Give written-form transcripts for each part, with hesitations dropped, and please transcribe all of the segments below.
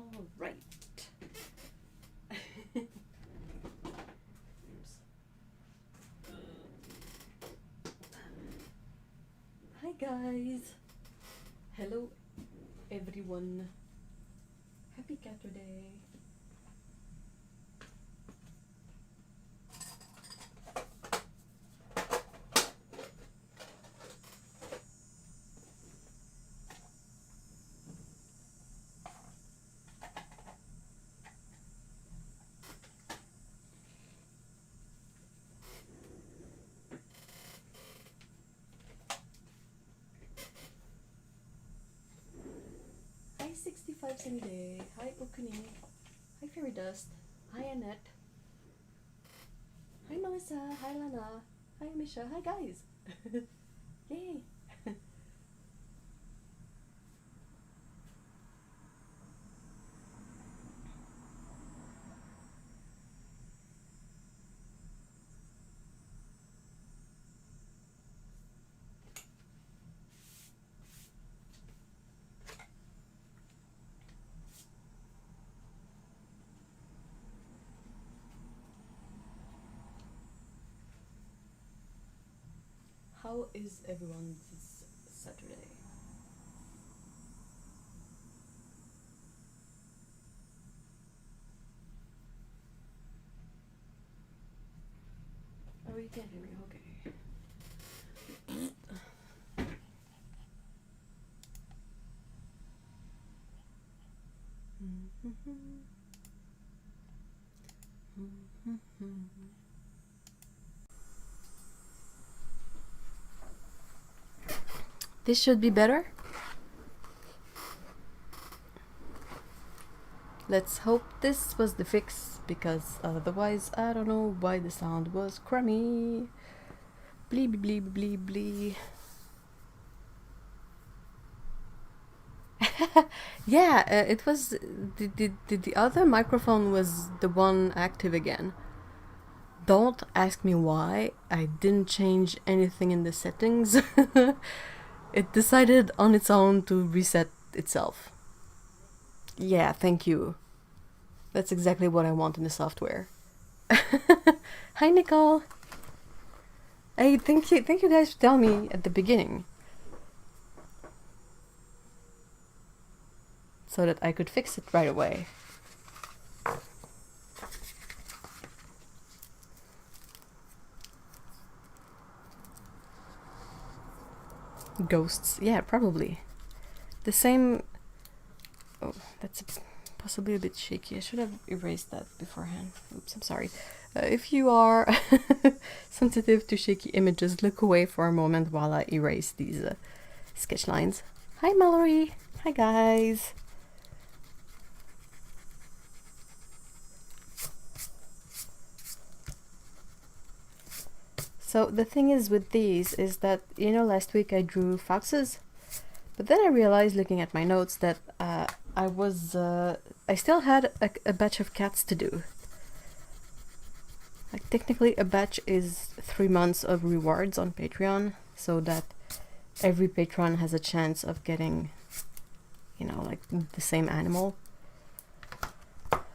All right. Hi guys. Hello everyone. Happy Caturday. Hi 65 Sunny Day. Hi Okuni. Hi Fairy Dust. Hi Annette. Hi Melissa. Hi Lana. Hi Misha. Hi guys. Yay. How is everyone this Saturday? Oh, you can't hear me. Okay. This should be better. Let's hope this was the fix, because otherwise I don't know why the sound was crummy. Blee blee blee blee. Yeah, it was the other microphone was the one active again. Don't ask me why. I didn't change anything in the settings. It decided on its own to reset itself. Yeah, thank you. That's exactly what I want in the software. Hi Nicole. Hey, thank you guys for telling me at the beginning, so that I could fix it right away. Ghosts, yeah, probably. The same. Oh, that's possibly a bit shaky. I should have erased that beforehand. Oops, I'm sorry. If you are sensitive to shaky images, look away for a moment while I erase these sketch lines. Hi Mallory. Hi guys. So the thing is with these is that, you know, last week I drew foxes, but then I realized looking at my notes that I still had a batch of cats to do. Like technically a batch is 3 months of rewards on Patreon, so that every patron has a chance of getting, you know, like the same animal.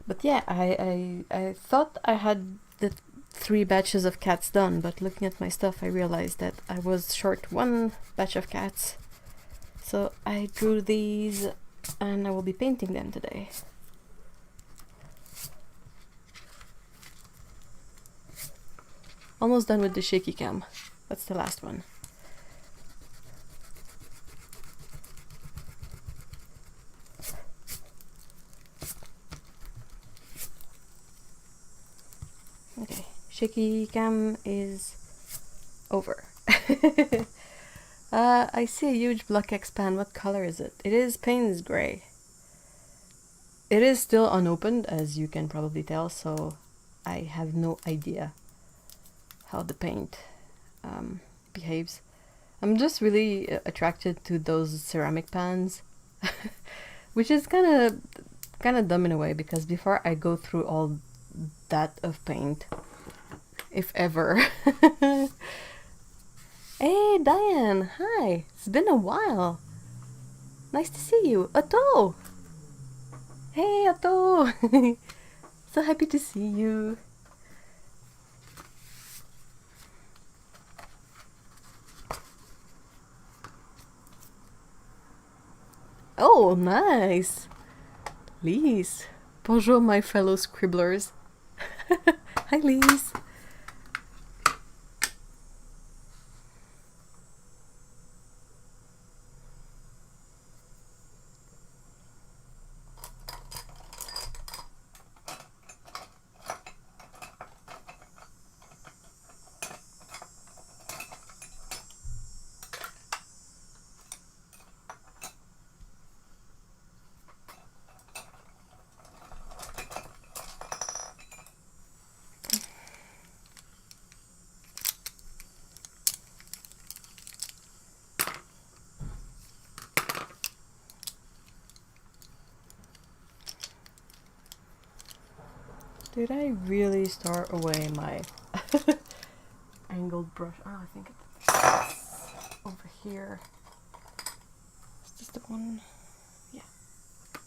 But yeah, I thought I had the 3 batches of cats done, but looking at my stuff I realized that I was short 1 batch of cats. So I drew these and I will be painting them today. Almost done with the shaky cam. That's the last one. Okay, shaky cam is over. I see a huge block expand. What color is it? It is Payne's Gray. It is still unopened, as you can probably tell, so I have no idea how the paint behaves. I'm just really attracted to those ceramic pans, which is kind of dumb in a way, because before I go through all that of paint, if ever. Hey Diane, hi, it's been a while. Nice to see you. Otto! Hey, Otto! So happy to see you. Oh, nice! Lise. Bonjour, my fellow scribblers. Hi, Lise. Did I really start away my angled brush? Oh, I think it's over here. Is this the one? Yeah.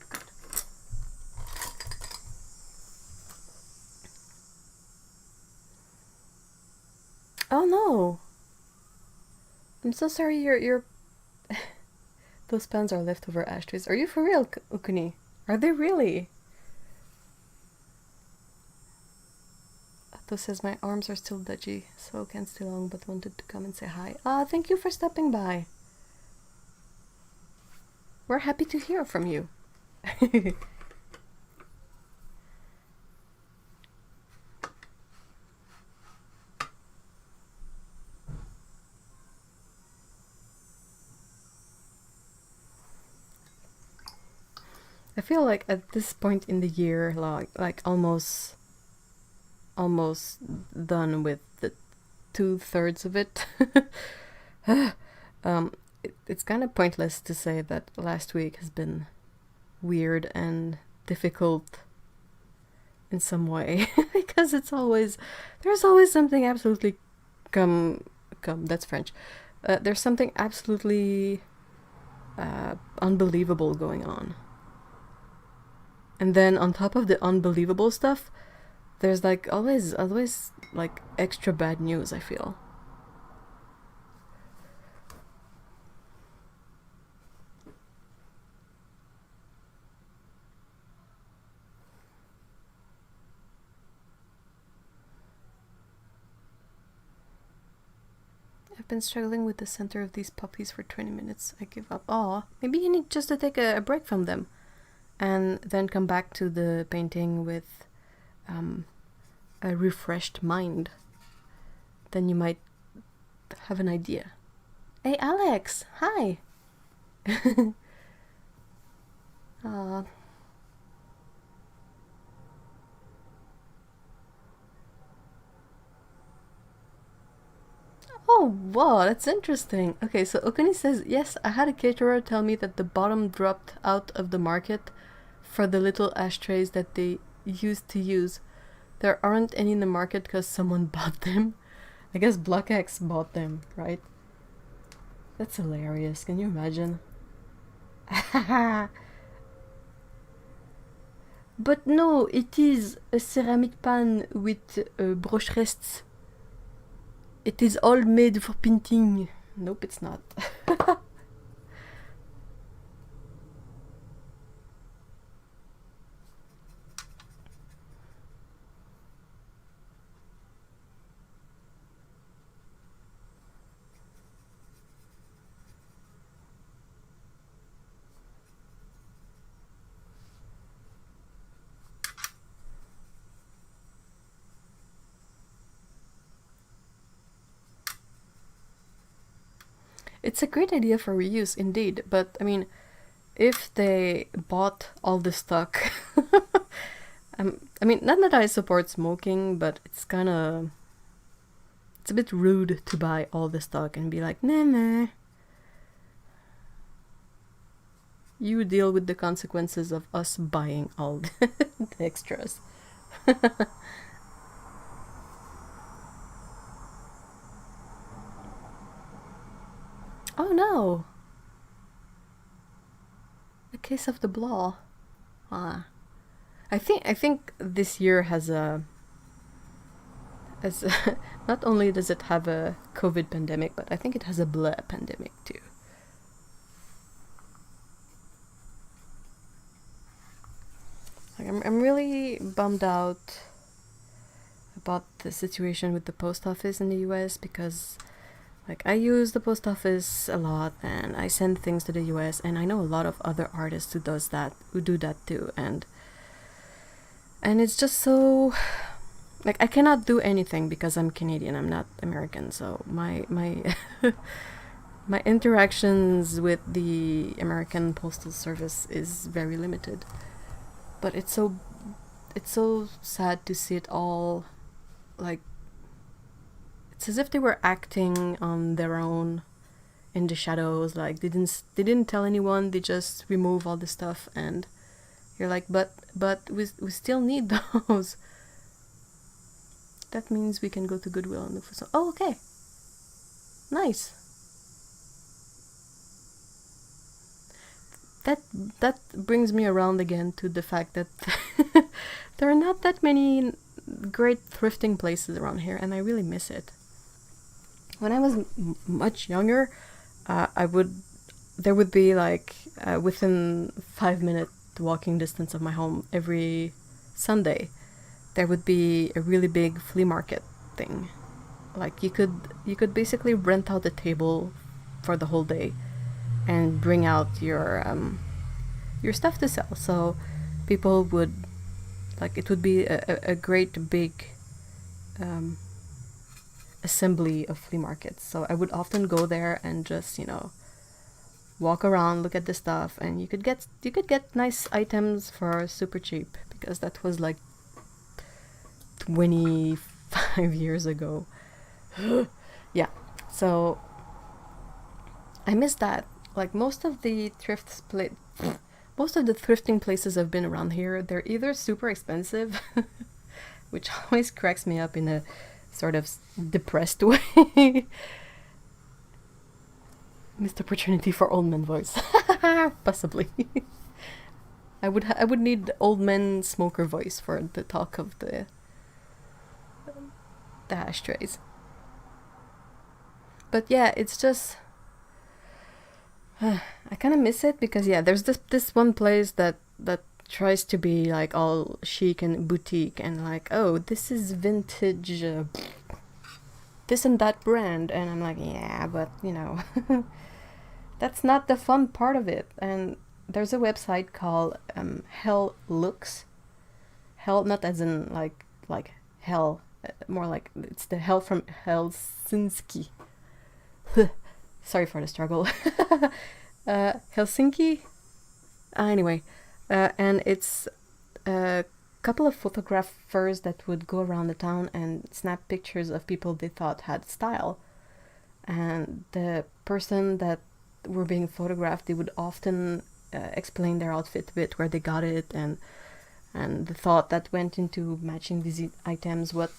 Good. Oh no! I'm so sorry. Your those pens are leftover ashtrays. Are you for real, Ukuni? Are they really? Otto says my arms are still dodgy, so can't stay long, but wanted to come and say hi. Ah, thank you for stopping by. We're happy to hear from you. I feel like at this point in the year, like almost done with the 2/3 of it. It's kind of pointless to say that last week has been weird and difficult in some way because there's always something absolutely that's French. There's something absolutely unbelievable going on. And then on top of the unbelievable stuff, there's like always like extra bad news, I feel. I've been struggling with the center of these puppies for 20 minutes. I give up. Aw, maybe you need just to take a break from them and then come back to the painting with a refreshed mind. Then you might have an idea. Hey, Alex! Hi! Aw. Oh, wow, that's interesting. Okay, so Okuni says, yes, I had a caterer tell me that the bottom dropped out of the market for the little ashtrays that they used to use. There aren't any in the market because someone bought them. I guess Block X bought them, right? That's hilarious. Can you imagine? But no, it is a ceramic pan with brush rests. It is all made for painting. Nope, it's not. It's a great idea for reuse, indeed. But, I mean, if they bought all the stock... I mean, not that I support smoking, but it's kind of... It's a bit rude to buy all the stock and be like, nah. You deal with the consequences of us buying all the extras. Oh no! A case of the blah. Ah. I think this year has a as not only does it have a COVID pandemic, but I think it has a blah pandemic too. Like, I'm really bummed out about the situation with the post office in the US because like I use the post office a lot and I send things to the US, and I know a lot of other artists who do that too, and it's just so like I cannot do anything because I'm Canadian, I'm not American, so my my interactions with the American postal service is very limited. But it's so sad to see it all like it's as if they were acting on their own in the shadows, like they didn't tell anyone, they just remove all the stuff, and you're like, but we still need those. That means we can go to Goodwill and look for some. Oh, okay, nice. That brings me around again to the fact that there are not that many great thrifting places around here, and I really miss it. When I was much younger, I would there would be like within 5 minute walking distance of my home every Sunday. There would be a really big flea market thing. Like you could basically rent out a table for the whole day and bring out your stuff to sell. So people would like it would be a great big um, assembly of flea markets. So I would often go there and just walk around, look at the stuff, and you could get nice items for super cheap because that was like 25 years ago. Yeah, so I miss that. Like most of the thrifting places I've been around here, they're either super expensive, which always cracks me up in a sort of depressed way. Missed opportunity for old man voice. Possibly. I would need old man smoker voice for the talk of the ashtrays. But yeah, it's just I kind of miss it because yeah, there's this one place that tries to be like all chic and boutique and like, oh, this is vintage, this and that brand, and I'm like, yeah, but that's not the fun part of it. And there's a website called Hell Looks. Hell, not as in like hell, more like it's the hell from Helsinki. Sorry for the struggle. Helsinki. Anyway, and it's a couple of photographers that would go around the town and snap pictures of people they thought had style. And the person that were being photographed, they would often explain their outfit a bit, where they got it, and the thought that went into matching these items, what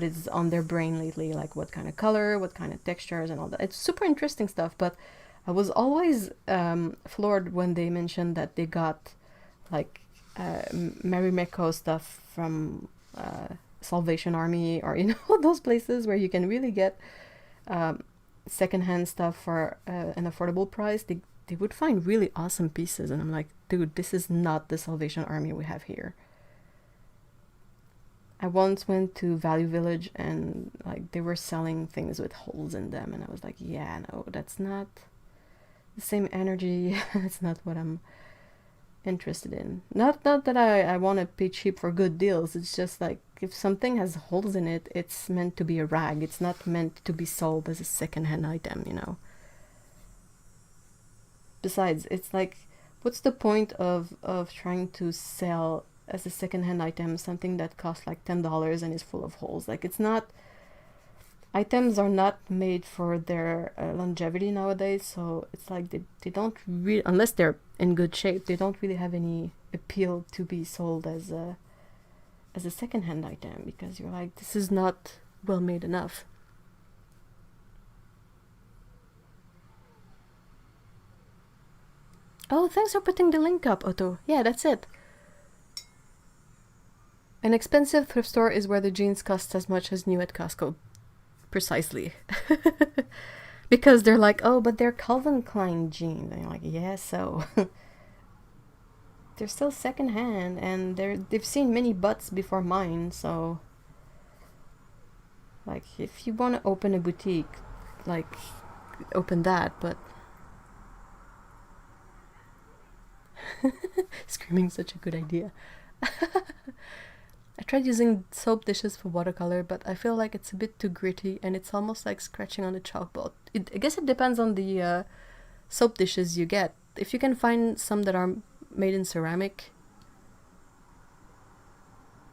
is on their brain lately, like what kind of color, what kind of textures, and all that. It's super interesting stuff, but I was always floored when they mentioned that they got like Marimekko stuff from Salvation Army, or those places where you can really get secondhand stuff for an affordable price. They would find really awesome pieces, and I'm like, dude, this is not the Salvation Army we have here. I once went to Value Village and like they were selling things with holes in them, and I was like, yeah, no, that's not the same energy. It's not what I'm interested in. Not that I want to pay cheap for good deals. It's just like if something has holes in it, it's meant to be a rag. It's not meant to be sold as a secondhand item. Besides, it's like, what's the point of trying to sell as a secondhand item something that costs like $10 and is full of holes? Like, it's not. Items are not made for their longevity nowadays, so it's like they don't really, unless they're in good shape, they don't really have any appeal to be sold as a secondhand item, because you're like, this is not well made enough. Oh, thanks for putting the link up, Otto. Yeah, that's it. An expensive thrift store is where the jeans cost as much as new at Costco. Precisely. Because they're like, oh, but they're Calvin Klein jeans. And you're like, yeah, so. They're still secondhand, and they've seen many butts before mine, so. Like, if you want to open a boutique, like, open that, but. Screaming's such a good idea. I tried using soap dishes for watercolor, but I feel like it's a bit too gritty, and it's almost like scratching on a chalkboard. I guess it depends on the soap dishes you get. If you can find some that are made in ceramic,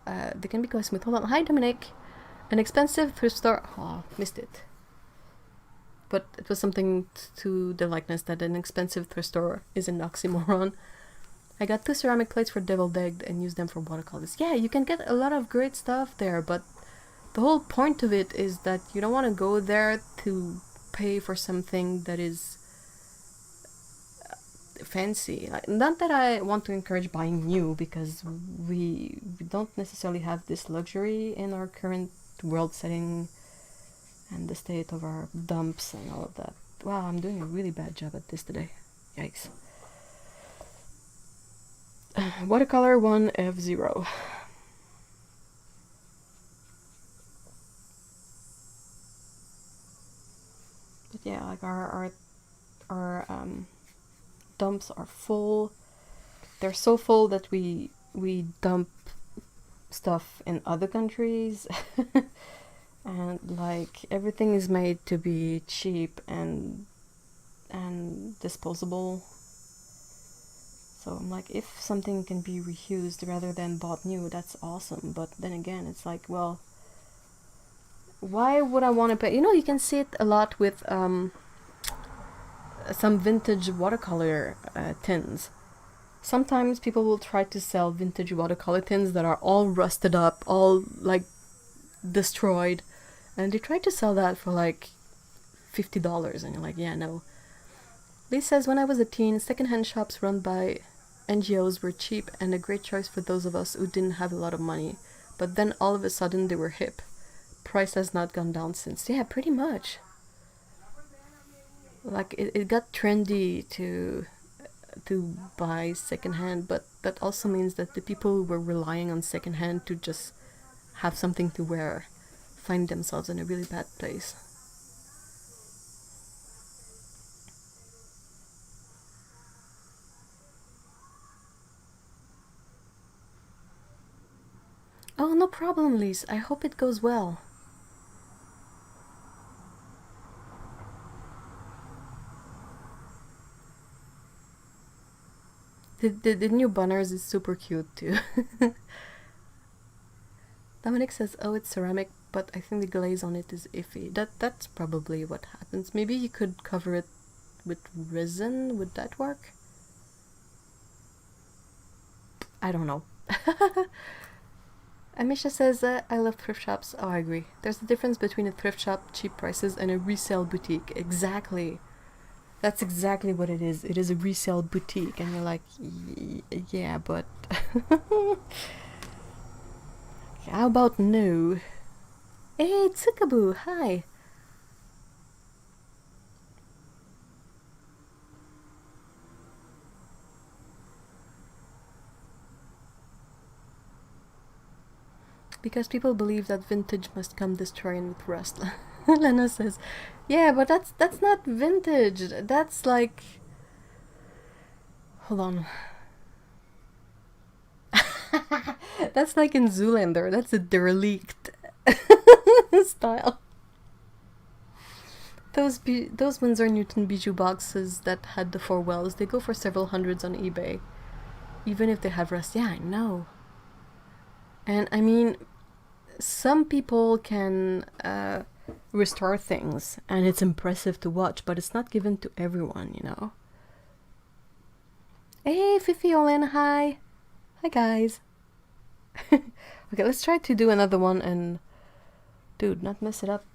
they can be quite smooth. Hold on. Hi, Dominic. An expensive thrift store. Oh, missed it. But it was something to the likeness that an expensive thrift store is an oxymoron. I got 2 ceramic plates for deviled egg and used them for watercolors. Yeah, you can get a lot of great stuff there, but the whole point of it is that you don't want to go there to pay for something that is fancy. Like, not that I want to encourage buying new, because we don't necessarily have this luxury in our current world setting and the state of our dumps and all of that. Wow, I'm doing a really bad job at this today. Yikes. Watercolor 1F0. But yeah, like our dumps are full. They're so full that we dump stuff in other countries. And like everything is made to be cheap and disposable. So I'm like, if something can be reused rather than bought new, that's awesome. But then again, it's like, well, why would I want to pay? You know, you can see it a lot with some vintage watercolor tins. Sometimes people will try to sell vintage watercolor tins that are all rusted up, all like destroyed, and they try to sell that for like $50, and you're like, yeah, no. Lee says, when I was a teen, secondhand shops run by NGOs were cheap and a great choice for those of us who didn't have a lot of money. But then all of a sudden they were hip. Price has not gone down since. Yeah, pretty much. Like it got trendy to buy secondhand, but that also means that the people who were relying on secondhand to just have something to wear find themselves in a really bad place. Oh, no problem, Lise. I hope it goes well. The new banners is super cute too. Dominic says, oh, it's ceramic, but I think the glaze on it is iffy. That's probably what happens. Maybe you could cover it with resin. Would that work? I don't know. Amisha says, I love thrift shops. Oh, I agree. There's a difference between a thrift shop, cheap prices, and a resale boutique. Exactly. That's exactly what it is. It is a resale boutique. And you're like, yeah, but... How about no? Hey, Tsukaboo, hi. Because people believe that vintage must come destroying with rust. Lena says, yeah, but that's not vintage. That's like... Hold on. That's like in Zoolander. That's a derelict style. Those Winsor Newton bijou boxes that had the 4 wells, they go for several hundreds on eBay. Even if they have rust. Yeah, I know. And I mean, some people can restore things, and it's impressive to watch, but it's not given to everyone, you know. Hey, Fifi Olin, hi. Hi, guys. Okay, let's try to do another one and... Dude, not mess it up.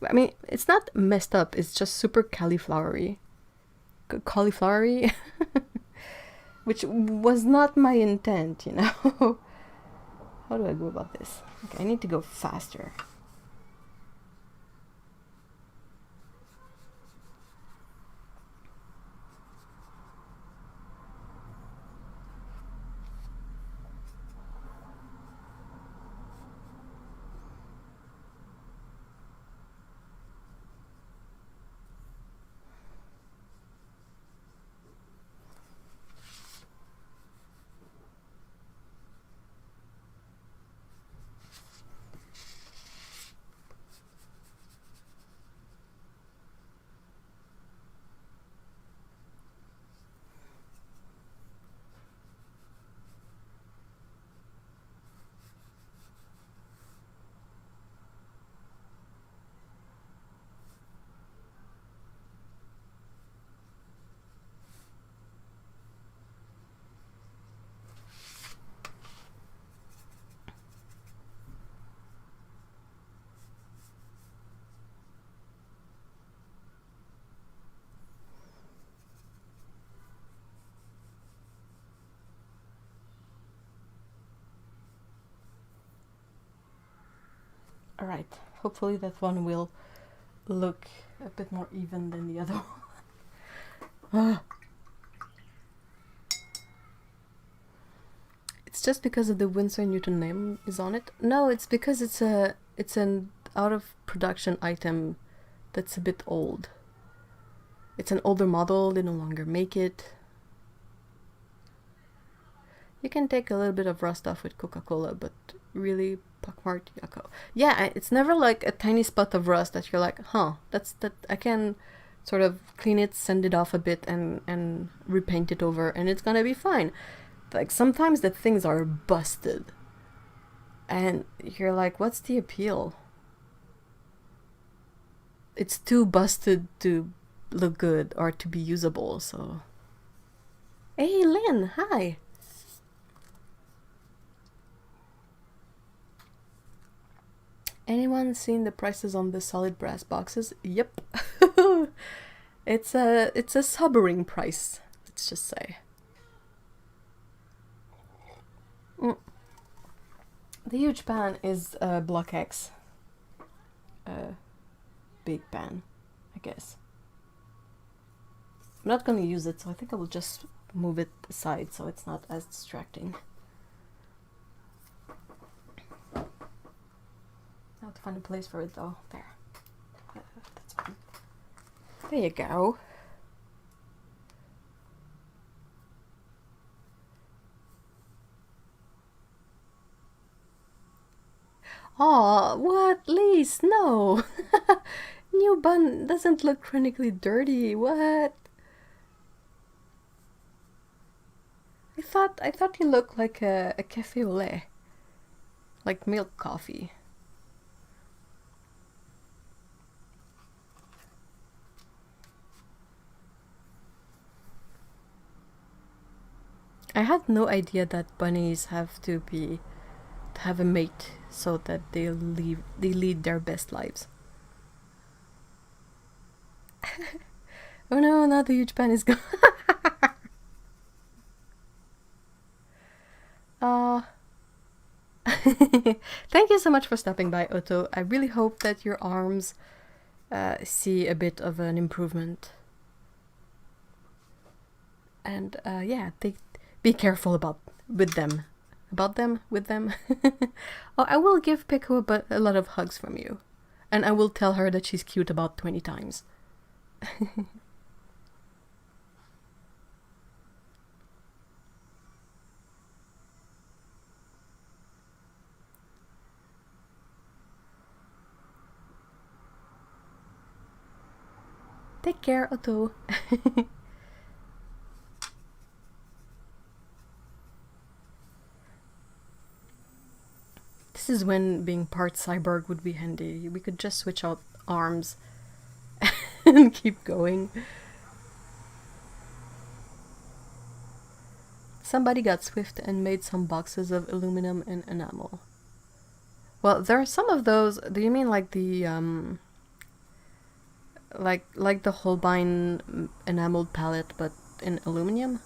I mean, it's not messed up, it's just super cauliflowery. Cauliflowery? Which was not my intent, you know. How do I go about this? Okay, I need to go faster. Alright, hopefully that one will look a bit more even than the other one. It's just because of the Winsor Newton name is on it. No, it's because it's an out of production item that's a bit old. It's an older model, they no longer make it. You can take a little bit of rust off with Coca-Cola, but really, pockmarked, yucko. Yeah, it's never like a tiny spot of rust that you're like, huh, that I can sort of clean it, sand it off a bit, and repaint it over, and it's gonna be fine. Like, sometimes the things are busted, and you're like, what's the appeal? It's too busted to look good or to be usable, so... Hey, Lynn, hi! Anyone seen the prices on the solid brass boxes? Yep. It's a sobering price, let's just say. The huge pan is Block X. Big pan, I guess. I'm not gonna use it, so I think I will just move it aside so it's not as distracting. I have to find a place for it though. There. That's fine. There you go. Aw, what? Lise, no! New bun doesn't look chronically dirty, what? I thought he looked like a cafe au lait. Like milk coffee. I had no idea that bunnies have to have a mate so that they lead their best lives. Oh no, now the huge pan is gone. Thank you so much for stopping by, Otto. I really hope that your arms see a bit of an improvement. And yeah, be careful with them. Oh, I will give Pico a lot of hugs from you. And I will tell her that she's cute about 20 times. Take care, Otto. This is when being part cyborg would be handy. We could just switch out arms and keep going. Somebody got swift and made some boxes of aluminum and enamel. Well, there are some of those. Do you mean like the like the Holbein enameled palette, but in aluminum?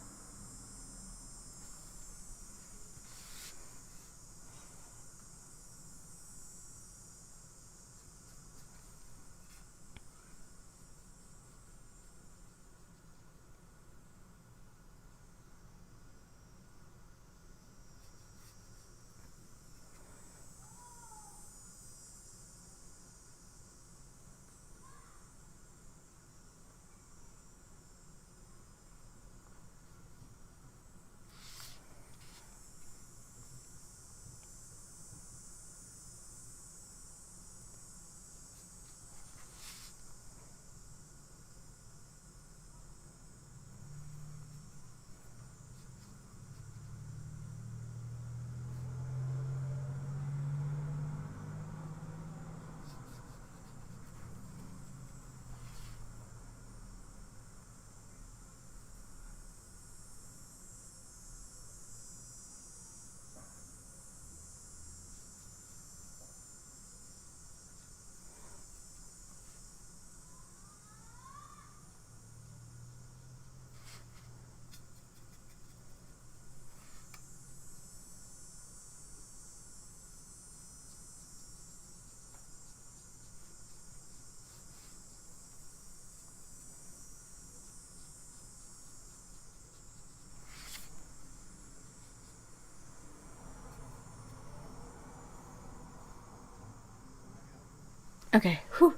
Okay, whew.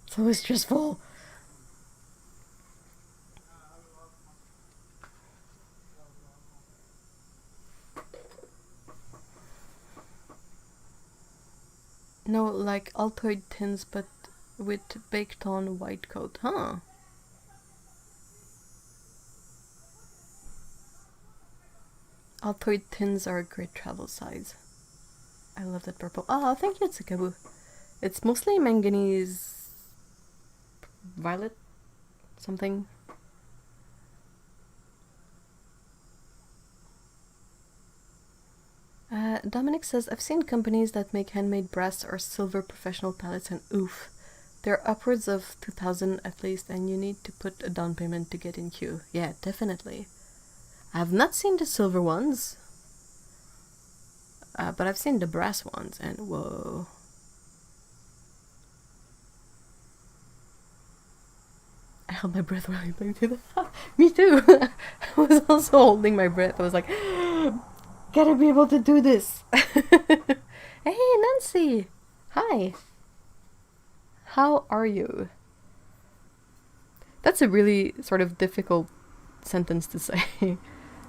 It's always stressful. No, like Altoid tins, but with baked on white coat. Huh. Altoid tins are a great travel size. I love that purple. Oh, thank you, Tsukaboo. It's mostly manganese violet something. Dominic says, I've seen companies that make handmade brass or silver professional palettes and oof. They're upwards of 2,000 at least and you need to put a down payment to get in queue. Yeah, definitely. I've not seen the silver ones, but I've seen the brass ones and whoa. I held my breath while I played it. Me too! I was also holding my breath. I was like, gotta be able to do this. Hey, Nancy! Hi! How are you? That's a really sort of difficult sentence to say.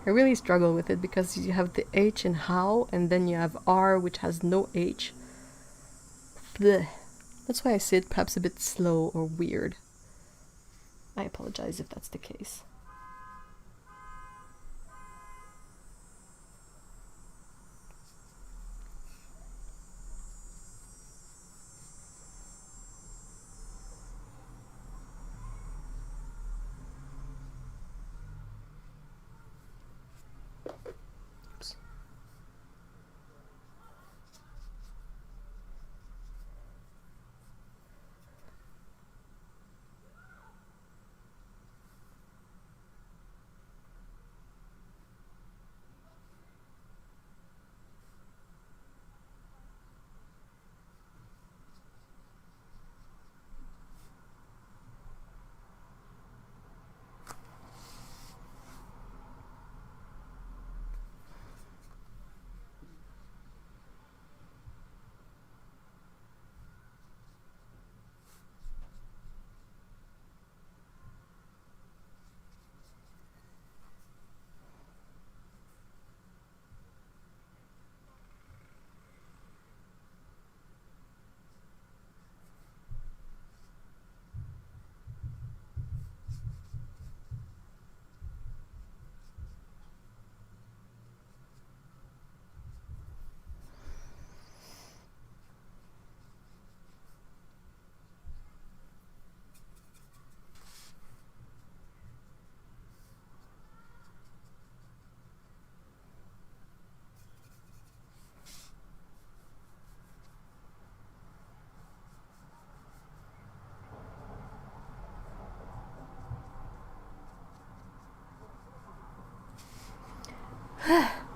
I really struggle with it because you have the H in how, and then you have R, which has no H. Blech. That's why I say it perhaps a bit slow or weird. I apologize if that's the case.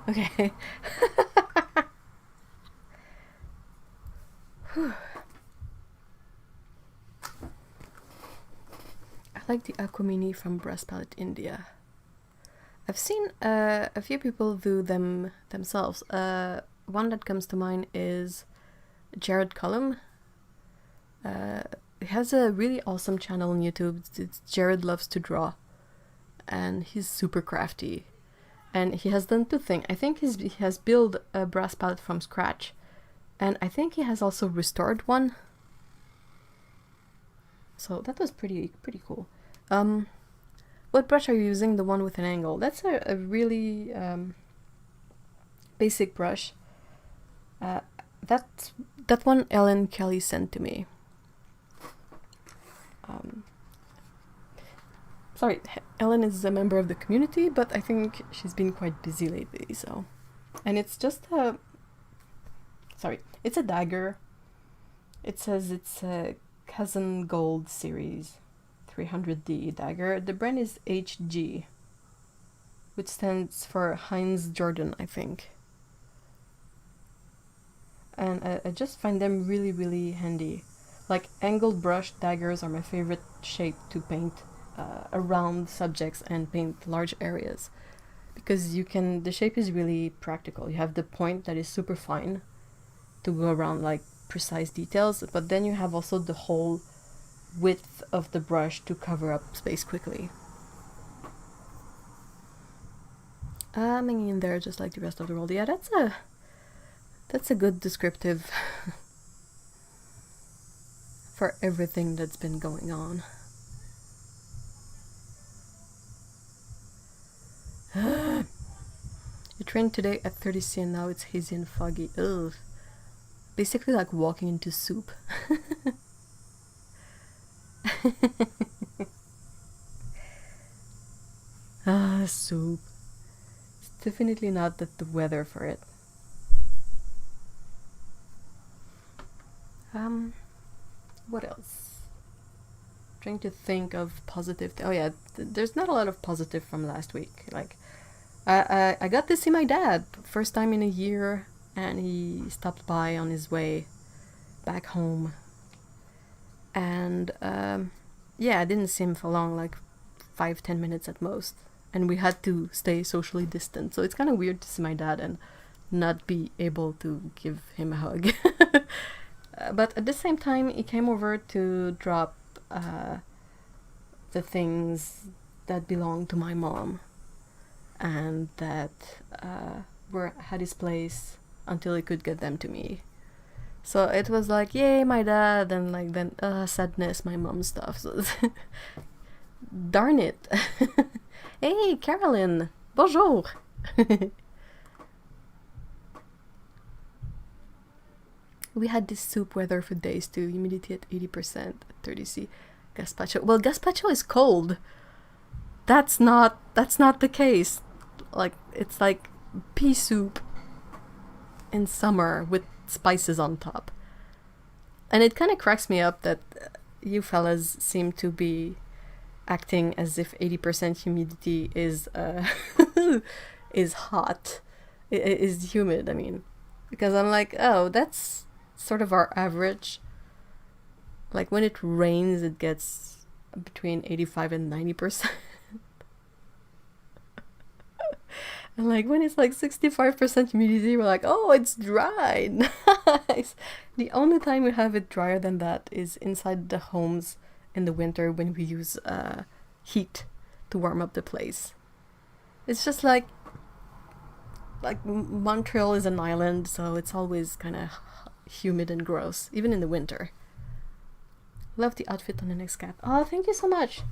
Okay. I like the Aquamini from Breast Palette India. I've seen a few people do them themselves. One that comes to mind is Jared Cullum. He has a really awesome channel on YouTube. It's Jared Loves to Draw. And he's super crafty. And he has done two things. I think he has built a brass palette from scratch. And I think he has also restored one. So that was pretty cool. What brush are you using? The one with an angle. That's a really basic brush. That one Ellen Kelly sent to me. Sorry, Ellen is a member of the community, but I think she's been quite busy lately, so... And it's just a... Sorry, it's a dagger. It says it's a Cousin Gold series 300D dagger. The brand is HG, which stands for Heinz Jordan, I think. And I just find them really handy. Like, angled brush daggers are my favorite shape to paint around subjects and paint large areas, because the shape is really practical. You have the point that is super fine to go around like precise details, but then you have also the whole width of the brush to cover up space quickly. I'm hanging in there just like the rest of the world. Yeah, that's a good descriptive for everything that's been going on. It rained today at 30°C and now it's hazy and foggy. Ugh. Basically like walking into soup. Soup. It's definitely not the weather for it. What else? Trying to think of positive. Oh yeah, there's not a lot of positive from last week. Like, I got to see my dad first time in a year, and he stopped by on his way back home. And yeah, I didn't see him for long, like 5-10 minutes at most. And we had to stay socially distant, so it's kind of weird to see my dad and not be able to give him a hug. But at the same time, he came over to drop the things that belonged to my mom and that were at his place until he could get them to me. So it was like, yay, my dad, and like then sadness, my mom's stuff. So darn it. Hey, Caroline, bonjour. We had this soup weather for days too. Humidity at 80%, 30°C. Gazpacho. Well, gazpacho is cold. That's not the case. Like, it's like pea soup in summer with spices on top. And it kind of cracks me up that you fellas seem to be acting as if 80% humidity is is hot, is humid. I mean, because I'm like, oh, that's sort of our average. Like when it rains, it gets between 85 and 90%. And like when it's like 65% humidity, we're like, oh, it's dry. Nice. The only time we have it drier than that is inside the homes in the winter when we use heat to warm up the place. It's just like Montreal is an island, so it's always kind of humid and gross, even in the winter. Love the outfit on the next cap. Oh, thank you so much.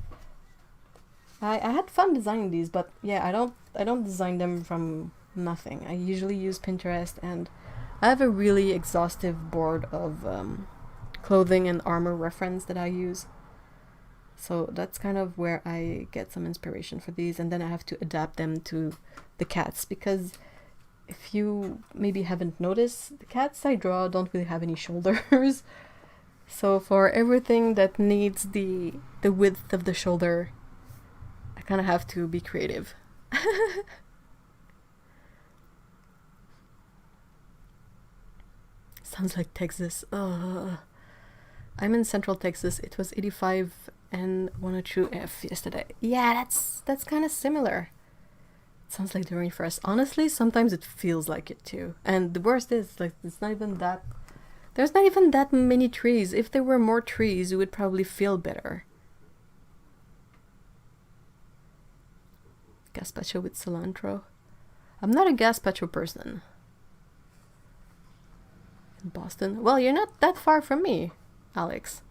I had fun designing these, but yeah, I don't design them from nothing. I usually use Pinterest, and I have a really exhaustive board of clothing and armor reference that I use. So that's kind of where I get some inspiration for these, and then I have to adapt them to the cats, because if you maybe haven't noticed, the cats I draw don't really have any shoulders. So for everything that needs the width of the shoulder, I kind of have to be creative. Sounds like Texas. I'm in Central Texas. It was 85 and 102 yesterday. Yeah, that's kind of similar. Sounds like the rainforest. Honestly, sometimes it feels like it too. And the worst is, like, it's not even that... There's not even that many trees. If there were more trees, you would probably feel better. Gazpacho with cilantro. I'm not a gazpacho person. In Boston? Well, you're not that far from me, Alex.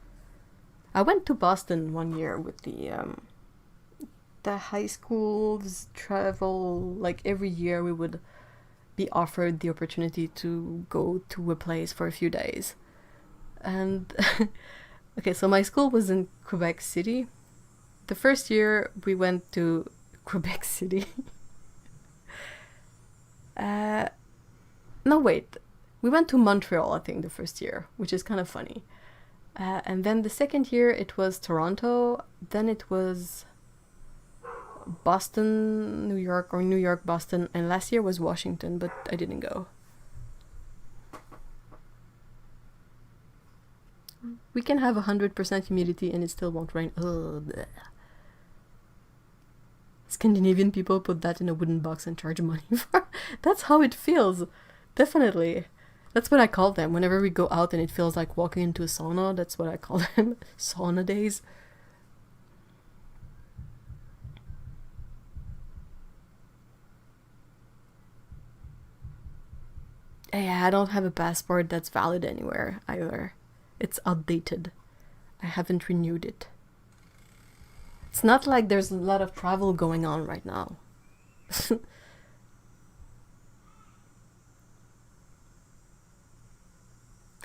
I went to Boston one year with the high school's travel. Like every year we would be offered the opportunity to go to a place for a few days. And okay, so my school was in Quebec City. The first year we went to Quebec City. No, wait. We went to Montreal, I think, the first year, which is kind of funny. And then the second year it was Toronto. Then it was Boston, New York, or New York, Boston. And last year was Washington, but I didn't go. We can have 100% humidity and it still won't rain. Ugh, bleh. Scandinavian people put that in a wooden box and charge money for. That's how it feels. Definitely. That's what I call them. Whenever we go out and it feels like walking into a sauna, that's what I call them. Sauna days. Yeah, I don't have a passport that's valid anywhere either. It's outdated. I haven't renewed it. It's not like there's a lot of travel going on right now.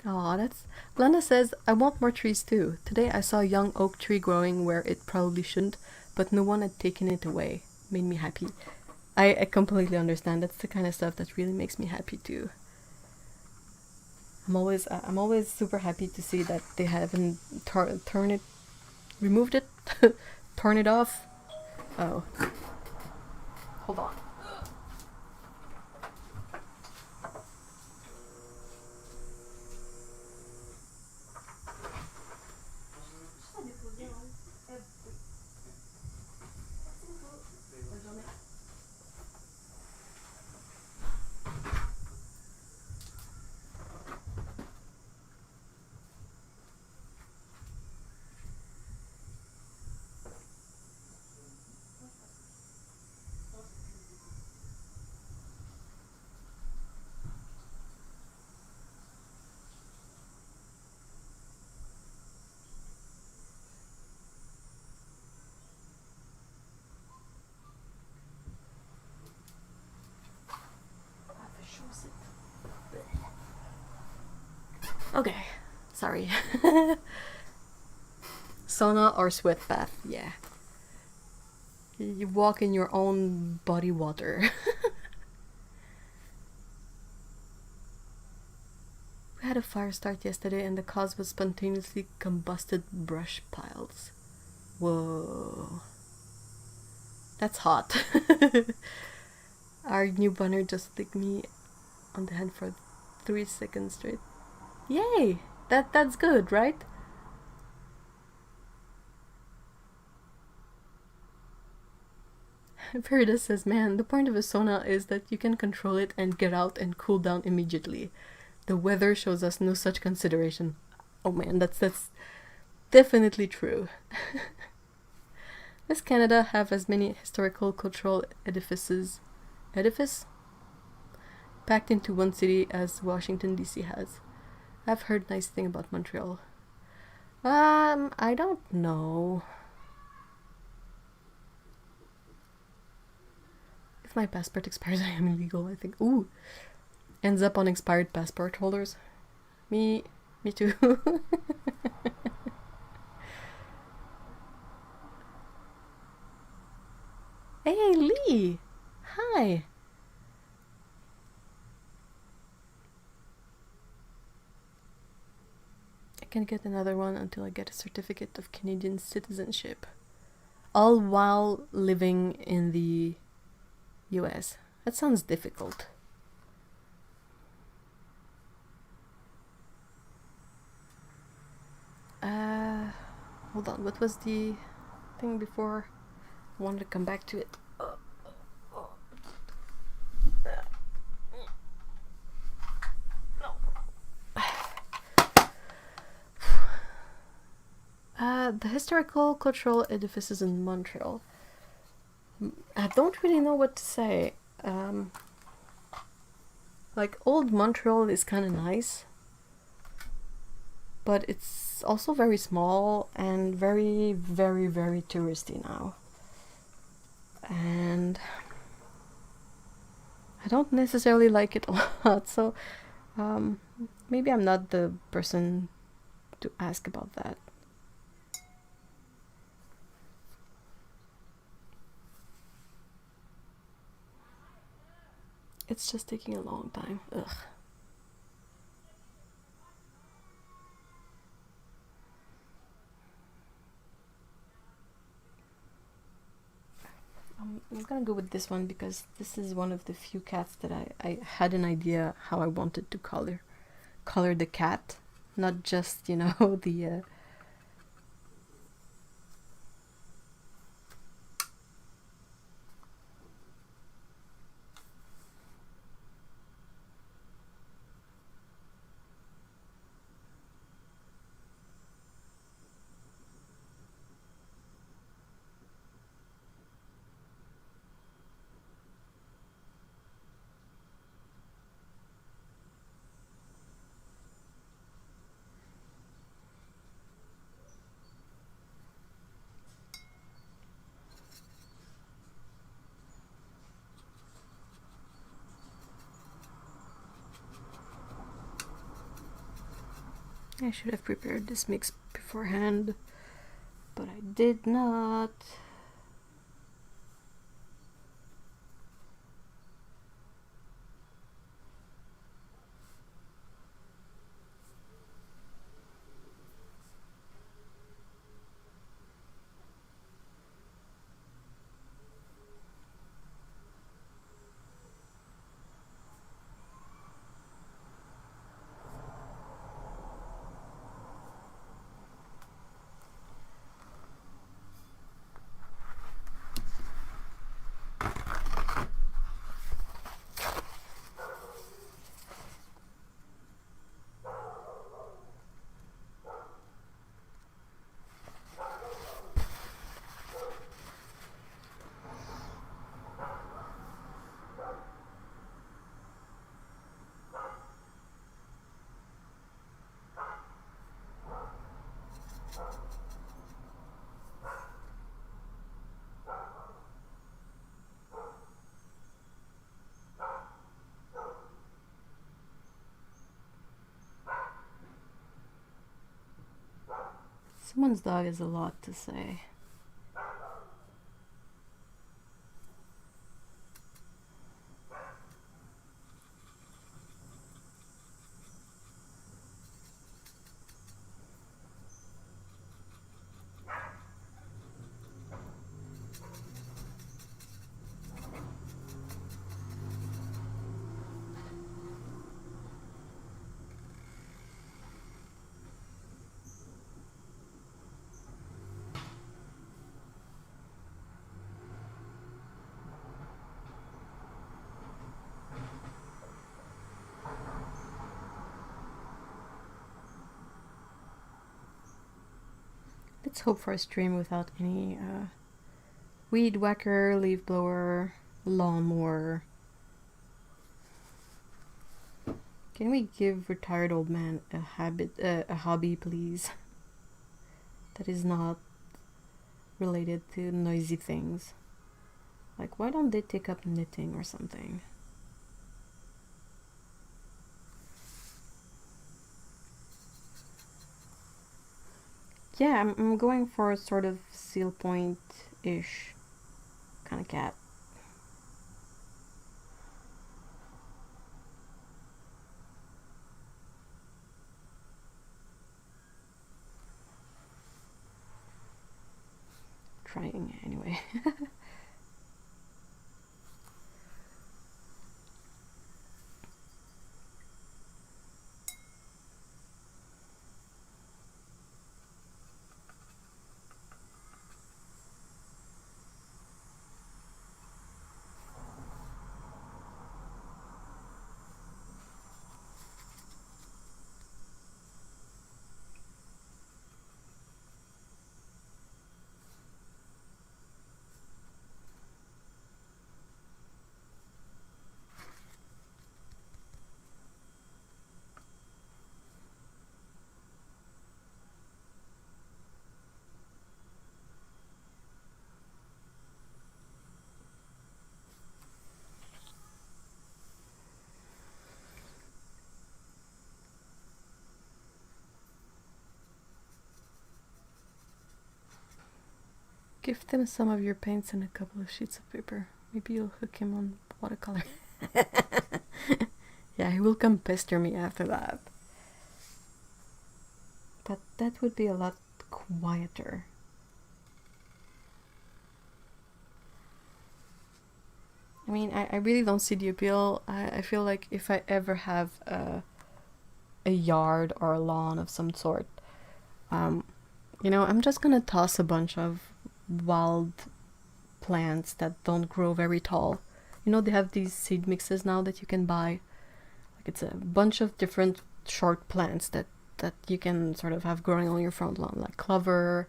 Oh, that's... Glenda says, I want more trees too. Today I saw a young oak tree growing where it probably shouldn't, but no one had taken it away. Made me happy. I completely understand. That's the kind of stuff that really makes me happy too. I'm always super happy to see that they haven't removed it, torn it off. Oh, hold on. Okay, sorry. Sauna or sweat bath, yeah. You walk in your own body water. We had a fire start yesterday and the cause was spontaneously combusted brush piles. Whoa. That's hot. Our new bunner just licked me on the hand for 3 seconds straight. Yay! That's good, right? Verida says, man, the point of a sauna is that you can control it and get out and cool down immediately. The weather shows us no such consideration. Oh man, that's definitely true. Does Canada have as many historical cultural edifices packed into one city as Washington DC has? I've heard nice thing about Montreal. I don't know. If my passport expires, I am illegal, I think. Ooh. Ends up on expired passport holders. Me too. Hey, Lee! Hi! I can get another one until I get a certificate of Canadian citizenship. All while living in the US. That sounds difficult. Hold on, what was the thing before? I wanted to come back to it. The historical cultural edifices in Montreal. I don't really know what to say. Like, old Montreal is kind of nice, but it's also very small and very, very, very touristy now. And I don't necessarily like it a lot, so maybe I'm not the person to ask about that. It's just taking a long time. Ugh. I'm gonna go with this one because this is one of the few cats that I had an idea how I wanted to color the cat, not just, you know, the I should have prepared this mix beforehand, but I did not. Someone's dog has a lot to say. Let's hope for a stream without any weed whacker, leaf blower, lawnmower. Can we give retired old man a hobby, please? That is not related to noisy things. Like, why don't they take up knitting or something? Yeah, I'm going for a sort of seal point-ish kind of cat. Trying anyway. Give them some of your paints and a couple of sheets of paper. Maybe you'll hook him on watercolor. Yeah, he will come pester me after that. But that would be a lot quieter. I mean, I really don't see the appeal. I feel like if I ever have a yard or a lawn of some sort, you know, I'm just gonna toss a bunch of wild plants that don't grow very tall. You know, they have these seed mixes now that you can buy. Like, it's a bunch of different short plants that you can sort of have growing on your front lawn, like clover.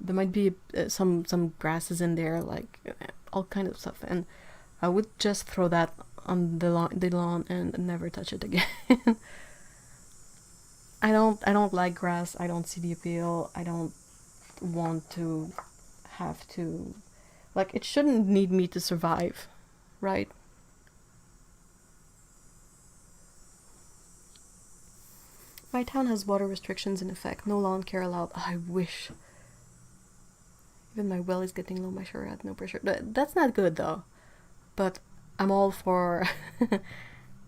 There might be some grasses in there, like all kind of stuff, and I would just throw that on the lawn and never touch it again. I don't like grass. I don't see the appeal. I don't want to have to, like, it shouldn't need me to survive, right? My town has water restrictions in effect. No lawn care allowed. I wish. Even my well is getting low. My shower had no pressure. That's not good though. But I'm all for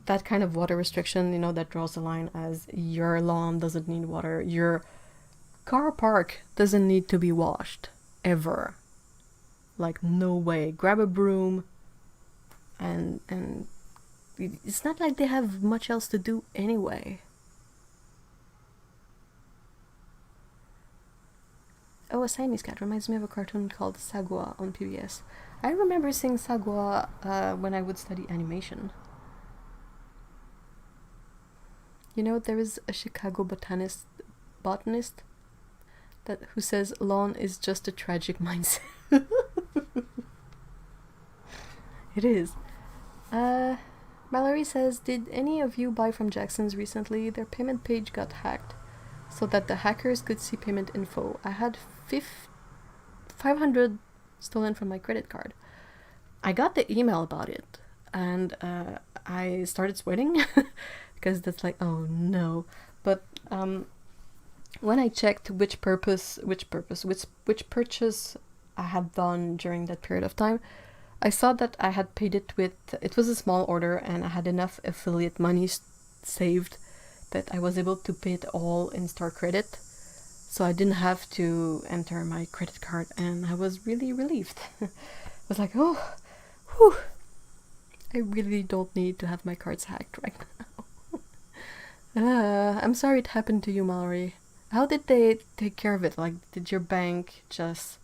that kind of water restriction, you know, that draws the line as your lawn doesn't need water. Your car park doesn't need to be washed. Ever. Like, no way. Grab a broom and it's not like they have much else to do anyway. Oh, a Siamese cat reminds me of a cartoon called Sagwa on PBS. I remember seeing Sagwa when I would study animation. You know, there is a Chicago botanist who says lawn is just a tragic mindset. It is. Mallory says, did any of you buy from Jackson's recently? Their payment page got hacked so that the hackers could see payment info. I had $500 stolen from my credit card. I got the email about it and I started sweating because that's like, oh no. But when I checked which purchase I had done during that period of time, I saw that I had paid it with, it was a small order and I had enough affiliate money saved that I was able to pay it all in store credit. So I didn't have to enter my credit card and I was really relieved. I was like, oh, whew, I really don't need to have my cards hacked right now. I'm sorry it happened to you, Mallory. How did they take care of it? Like, did your bank just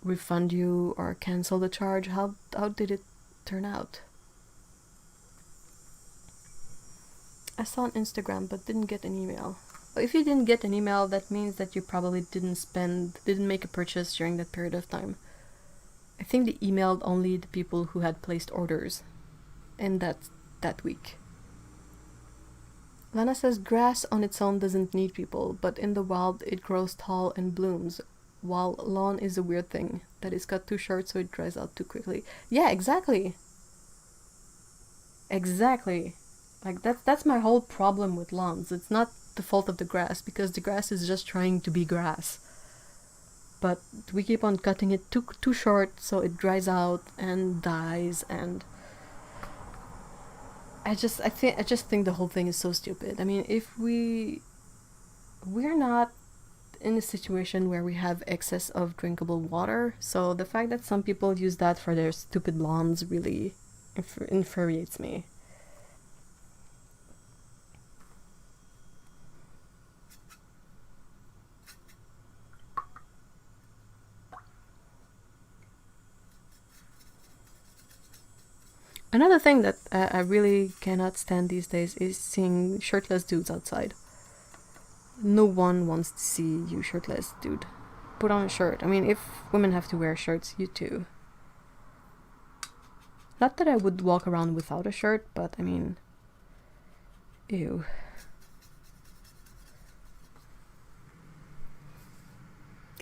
refund you or cancel the charge? How did it turn out? I saw on Instagram but didn't get an email. If you didn't get an email, that means that you probably didn't make a purchase during that period of time. I think they emailed only the people who had placed orders in that week. Lana says grass on its own doesn't need people, but in the wild it grows tall and blooms, while lawn is a weird thing that is cut too short so it dries out too quickly. Yeah, exactly. Exactly. Like that's my whole problem with lawns. It's not the fault of the grass because the grass is just trying to be grass. But we keep on cutting it too short so it dries out and dies, and I just think the whole thing is so stupid. I mean, if we're not in a situation where we have excess of drinkable water, so the fact that some people use that for their stupid lawns really infuriates me. Another thing that I really cannot stand these days is seeing shirtless dudes outside. No one wants to see you shirtless, dude. Put on a shirt. I mean, if women have to wear shirts, you too. Not that I would walk around without a shirt, but I mean, ew.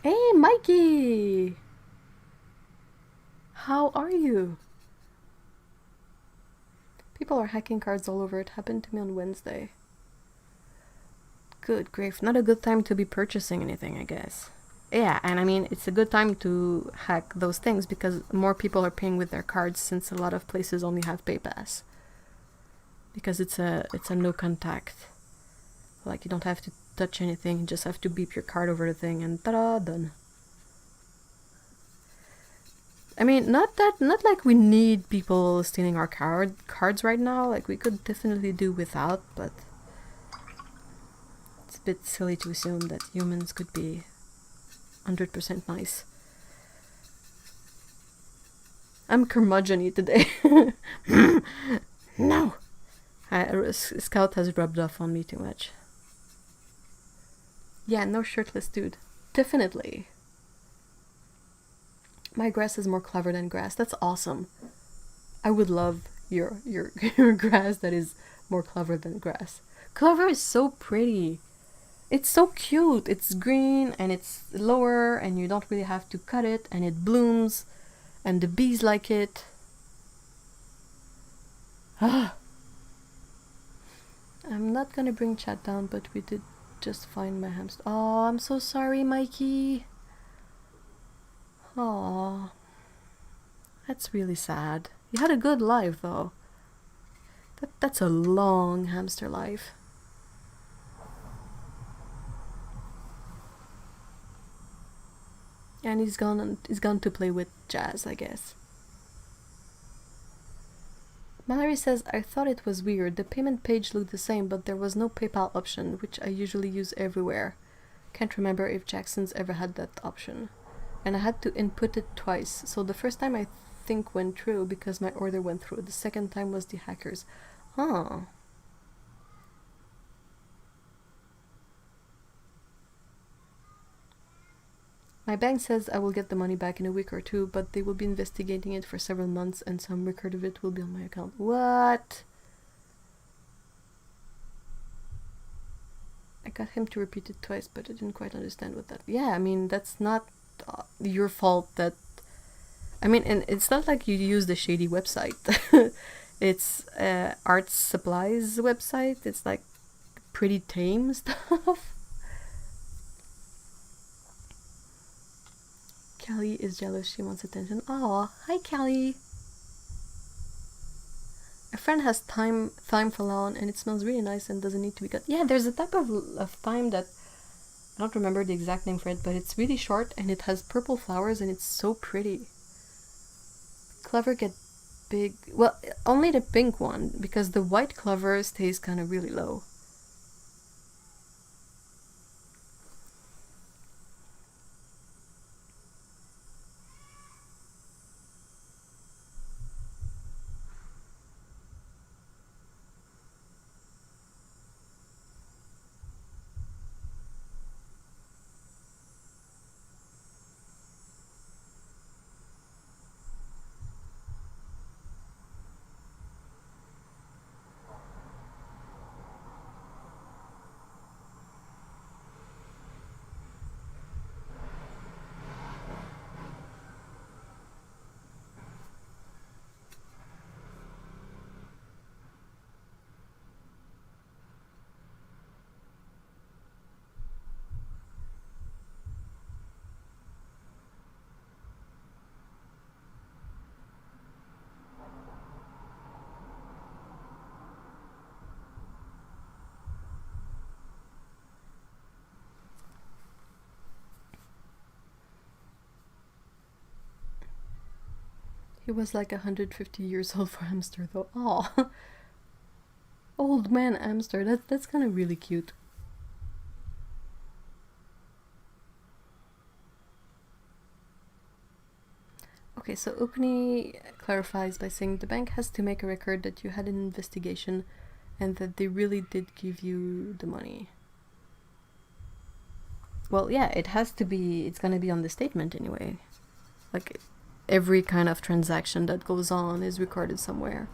Hey, Mikey! How are you? People are hacking cards all over. It happened to me on Wednesday. Good grief. Not a good time to be purchasing anything, I guess. Yeah, and I mean, it's a good time to hack those things because more people are paying with their cards since a lot of places only have PayPass. Because it's a no contact. Like, you don't have to touch anything, you just have to beep your card over the thing and ta-da, done. I mean, not like we need people stealing our cards right now. Like, we could definitely do without, but it's a bit silly to assume that humans could be 100% nice. I'm curmudgeon-y today. No! Scout has rubbed off on me too much. Yeah, no shirtless dude. Definitely. My grass is more clever than grass. That's awesome. I would love your grass that is more clever than grass. Clover is so pretty. It's so cute. It's green and it's lower and you don't really have to cut it and it blooms and the bees like it. I'm not gonna bring chat down, but we did just find my hamster. Oh, I'm so sorry, Mikey. Oh, that's really sad. You had a good life, though. That's a long hamster life. And he's gone to play with Jazz, I guess. Mallory says, I thought it was weird. The payment page looked the same, but there was no PayPal option, which I usually use everywhere. Can't remember if Jackson's ever had that option. And I had to input it twice. So the first time I think went through because my order went through. The second time was the hackers. Oh. My bank says I will get the money back in a week or two, but they will be investigating it for several months and some record of it will be on my account. What? I got him to repeat it twice, but I didn't quite understand what that... Yeah, I mean, that's not your fault that... I mean, and it's not like you use the shady website. It's art supplies website. It's like pretty tame stuff. Callie is jealous. She wants attention. Aw, hi Callie. A friend has thyme fallow and it smells really nice and doesn't need to be cut. Yeah, there's a type of thyme that I don't remember the exact name for it, but it's really short and it has purple flowers and it's so pretty. Clover get big. Well, only the pink one because the white clover stays kind of really low. He was like 150 years old for hamster though. Aw. Old man hamster. That's kind of really cute. Okay, so Ukni clarifies by saying the bank has to make a record that you had an investigation and that they really did give you the money. Well, yeah, it has to be, it's gonna be on the statement anyway. Like, every kind of transaction that goes on is recorded somewhere.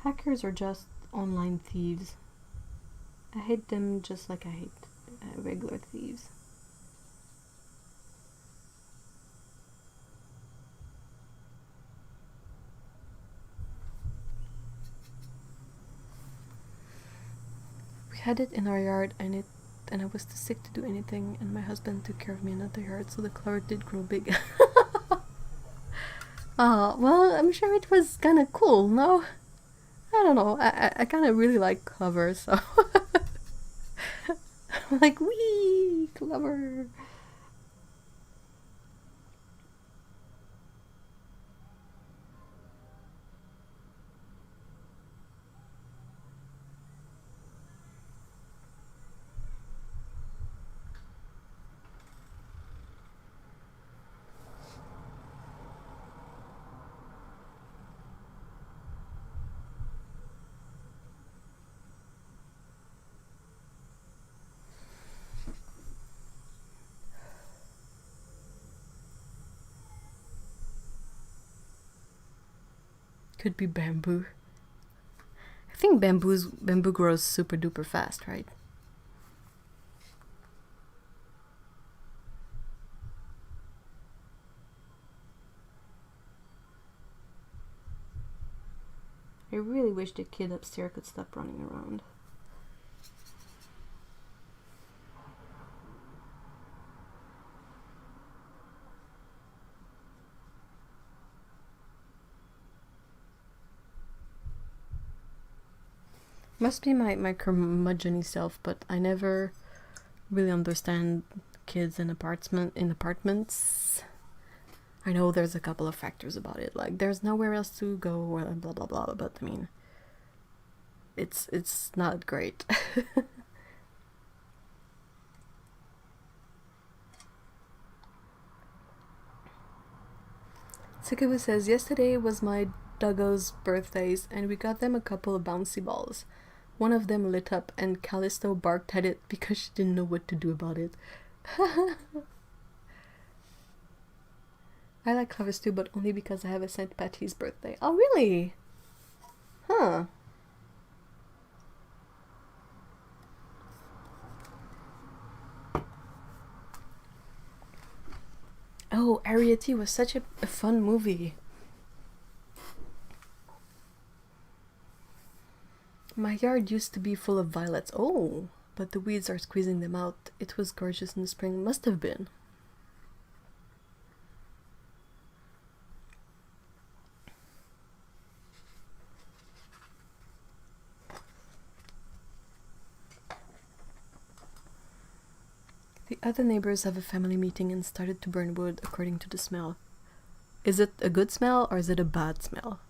Hackers are just online thieves. I hate them just like I hate regular thieves. We had it in our yard and I was too sick to do anything and my husband took care of me in another yard, so the clover did grow big. Well, I'm sure it was kind of cool, no? I don't know, I kind of really like clover, so... like, wee, clover. Could be bamboo. I think bamboo grows super duper fast, right? I really wish the kid upstairs could stop running around. Must be my curmudgeon self, but I never really understand kids in apartments. I know there's a couple of factors about it, like there's nowhere else to go, or blah blah blah. But I mean, it's not great. Tsukubu says, yesterday was my doggo's birthdays and we got them a couple of bouncy balls. One of them lit up and Callisto barked at it because she didn't know what to do about it. I like flowers too, but only because I have a Saint Patty's birthday. Oh, really? Huh. Oh, Ariete was such a fun movie. My yard used to be full of violets. Oh, but the weeds are squeezing them out. It was gorgeous in the spring. Must have been. The other neighbors have a family meeting and started to burn wood according to the smell. Is it a good smell or is it a bad smell?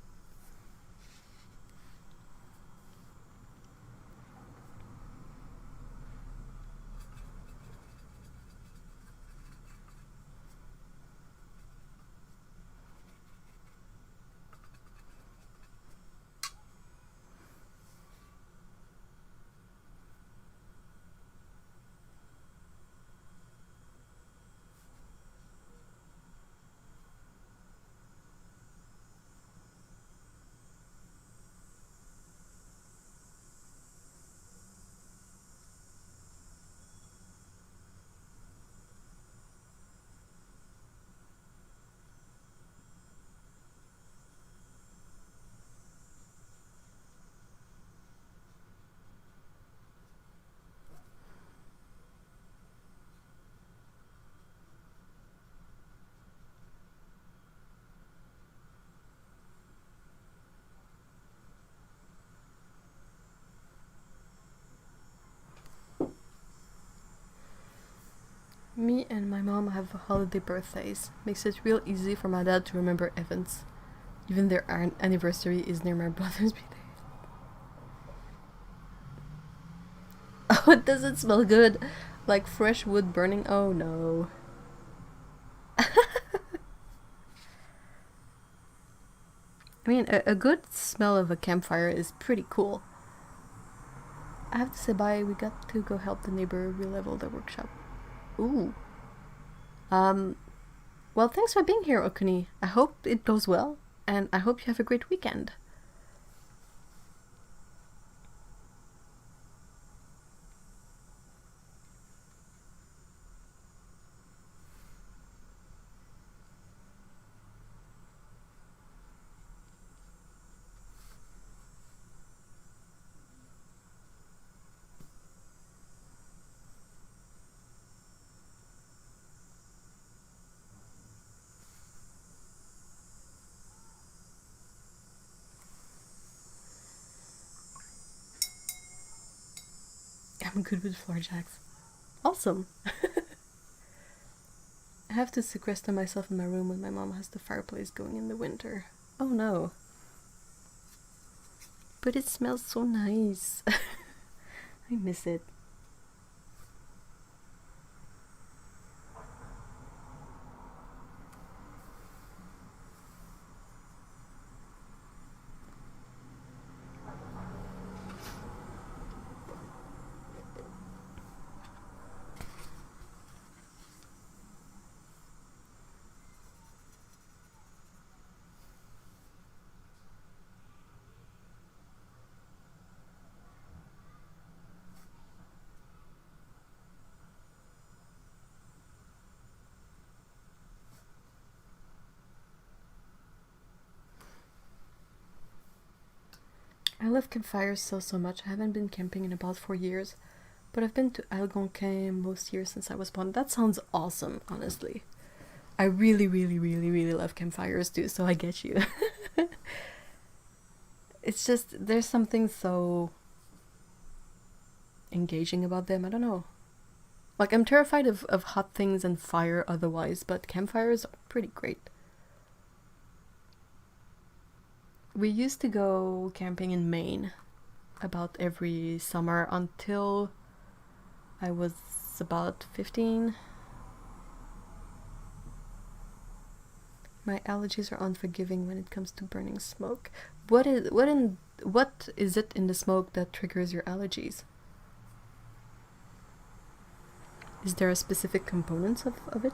Me and my mom have holiday birthdays. Makes it real easy for my dad to remember events. Even their anniversary is near my brother's birthday. Oh, it doesn't smell good. Like fresh wood burning. Oh no. I mean, a good smell of a campfire is pretty cool. I have to say bye. We got to go help the neighbor re-level the workshop. Ooh. Well, thanks for being here, Okuni. I hope it goes well, and I hope you have a great weekend. I'm good with floor jacks. Awesome. I have to sequester myself in my room when my mom has the fireplace going in the winter. Oh no. But it smells so nice. I miss it. I love campfires so much. I haven't been camping in about 4 years, but I've been to Algonquin most years since I was born. That sounds awesome, honestly. I really love campfires too, so I get you. It's just, there's something so engaging about them. I don't know. Like, I'm terrified of hot things and fire otherwise, but campfires are pretty great. We used to go camping in Maine about every summer until I was about 15. My allergies are unforgiving when it comes to burning smoke. What is it in the smoke that triggers your allergies? Is there a specific components of it?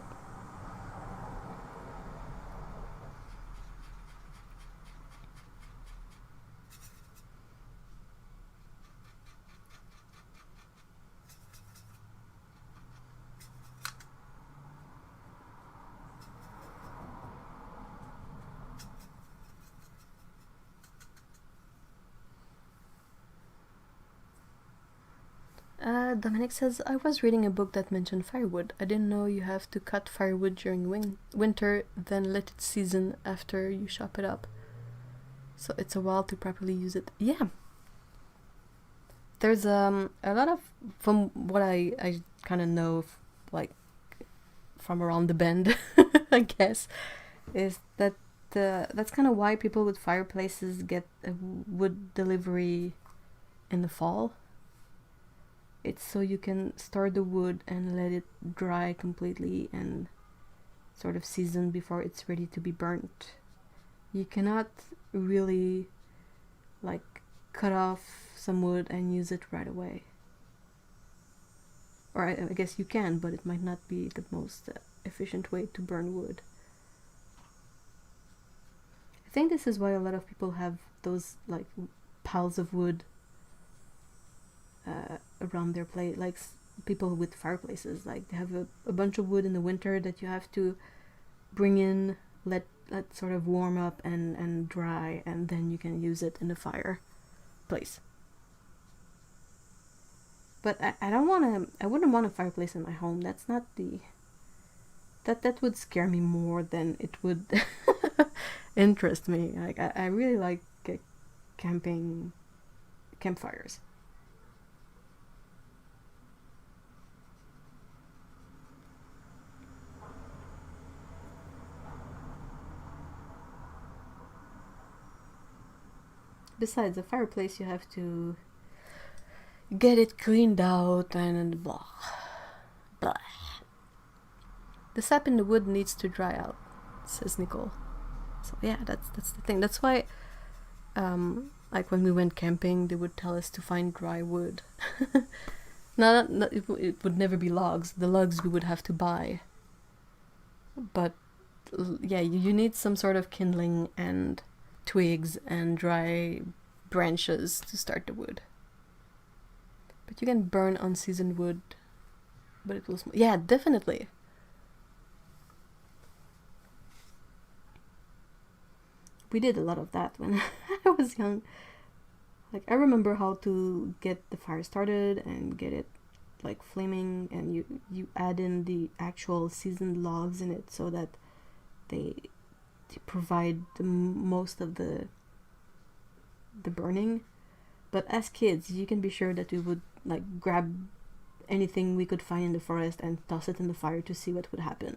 Dominic says, I was reading a book that mentioned firewood. I didn't know you have to cut firewood during winter, then let it season after you chop it up. So it's a while to properly use it. Yeah. There's a lot of, from what I kind of know, like, from around the bend, I guess, is that that's kind of why people with fireplaces get a wood delivery in the fall. It's so you can store the wood and let it dry completely and sort of season before it's ready to be burnt. You cannot really, like, cut off some wood and use it right away. Or I guess you can, but it might not be the most efficient way to burn wood. I think this is why a lot of people have those, like, piles of wood around their place, like people with fireplaces. Like, they have a bunch of wood in the winter that you have to bring in, let sort of warm up and dry, and then you can use it in the fireplace. But I wouldn't want a fireplace in my home. That's not the... That would scare me more than it would interest me. Like, I really like campfires. Besides, a fireplace, you have to get it cleaned out and blah. Blah. The sap in the wood needs to dry out, says Nicole. So yeah, that's the thing. That's why, like, when we went camping, they would tell us to find dry wood. It would never be logs. The logs we would have to buy. But yeah, you need some sort of kindling and twigs and dry branches to start the wood. But you can burn unseasoned wood, but it will yeah, definitely. We did a lot of that when I was young. Like, I remember how to get the fire started and get it, like, flaming, and you add in the actual seasoned logs in it so that they provide the most of the burning. But as kids, you can be sure that we would, like, grab anything we could find in the forest and toss it in the fire to see what would happen.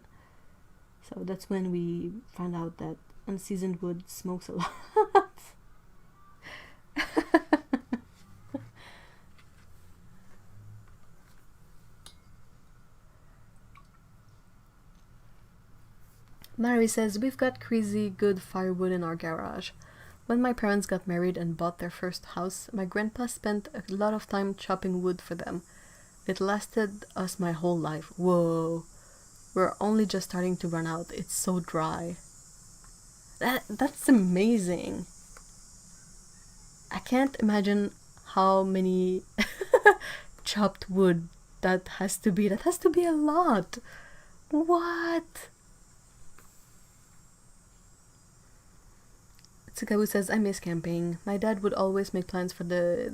So that's when we found out that unseasoned wood smokes a lot. Mary says, we've got crazy good firewood in our garage. When my parents got married and bought their first house, my grandpa spent a lot of time chopping wood for them. It lasted us my whole life. Whoa. We're only just starting to run out. It's so dry. That's amazing. I can't imagine how many chopped wood that has to be. That has to be a lot. What? Tsukabu says, I miss camping. My dad would always make plans for I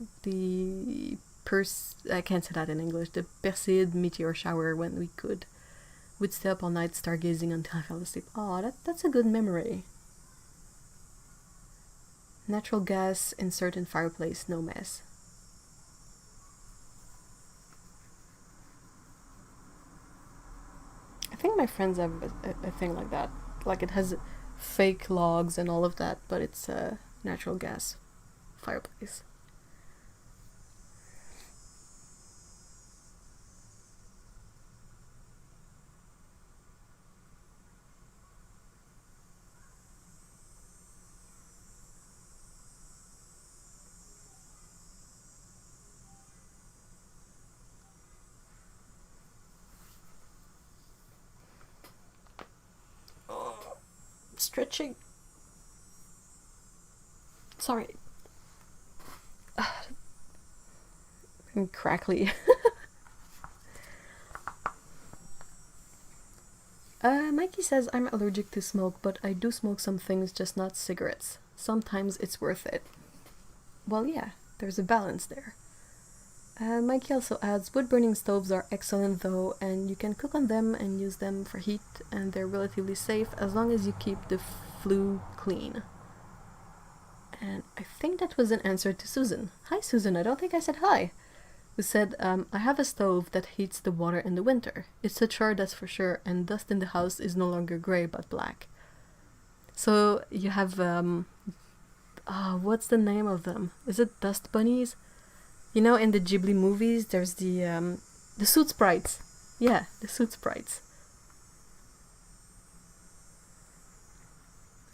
can't say that in English, the Perseid meteor shower when we could. We'd stay up all night stargazing until I fell asleep. Oh, that's a good memory. Natural gas, insert in fireplace, no mess. I think my friends have a thing like that. Like it has fake logs and all of that, but it's a natural gas fireplace. Stretching. Sorry. I'm crackly. Mikey says I'm allergic to smoke, but I do smoke some things, just not cigarettes. Sometimes it's worth it. Well, yeah, there's a balance there. Mikey also adds, wood-burning stoves are excellent though, and you can cook on them and use them for heat, and they're relatively safe as long as you keep the flue clean. And I think that was an answer to Susan. Hi Susan, I don't think I said hi. Who said, I have a stove that heats the water in the winter. It's a chore, that's for sure, and dust in the house is no longer grey but black. So you have, what's the name of them? Is it dust bunnies? You know, in the Ghibli movies, there's the Soot Sprites. Yeah, the Soot Sprites.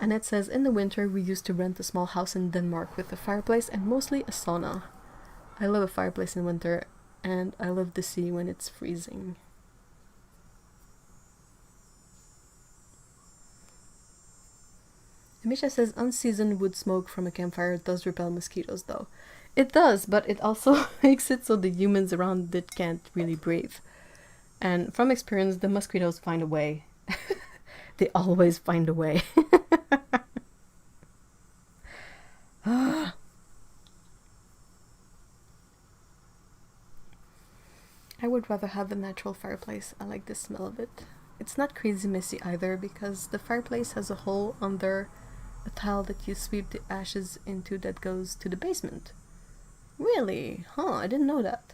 And it says, in the winter we used to rent a small house in Denmark with a fireplace and mostly a sauna. I love a fireplace in winter, and I love the sea when it's freezing. Misha says, unseasoned wood smoke from a campfire does repel mosquitoes though. It does, but it also makes it so the humans around it can't really breathe. And from experience, the mosquitoes find a way. They always find a way. I would rather have a natural fireplace. I like the smell of it. It's not crazy messy either, because the fireplace has a hole under a tile that you sweep the ashes into that goes to the basement. Really? Huh, I didn't know that.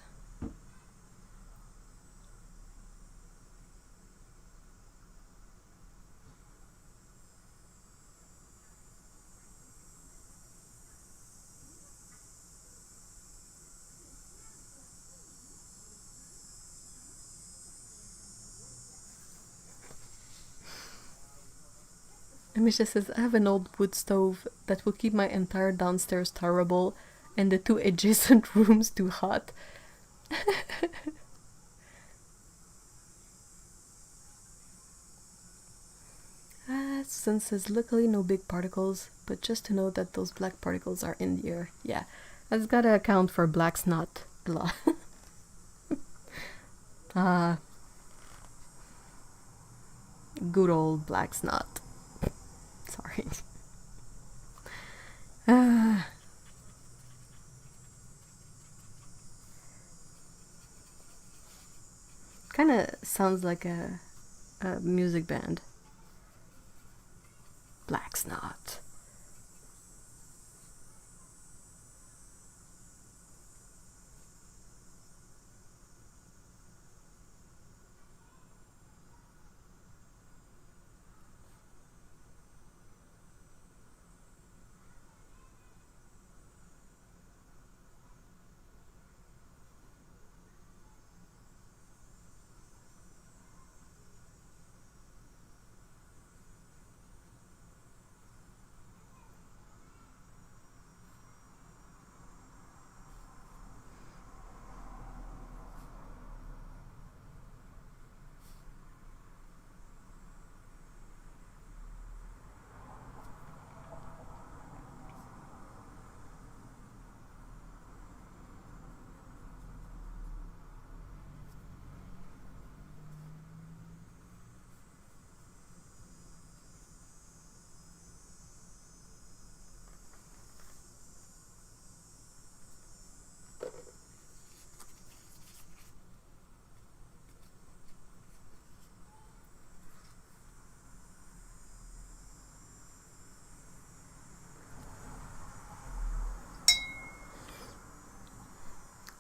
Amisha says, I have an old wood stove that will keep my entire downstairs tolerable and the two adjacent rooms too hot. Susan says, luckily no big particles, but just to know that those black particles are in the air. Yeah, that's gotta account for black snot a lot. Good old black snot. Sorry. Kinda sounds like a music band. Black snot.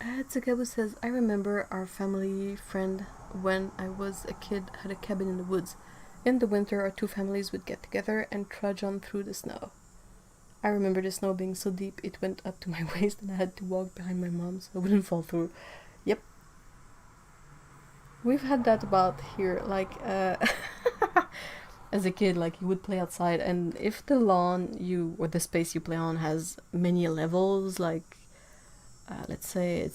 Tsukebu says, I remember our family friend when I was a kid had a cabin in the woods. In the winter, our two families would get together and trudge on through the snow. I remember the snow being so deep it went up to my waist and I had to walk behind my mom so I wouldn't fall through. Yep. We've had that about here, like, as a kid, like, you would play outside, and if the lawn or the space you play on has many levels, like, let's say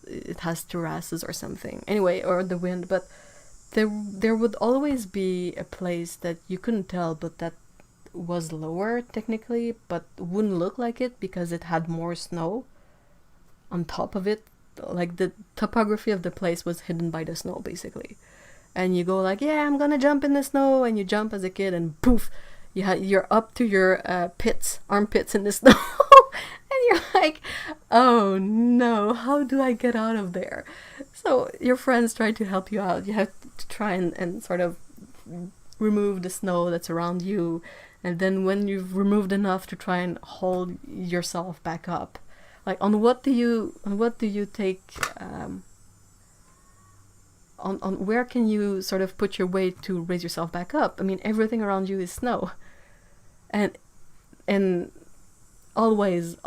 it has terraces or something, anyway, or the wind, but there would always be a place that you couldn't tell, but that was lower technically, but wouldn't look like it because it had more snow on top of it. Like, the topography of the place was hidden by the snow, basically. And you go like, yeah, I'm gonna jump in the snow, and you jump as a kid, and poof, you're up to your armpits in the snow. And you're like, oh no, how do I get out of there? So your friends try to help you out. You have to try and sort of remove the snow that's around you, and then when you've removed enough to try and hold yourself back up, like, on what do you take, on where can you sort of put your weight to raise yourself back up? I mean, everything around you is snow, and always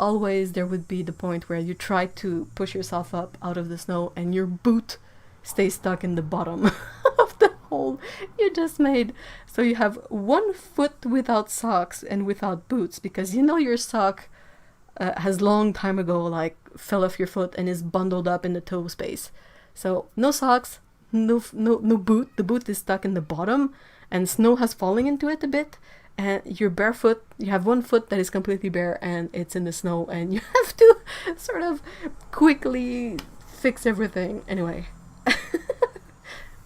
there would be the point where you try to push yourself up out of the snow and your boot stays stuck in the bottom of the hole you just made. So you have one foot without socks and without boots because your sock has long time ago like fell off your foot and is bundled up in the toe space. So no socks, no boot. The boot is stuck in the bottom and snow has fallen into it a bit. And you're barefoot, you have one foot that is completely bare and it's in the snow and you have to sort of quickly fix everything. Anyway,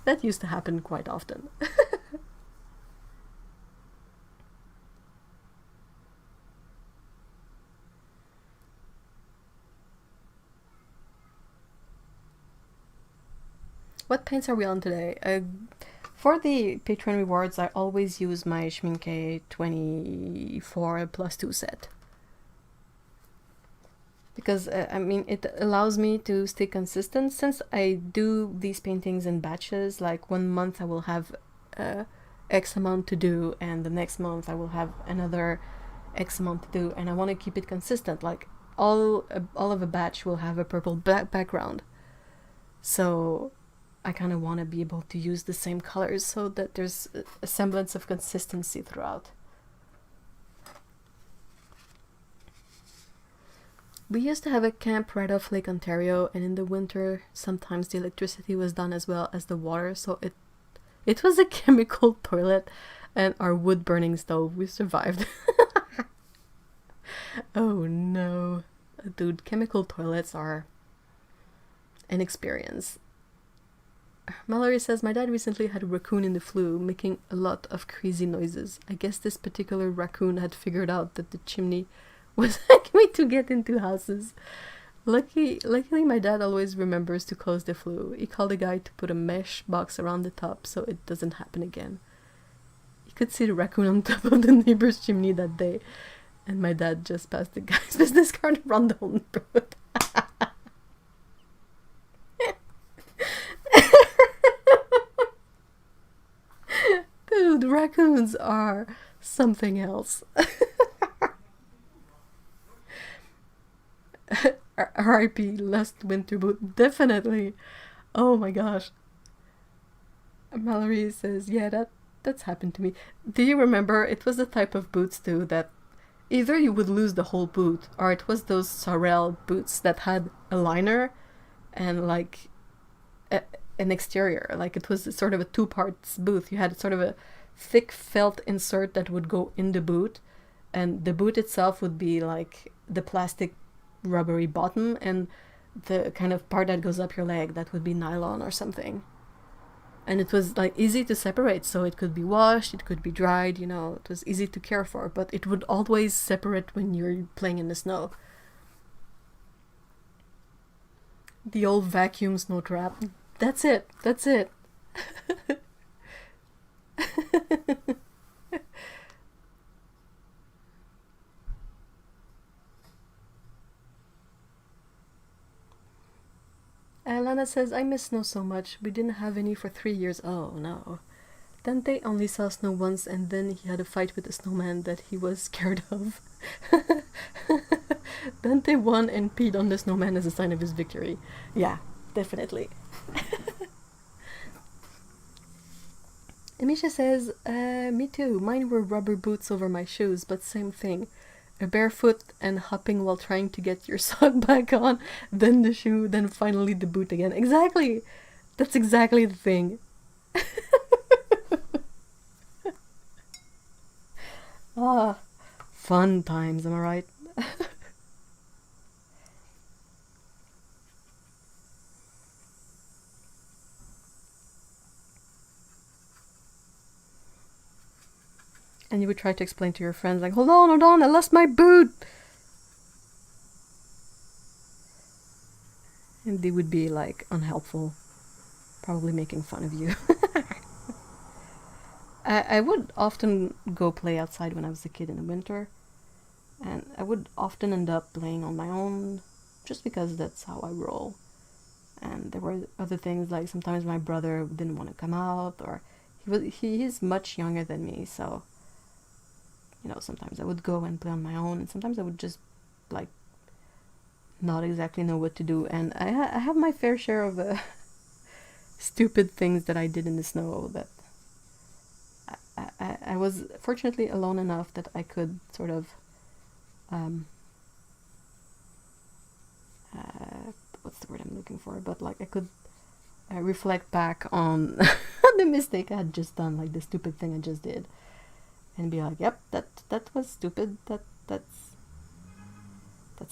that used to happen quite often. What paints are we on today? For the Patreon rewards, I always use my Schmincke 24 plus 2 set. Because, it allows me to stay consistent since I do these paintings in batches. Like, 1 month I will have X amount to do, and the next month I will have another X amount to do, and I want to keep it consistent. Like, all of a batch will have a purple background. So I kind of want to be able to use the same colors so that there's a semblance of consistency throughout. We used to have a camp right off Lake Ontario, and in the winter sometimes the electricity was done as well as the water, so it was a chemical toilet and our wood burning stove. We survived. Oh no. Dude, chemical toilets are an experience. Mallory says, my dad recently had a raccoon in the flue, making a lot of crazy noises. I guess this particular raccoon had figured out that the chimney was a way to get into houses. Luckily, my dad always remembers to close the flue. He called a guy to put a mesh box around the top so it doesn't happen again. You could see the raccoon on top of the neighbor's chimney that day, and my dad just passed the guy's business card around the whole neighborhood. Dude, raccoons are something else. R.I.P. Last winter boot, definitely. Oh my gosh. Mallory says, yeah, that's happened to me. Do you remember? It was the type of boots too that either you would lose the whole boot, or it was those Sorel boots that had a liner and like an exterior. Like, it was sort of a 2-parts boot. You had sort of a thick felt insert that would go in the boot, and the boot itself would be like the plastic rubbery bottom, and the kind of part that goes up your leg, that would be nylon or something. And it was like easy to separate, so it could be washed, it could be dried, it was easy to care for, but it would always separate when you're playing in the snow. The old vacuum snow trap. That's it. Lana says, I miss snow so much. We didn't have any for 3 years. Oh no. Dante only saw snow once and then he had a fight with the snowman that he was scared of. Dante won and peed on the snowman as a sign of his victory. Yeah, definitely. Amisha says, me too. Mine were rubber boots over my shoes, but same thing. A barefoot and hopping while trying to get your sock back on, then the shoe, then finally the boot again. Exactly! That's exactly the thing. Ah, fun times, am I right? And you would try to explain to your friends, like, hold on, I lost my boot! And they would be, like, unhelpful. Probably making fun of you. I would often go play outside when I was a kid in the winter. And I would often end up playing on my own, just because that's how I roll. And there were other things, like sometimes my brother didn't want to come out, or he is much younger than me, so sometimes I would go and play on my own, and sometimes I would just like not exactly know what to do. And I have my fair share of stupid things that I did in the snow. That I was fortunately alone enough that I could sort of what's the word I'm looking for? But like I could reflect back on the mistake I had just done, like the stupid thing I just did, and be like, "Yep, that was stupid. That's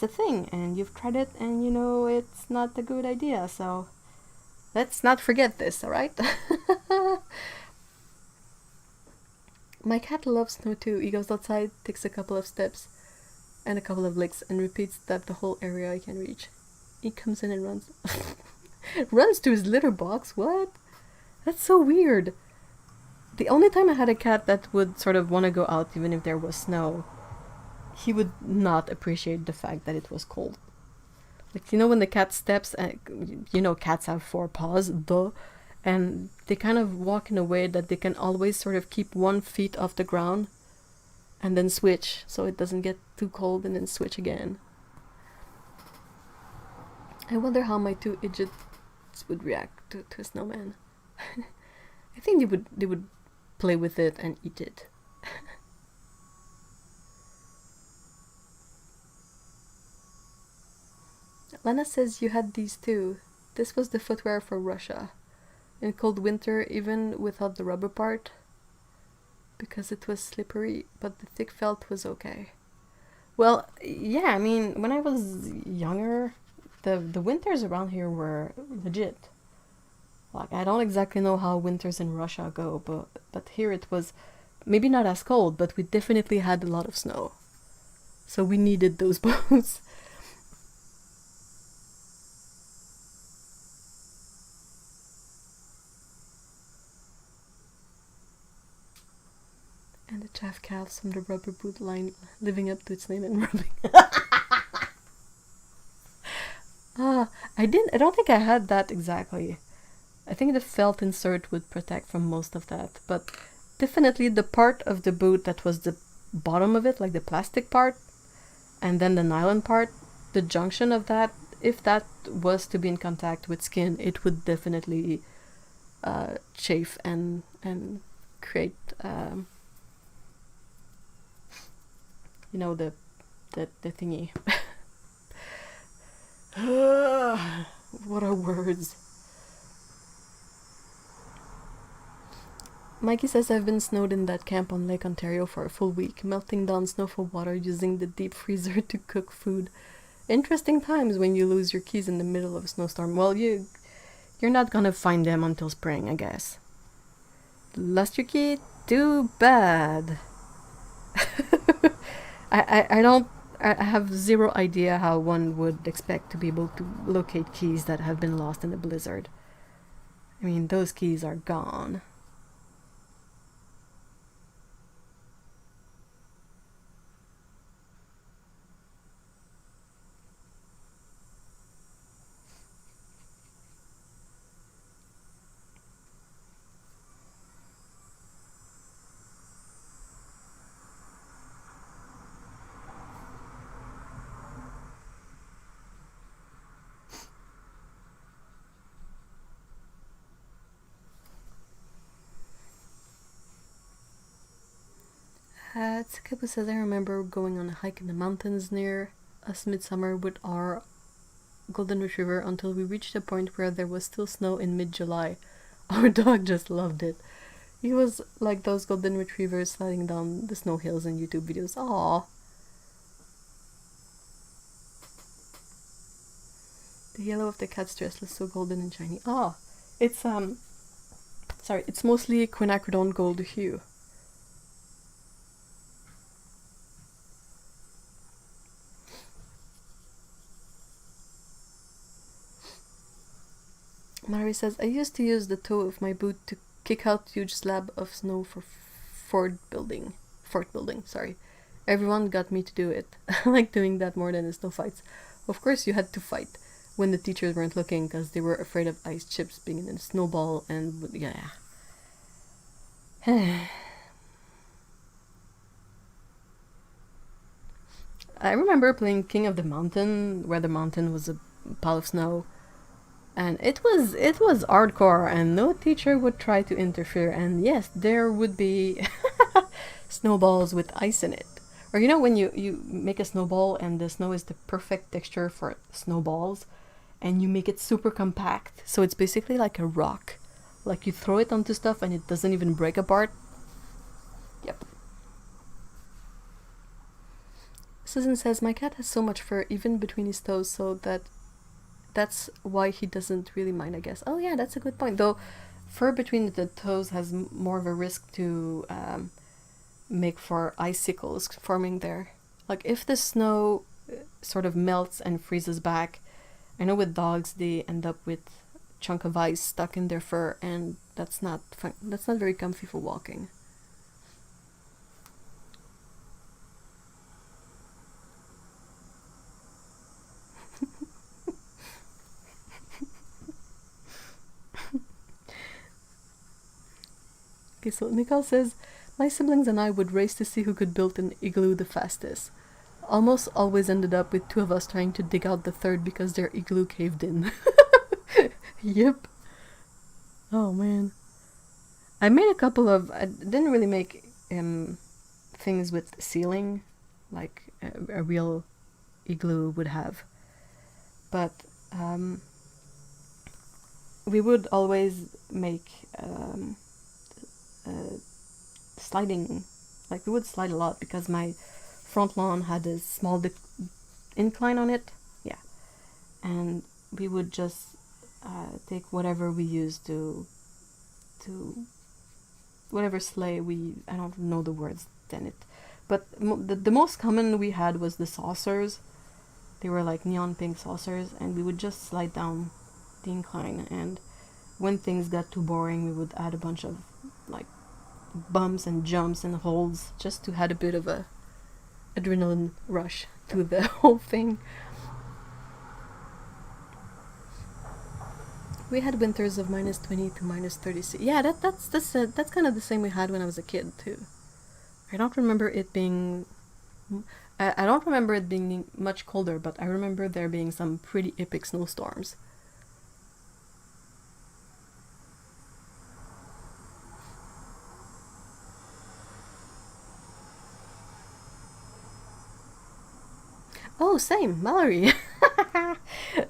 a thing, and you've tried it, and you know it's not a good idea. So let's not forget this, all right?" My cat loves snow too. He goes outside, takes a couple of steps, and a couple of licks, and repeats that the whole area I can reach. He comes in and runs. Runs to his litter box? What? That's so weird. The only time I had a cat that would sort of want to go out even if there was snow, he would not appreciate the fact that it was cold. Like, when the cat steps, cats have 4 paws, duh, and they kind of walk in a way that they can always sort of keep 1 foot off the ground and then switch so it doesn't get too cold, and then switch again. I wonder how my 2 idiots would react to a snowman. I think they would play with it and eat it. Lana says you had these too. This was the footwear for Russia. In cold winter, even without the rubber part, because it was slippery, but the thick felt was okay. Well, yeah, I mean, when I was younger, the winters around here were legit. Like, I don't exactly know how winters in Russia go, but here it was maybe not as cold, but we definitely had a lot of snow. So we needed those boots. And the chaff calves from the rubber boot line living up to its name and rubbing. I don't think I had that exactly. I think the felt insert would protect from most of that, but definitely the part of the boot that was the bottom of it, like the plastic part, and then the nylon part, the junction of that, if that was to be in contact with skin, it would definitely chafe and create the thingy. What are words? Mikey says I've been snowed in that camp on Lake Ontario for a full week, melting down snow for water using the deep freezer to cook food. Interesting times when you lose your keys in the middle of a snowstorm. Well, you're not gonna find them until spring, I guess. Lost your key? Too bad. I have zero idea how one would expect to be able to locate keys that have been lost in a blizzard. I mean, those keys are gone. Tsukabu says, I remember going on a hike in the mountains near us midsummer with our golden retriever until we reached a point where there was still snow in mid-July. Our dog just loved it. He was like those golden retrievers sliding down the snow hills in YouTube videos. Aww. The yellow of the cat's dress looks so golden and shiny. Ah, it's sorry, it's mostly quinacridone gold hue. Mary says, I used to use the toe of my boot to kick out huge slab of snow for fort building, sorry. Everyone got me to do it. I like doing that more than the snow fights. Of course you had to fight when the teachers weren't looking because they were afraid of ice chips being in a snowball and yeah. I remember playing King of the Mountain, where the mountain was a pile of snow. And it was hardcore, and no teacher would try to interfere. And yes, there would be snowballs with ice in it. Or you know when you make a snowball and the snow is the perfect texture for snowballs, and you make it super compact, so it's basically like a rock. Like you throw it onto stuff and it doesn't even break apart. Yep. Susan says, my cat has so much fur even between his toes, so that's why he doesn't really mind, I guess. Oh yeah, that's a good point. Though fur between the toes has more of a risk to make for icicles forming there. Like if the snow sort of melts and freezes back, I know with dogs they end up with a chunk of ice stuck in their fur, and that's not fun. That's not very comfy for walking. Okay, so Nicole says, my siblings and I would race to see who could build an igloo the fastest. Almost always ended up with two of us trying to dig out the third because their igloo caved in. Yep. Oh man. I made a couple of... I didn't really make things with ceiling like a real igloo would have. But we would always make sliding, like we would slide a lot because my front lawn had a small incline on it, yeah, and we would just take whatever we used to whatever sleigh I don't know the words in it, but the most common we had was the saucers. They were like neon pink saucers, and we would just slide down the incline, and when things got too boring we would add a bunch of like bumps and jumps and holds just to add a bit of a adrenaline rush to the whole thing. We had winters of -20 to -36. Yeah, that's kind of the same we had when I was a kid too. I don't remember it being much colder, but I remember there being some pretty epic snowstorms. Oh, same, Mallory.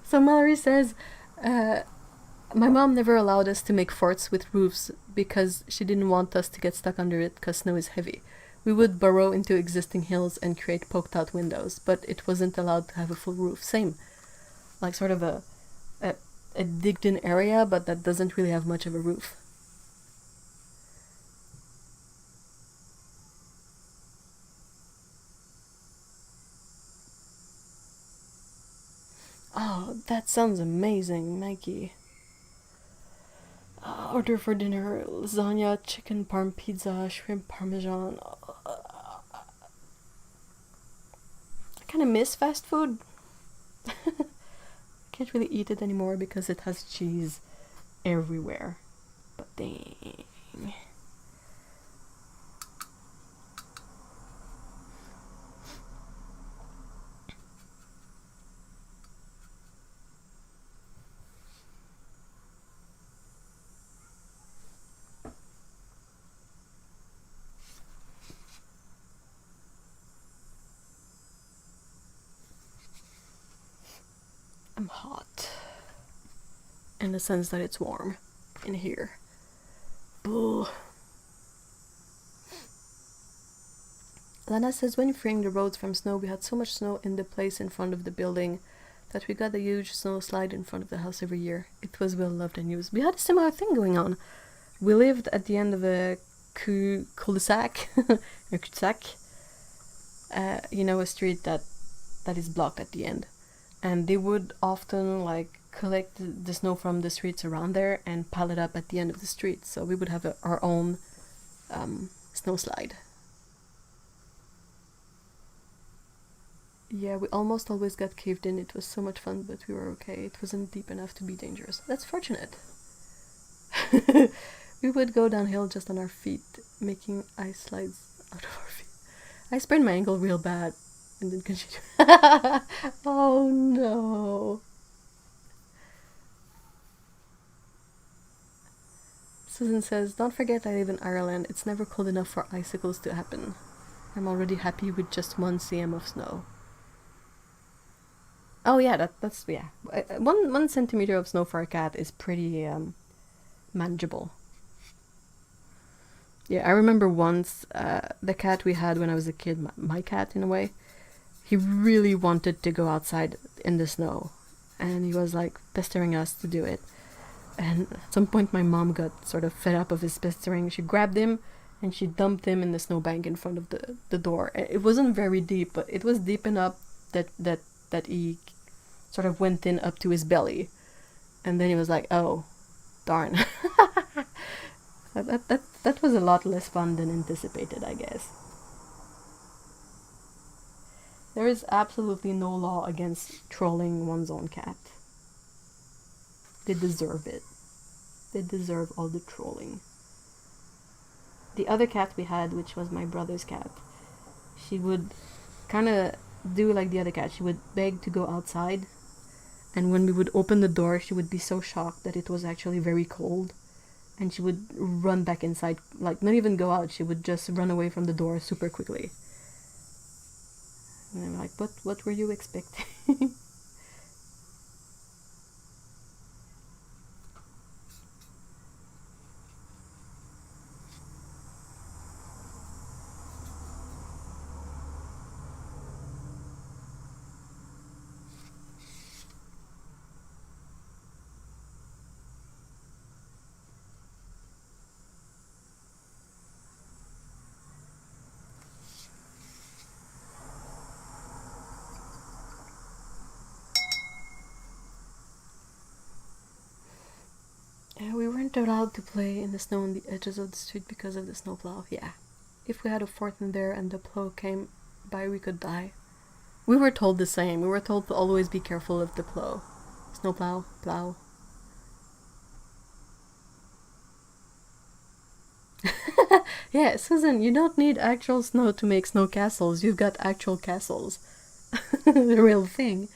So Mallory says, my mom never allowed us to make forts with roofs because she didn't want us to get stuck under it because snow is heavy. We would burrow into existing hills and create poked out windows, but it wasn't allowed to have a full roof. Same. Like sort of a digged in area, but that doesn't really have much of a roof. Oh, that sounds amazing, Mikey. Order for dinner: lasagna, chicken parm pizza, shrimp parmesan. I kind of miss fast food. Can't really eat it anymore because it has cheese everywhere. But dang. I'm hot. In the sense that it's warm in here. Boo. Lana says, when freeing the roads from snow, we had so much snow in the place in front of the building that we got a huge snow slide in front of the house every year. It was well loved and used. We had a similar thing going on. We lived at the end of a cul-de-sac, a cul-de-sac, a street that is blocked at the end. And they would often like collect the snow from the streets around there and pile it up at the end of the street. So we would have our own snow slide. Yeah, we almost always got caved in. It was so much fun, but we were okay. It wasn't deep enough to be dangerous. That's fortunate. We would go downhill just on our feet, making ice slides out of our feet. I sprained my ankle real bad and then continue. Oh no. Susan says, don't forget I live in Ireland. It's never cold enough for icicles to happen. I'm already happy with just 1 cm of snow. Oh yeah, that's 1 centimeter of snow for a cat is pretty manageable. Yeah, I remember once the cat we had when I was a kid, my cat in a way, he really wanted to go outside in the snow, and he was like pestering us to do it. And at some point my mom got sort of fed up of his pestering. She grabbed him and she dumped him in the snowbank in front of the door. It wasn't very deep, but it was deep enough that he sort of went in up to his belly. And then he was like, oh, darn. That was a lot less fun than anticipated, I guess. There is absolutely no law against trolling one's own cat. They deserve it. They deserve all the trolling. The other cat we had, which was my brother's cat, she would kind of do like the other cat. She would beg to go outside, and when we would open the door, she would be so shocked that it was actually very cold, and she would run back inside, like not even go out. She would just run away from the door super quickly. And I'm like, what were you expecting? We weren't allowed to play in the snow on the edges of the street because of the snowplow. Yeah. If we had a fort in there and the plow came by, we could die. We were told the same. We were told to always be careful of the plow. Snowplow, plow. Yeah, Susan, you don't need actual snow to make snow castles. You've got actual castles. The real thing.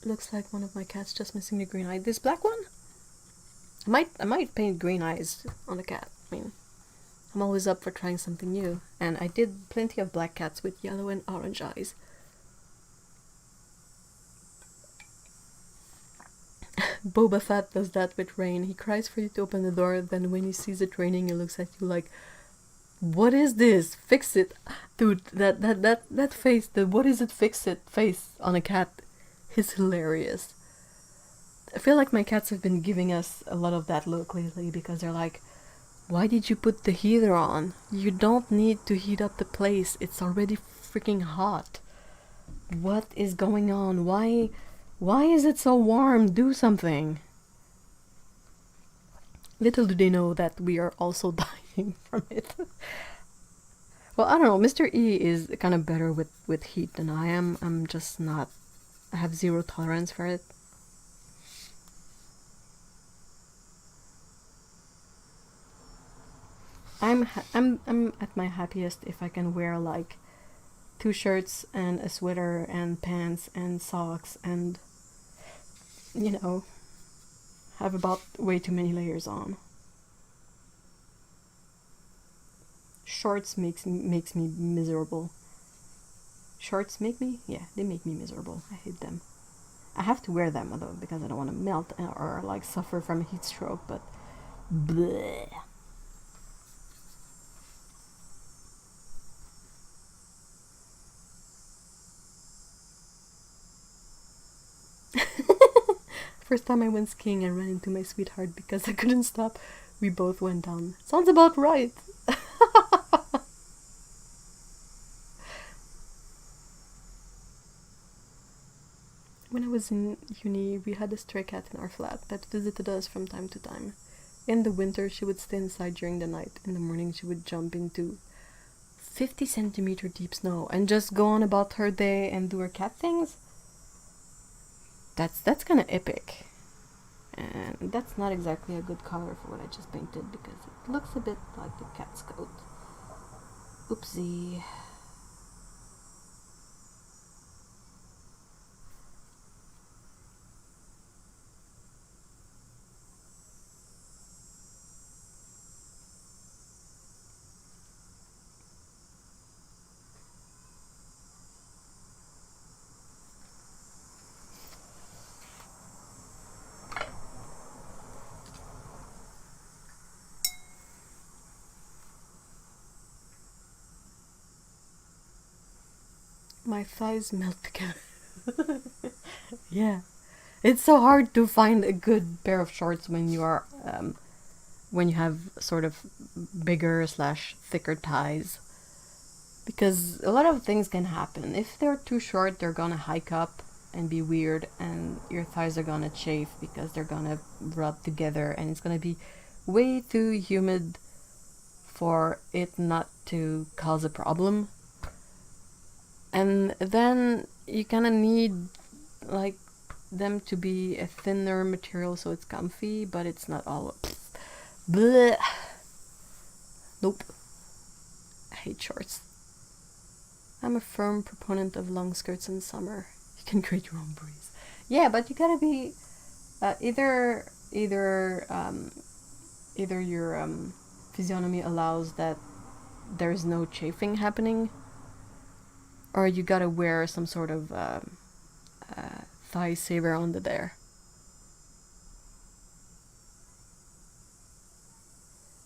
Looks like one of my cats just missing the green eye. This black one? I might paint green eyes on the cat. I mean, I'm always up for trying something new. And I did plenty of black cats with yellow and orange eyes. Boba Fett does that with rain. He cries for you to open the door, then when he sees it raining, he looks at you like, what is this? Fix it. Dude, that face, the what is it, fix it face on a cat is hilarious. I feel like my cats have been giving us a lot of that look lately because they're like, why did you put the heater on? You don't need to heat up the place. It's already freaking hot. What is going on? Why is it so warm? Do something. Little do they know that we are also dying from it. Well, I don't know. Mr. E is kind of better with heat than I am. I'm just not. I have zero tolerance for it. I'm at my happiest if I can wear like 2 shirts and a sweater and pants and socks and, you know, have about way too many layers on. Shorts makes me miserable. Shorts make me? Yeah, they make me miserable. I hate them. I have to wear them though because I don't want to melt or like suffer from a heat stroke, but bleh. First time I went skiing, I ran into my sweetheart because I couldn't stop. We both went down. Sounds about right. When I was in uni, we had a stray cat in our flat that visited us from time to time. In the winter, she would stay inside during the night. In the morning, she would jump into 50 centimeter deep snow and just go on about her day and do her cat things. That's kind of epic. And that's not exactly a good color for what I just painted because it looks a bit like the cat's coat. Oopsie. My thighs melt together. Yeah. It's so hard to find a good pair of shorts when you are, when you have sort of bigger / thicker thighs. Because a lot of things can happen. If they're too short, they're gonna hike up and be weird, and your thighs are gonna chafe because they're gonna rub together, and it's gonna be way too humid for it not to cause a problem. And then you kind of need like them to be a thinner material so it's comfy, but it's not all. Bleh. Nope. I hate shorts. I'm a firm proponent of long skirts in summer. You can create your own breeze. Yeah, but you gotta be either your physiognomy allows that there's no chafing happening, or you gotta wear some sort of thigh saver under there.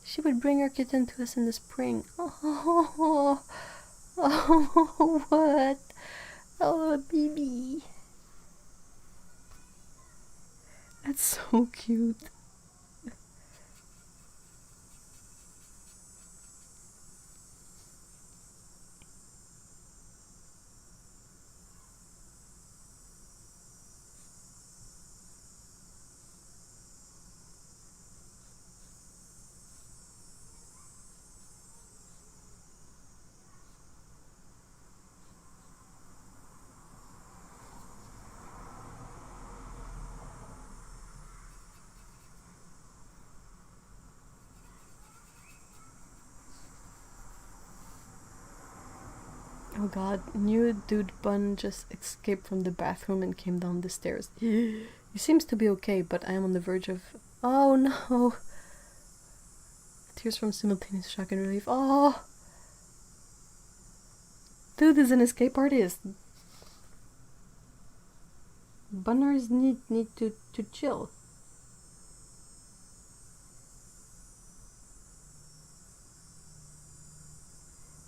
She would bring her kitten to us in the spring. Oh, oh, what? Oh, baby. That's so cute. Oh god, new dude bun just escaped from the bathroom and came down the stairs. He seems to be okay, but I am on the verge of... Oh no! Tears from simultaneous shock and relief. Oh! Dude is an escape artist. Bunners need to chill.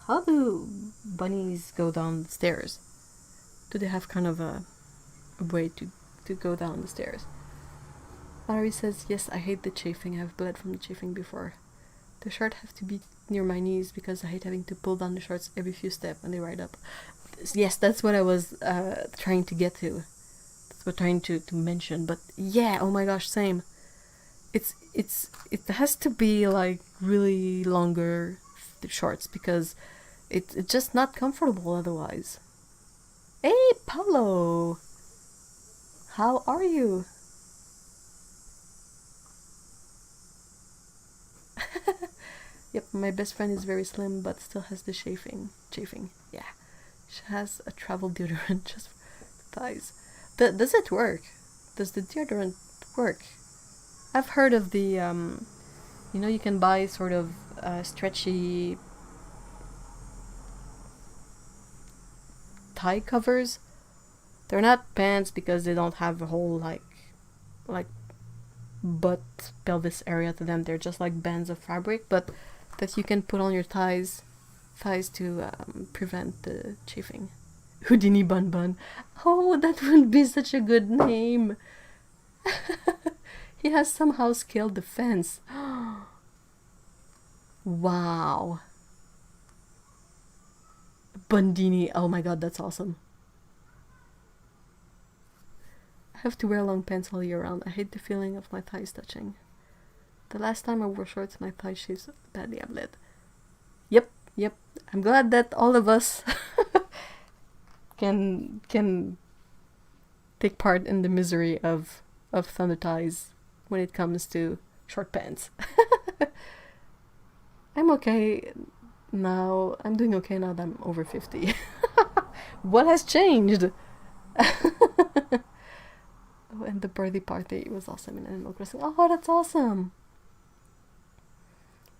How do bunnies go down the stairs? Do they have kind of a way to go down the stairs? Valerie says, yes, I hate the chafing. I've bled from the chafing before. The shorts have to be near my knees because I hate having to pull down the shorts every few steps when they ride up. Yes, that's what I was trying to get to. That's what I'm trying to mention. But yeah, oh my gosh, same. It has to be like really longer shorts because it's just not comfortable otherwise. Hey, Paulo! How are you? Yep, my best friend is very slim but still has the chafing. Yeah. She has a travel deodorant just for thighs. Does it work? Does the deodorant work? I've heard of the, you know, you can buy sort of stretchy thigh covers. They're not pants because they don't have a whole like butt pelvis area to them. They're just like bands of fabric, but that you can put on your thighs to prevent the chafing. Houdini Bun Bun. Oh, that would be such a good name. He has somehow scaled the fence. Wow. Bundini. Oh my god, that's awesome. I have to wear long pants all year round. I hate the feeling of my thighs touching. The last time I wore shorts, my thighs shaved badly. I bled. Yep. I'm glad that all of us can take part in the misery of thunder thighs when it comes to short pants. I'm okay now. I'm doing okay now that I'm over 50. What has changed? Oh, and the birthday party was awesome in Animal Crossing. Oh, that's awesome.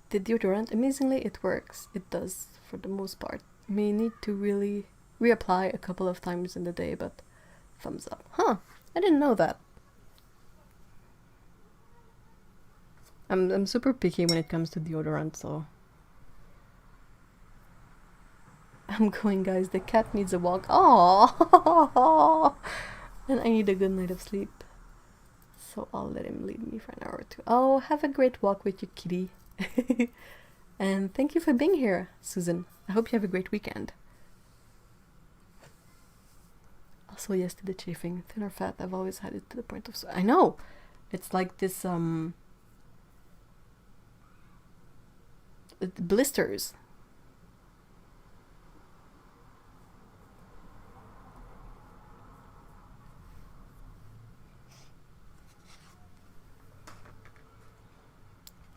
The deodorant, amazingly, it works. It does for the most part. May need to really reapply a couple of times in the day, but thumbs up. Huh, I didn't know that. I'm super picky when it comes to deodorant, so I'm going, guys. The cat needs a walk. Oh, and I need a good night of sleep. So I'll let him leave me for an hour or two. Oh, have a great walk with your kitty. And thank you for being here, Susan. I hope you have a great weekend. Also, yes to the chafing. Thin or fat, I've always had it to the point of... I know! It's like this, blisters.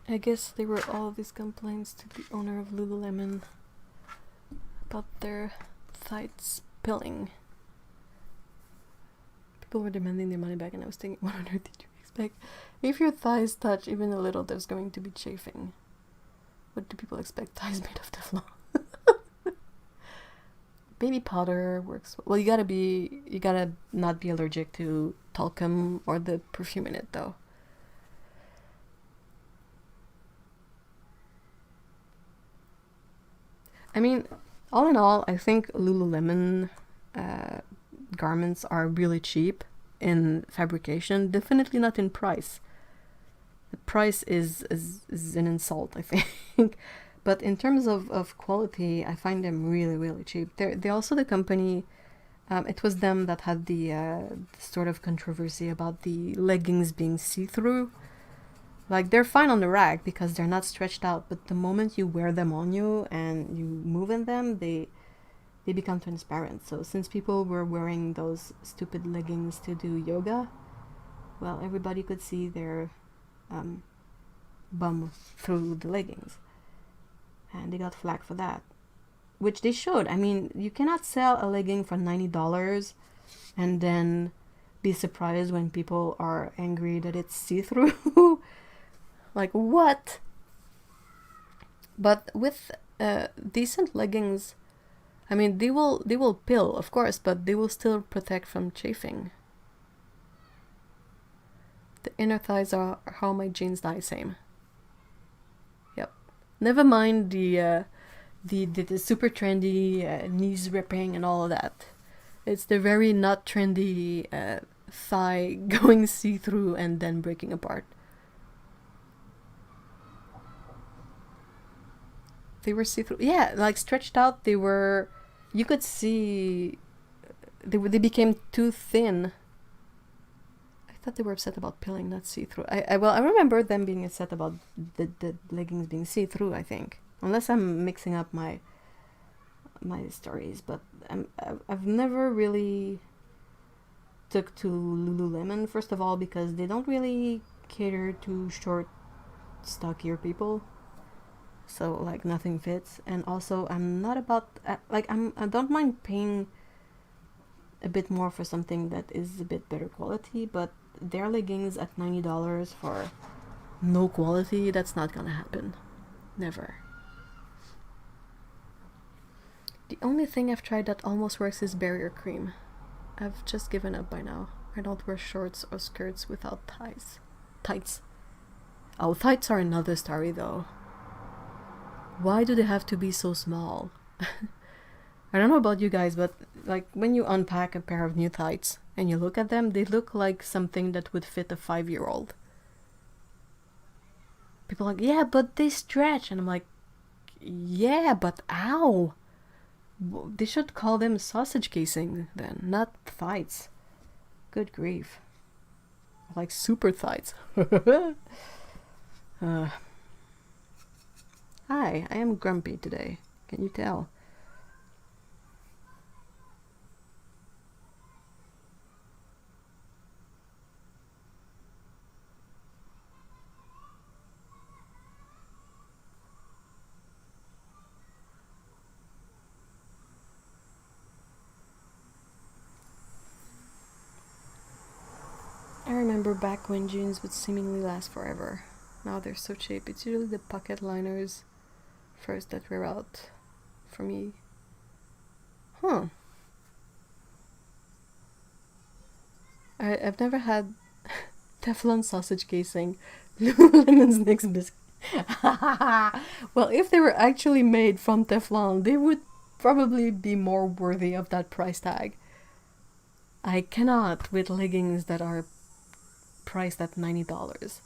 I guess there were all these complaints to the owner of Lululemon about their thighs spilling. People were demanding their money back, and I was thinking, what on earth did you expect? If your thighs touch even a little, there's going to be chafing. What do people expect? Thighs made of Teflon. Baby powder works well. You gotta not be allergic to talcum or the perfume in it, though. I mean, all in all, I think Lululemon garments are really cheap in fabrication, definitely not in price. The price is an insult, I think. But in terms of quality, I find them really, really cheap. They're also the company, it was them that had the sort of controversy about the leggings being see-through. Like, they're fine on the rack because they're not stretched out, but the moment you wear them on you and you move in them, they become transparent. So since people were wearing those stupid leggings to do yoga, well, everybody could see their bum through the leggings. And they got flack for that. Which they should. I mean, you cannot sell a legging for $90 and then be surprised when people are angry that it's see-through. Like, what? But with decent leggings, I mean, they will pill, of course, but they will still protect from chafing. The inner thighs are how my jeans die same. Yep. Never mind the super trendy knees ripping and all of that. It's the very not trendy thigh going see-through and then breaking apart. They were see-through. Yeah, like stretched out. They were... You could see... They became too thin. I thought they were upset about pilling, not see-through. I remember them being upset about the leggings being see-through, I think. Unless I'm mixing up my stories. But I've never really took to Lululemon, first of all, because they don't really cater to short, stockier people. so like nothing fits. And also I'm not about like I don't mind paying a bit more for something that is a bit better quality, but their leggings at $90 for no quality, that's not gonna happen. Never. The only thing I've tried that almost works is barrier cream. I've just given up by now. I don't wear shorts or skirts without tights. Oh, tights are another story though. Why do they have to be so small? I don't know about you guys, but like when you unpack a pair of new tights and you look at them, they look like something that would fit a 5-year-old. People are like, yeah, but they stretch. And I'm like, yeah, but ow. They should call them sausage casing then, not tights. Good grief. Like super tights. Hi, I am grumpy today. Can you tell? I remember back when jeans would seemingly last forever. Now they're so cheap. It's usually the pocket liners first that wear out for me. Huh. I've never had Teflon sausage casing. Lululemon's next biscuit. Well, if they were actually made from Teflon, they would probably be more worthy of that price tag. I cannot with leggings that are priced at $90.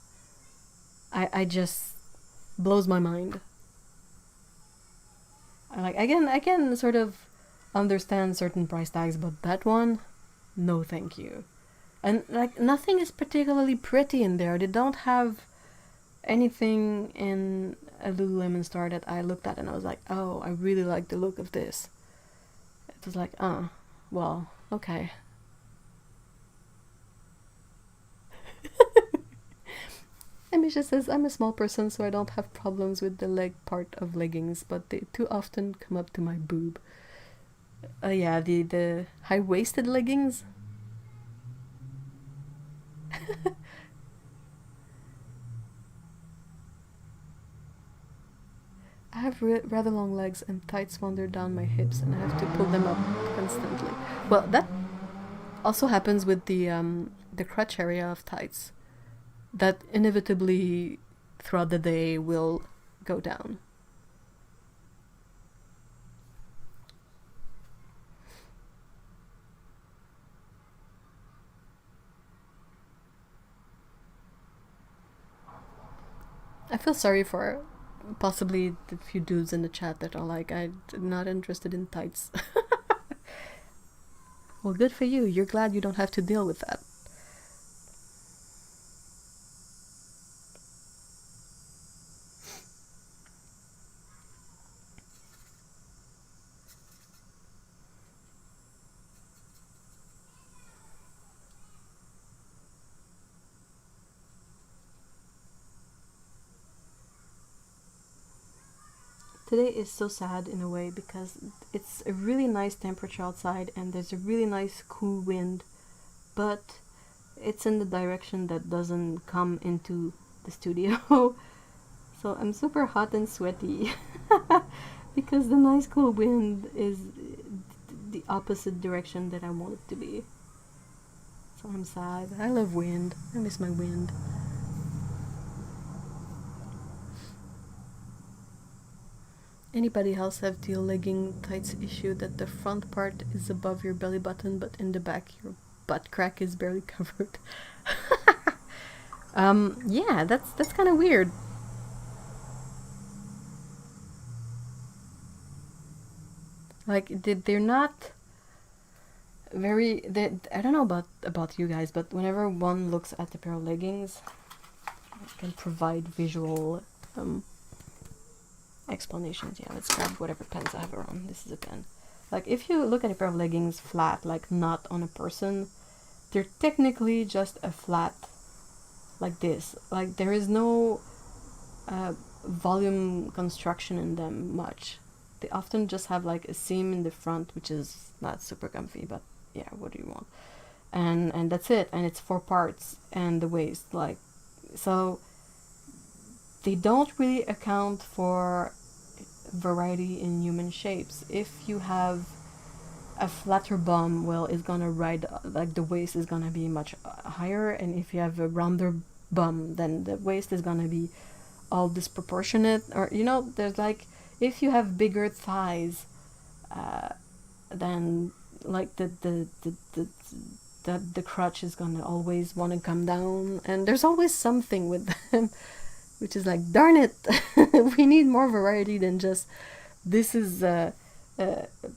I just blows my mind. I can sort of understand certain price tags, but that one, no thank you. And like nothing is particularly pretty in there. They don't have anything in a Lululemon store that I looked at and I was like, oh, I really like the look of this. It was like, well, okay. Amisha says, I'm a small person, so I don't have problems with the leg part of leggings, but they too often come up to my boob. Yeah, the high-waisted leggings. I have rather long legs and tights wander down my hips and I have to pull them up constantly. Well, that also happens with the crotch area of tights. That inevitably throughout the day will go down. I feel sorry for possibly the few dudes in the chat that are like, I'm not interested in tights. Well, good for you. You're glad you don't have to deal with that. Today is so sad in a way because it's a really nice temperature outside and there's a really nice cool wind, but it's in the direction that doesn't come into the studio. So I'm super hot and sweaty because the nice cool wind is the opposite direction that I want it to be. So I'm sad. I love wind. I miss my wind. Anybody else have the legging tights issue that the front part is above your belly button but in the back your butt crack is barely covered? Yeah, that's kind of weird. Like they're not very. I don't know about you guys, but whenever one looks at a pair of leggings, I can provide visual explanations. Yeah, let's grab whatever pens I have around. This is a pen. Like if you look at a pair of leggings flat, like not on a person, they're technically just a flat like this. Like there is no volume construction in them much. They often just have like a seam in the front, which is not super comfy, but yeah, what do you want? And that's it, and it's 4 parts, and the waist, like, so they don't really account for variety in human shapes. If you have a flatter bum, well, it's gonna ride, like the waist is gonna be much higher, and if you have a rounder bum, then the waist is gonna be all disproportionate, or there's like, if you have bigger thighs, then like the crotch is gonna always want to come down, and there's always something with them, which is like, darn it, we need more variety than just this is a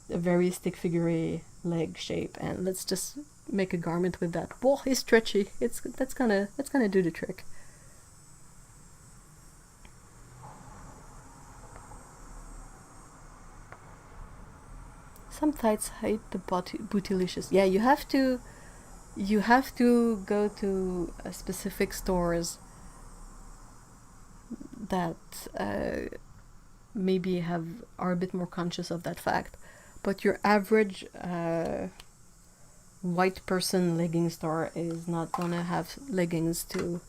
very stick figure leg shape, and let's just make a garment with that. Whoa, it's stretchy. That's gonna do the trick. Some tights hide the bootylicious. Yeah, you have to go to specific stores that maybe are a bit more conscious of that fact. But your average white person legging store is not gonna have leggings to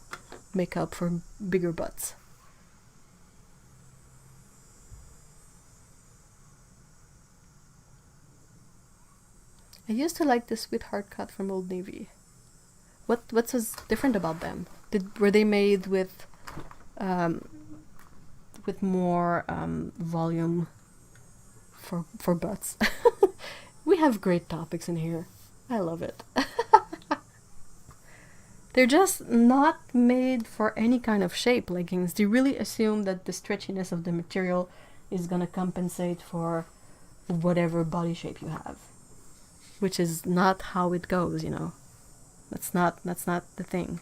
make up for bigger butts. I used to like the Sweetheart cut from Old Navy. What's so different about them? Were they made with more volume for butts? We have great topics in here. I love it. They're just not made for any kind of shape, leggings. They really assume that the stretchiness of the material is gonna compensate for whatever body shape you have, which is not how it goes, That's not the thing.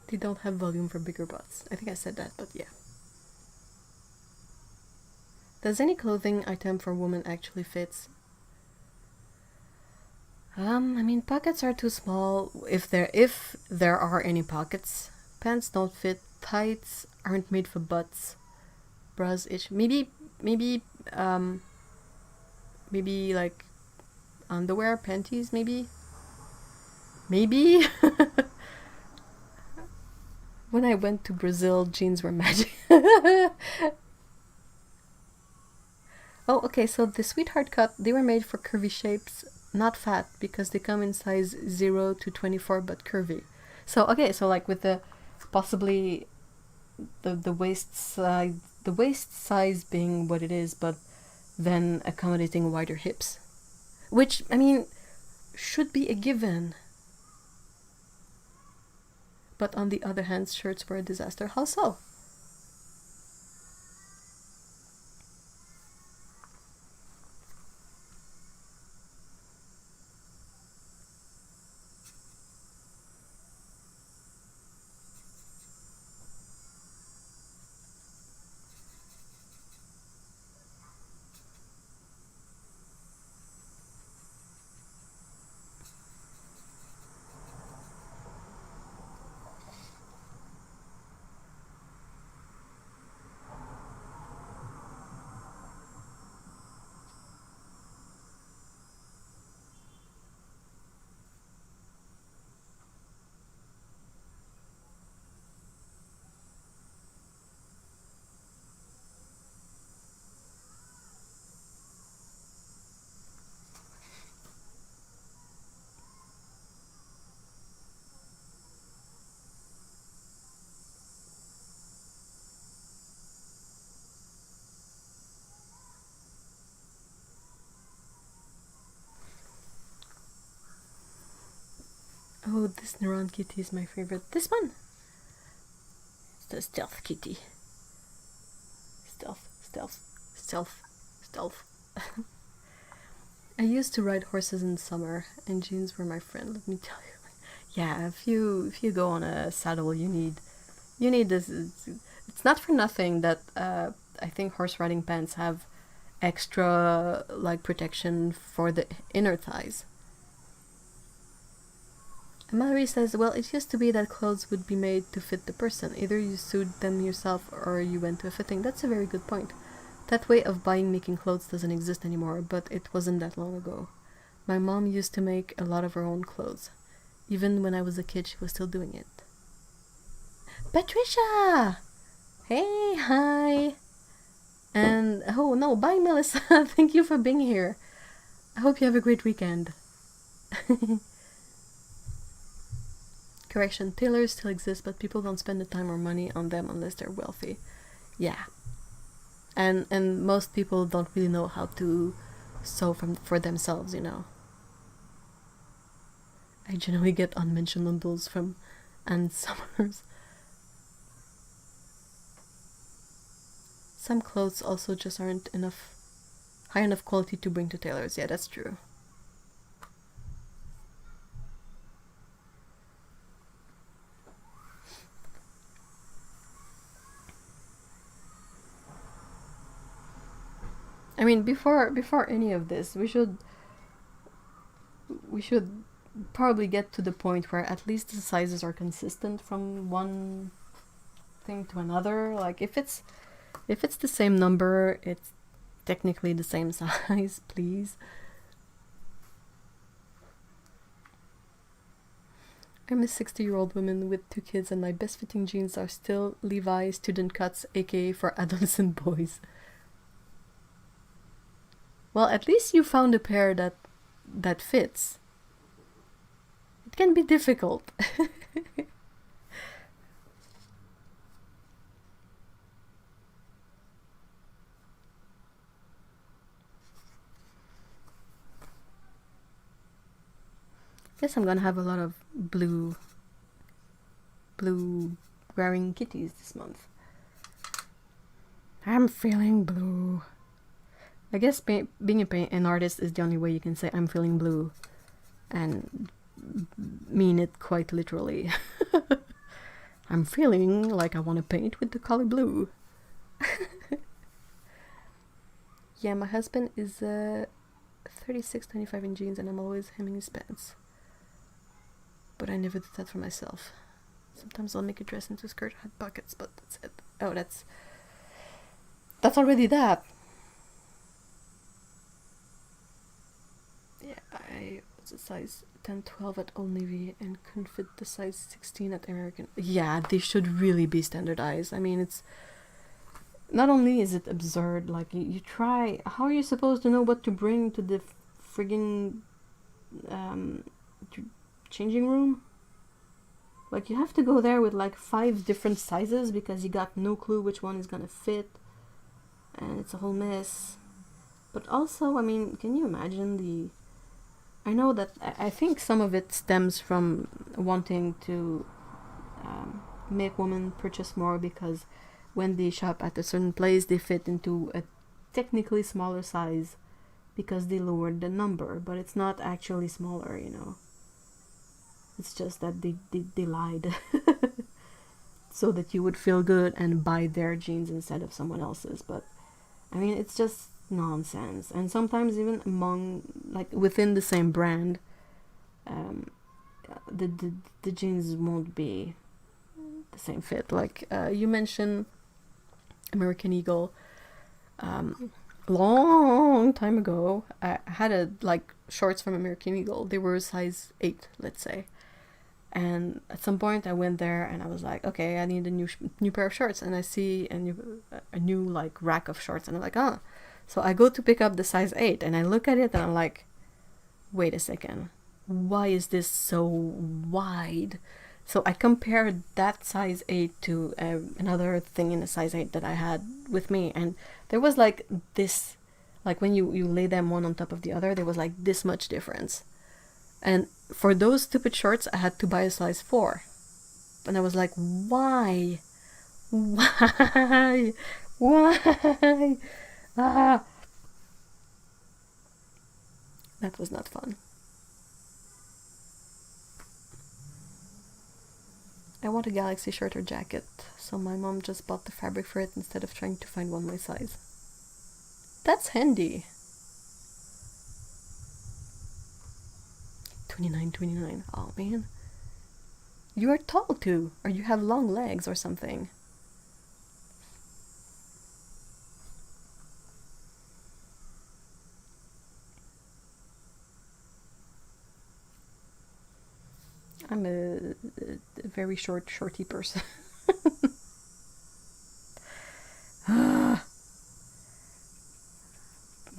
They don't have volume for bigger butts. I think I said that, but yeah. Does any clothing item for women actually fits? Pockets are too small. If there are any pockets, pants don't fit. Tights aren't made for butts. Bras itch. Maybe like underwear, panties. Maybe. When I went to Brazil, jeans were magic. Oh, okay, so the Sweetheart cut, they were made for curvy shapes, not fat, because they come in size 0 to 24, but curvy. So, okay, so like with the, possibly the waist size being what it is, but then accommodating wider hips. Which, should be a given. But on the other hand, shirts were a disaster. How so? this Neuron kitty is my favorite. This one. It's the stealth kitty. Stealth. I used to ride horses in summer, and jeans were my friend. Let me tell you. Yeah, if you go on a saddle, you need this. It's not for nothing that I think horse riding pants have extra like protection for the inner thighs. Mallory says, well, it used to be that clothes would be made to fit the person. Either you sewed them yourself or you went to a fitting. That's a very good point. That way of buying making clothes doesn't exist anymore, but it wasn't that long ago. My mom used to make a lot of her own clothes. Even when I was a kid, she was still doing it. Patricia! Hey, hi! And, oh no, bye Melissa! Thank you for being here. I hope you have a great weekend. Correction, tailors still exist, but people don't spend the time or money on them unless they're wealthy. Yeah. And most people don't really know how to sew for themselves, you know. I generally get unmentioned noodles from Ann Summers. Some clothes also just aren't high enough quality to bring to tailors. Yeah, that's true. I mean, before any of this, we should probably get to the point where at least the sizes are consistent from one thing to another. Like if it's the same number, it's technically the same size, please. I'm a 60-year-old woman with 2 kids, and my best fitting jeans are still Levi's student cuts, aka for adolescent boys. Well, at least you found a pair that fits. It can be difficult. Guess I'm gonna have a lot of blue wearing kitties this month. I'm feeling blue. I guess being an artist is the only way you can say I'm feeling blue and mean it quite literally. I'm feeling like I want to paint with the color blue. Yeah, my husband is 36-25 in jeans, and I'm always hemming his pants. But I never did that for myself. Sometimes I'll make a dress into a skirt, had pockets, but that's it. Oh, that's already that. Yeah, I was a size 10-12 at Old Navy and couldn't fit the size 16 at American. Yeah, they should really be standardized. I mean, it's not only is it absurd, like you try, how are you supposed to know what to bring to the friggin' changing room? Like you have to go there with like 5 different sizes because you got no clue which one is gonna fit, and it's a whole mess. But also, I mean, can you imagine I know that I think some of it stems from wanting to make women purchase more, because when they shop at a certain place, they fit into a technically smaller size because they lowered the number, but it's not actually smaller, you know. It's just that they lied so that you would feel good and buy their jeans instead of someone else's. But I mean, it's just nonsense. And sometimes even among, like, within the same brand, the jeans won't be the same fit. Like you mentioned American Eagle. Long time ago, I had shorts from American Eagle. They were size 8, let's say. And at some point I went there and I was like, okay, I need a new pair of shorts, and I see a new like rack of shorts, and I'm like, oh. So I go to pick up the size 8 and I look at it and I'm like, wait a second, why is this so wide? So I compared that size 8 to another thing in a size 8 that I had with me, and there was like this, like when you lay them one on top of the other, there was like this much difference. And for those stupid shorts, I had to buy a size 4. And I was like, why? Why? Why? Ah! That was not fun. I want a Galaxy shirt or jacket, so my mom just bought the fabric for it instead of trying to find one my size. That's handy. 29.29. Oh man. You are tall too, or you have long legs or something. I'm a very shorty person. I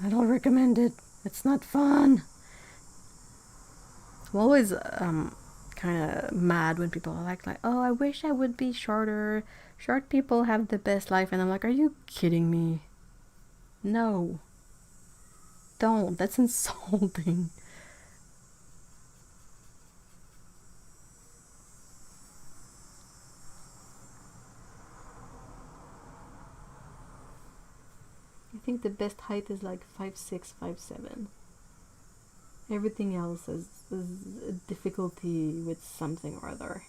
don't recommend it. It's not fun. I'm always kind of mad when people are like, oh, I wish I would be shorter. Short people have the best life. And I'm like, are you kidding me? No. Don't. That's insulting. I think the best height is like 5'6", 5'7". Everything else is a difficulty with something or other.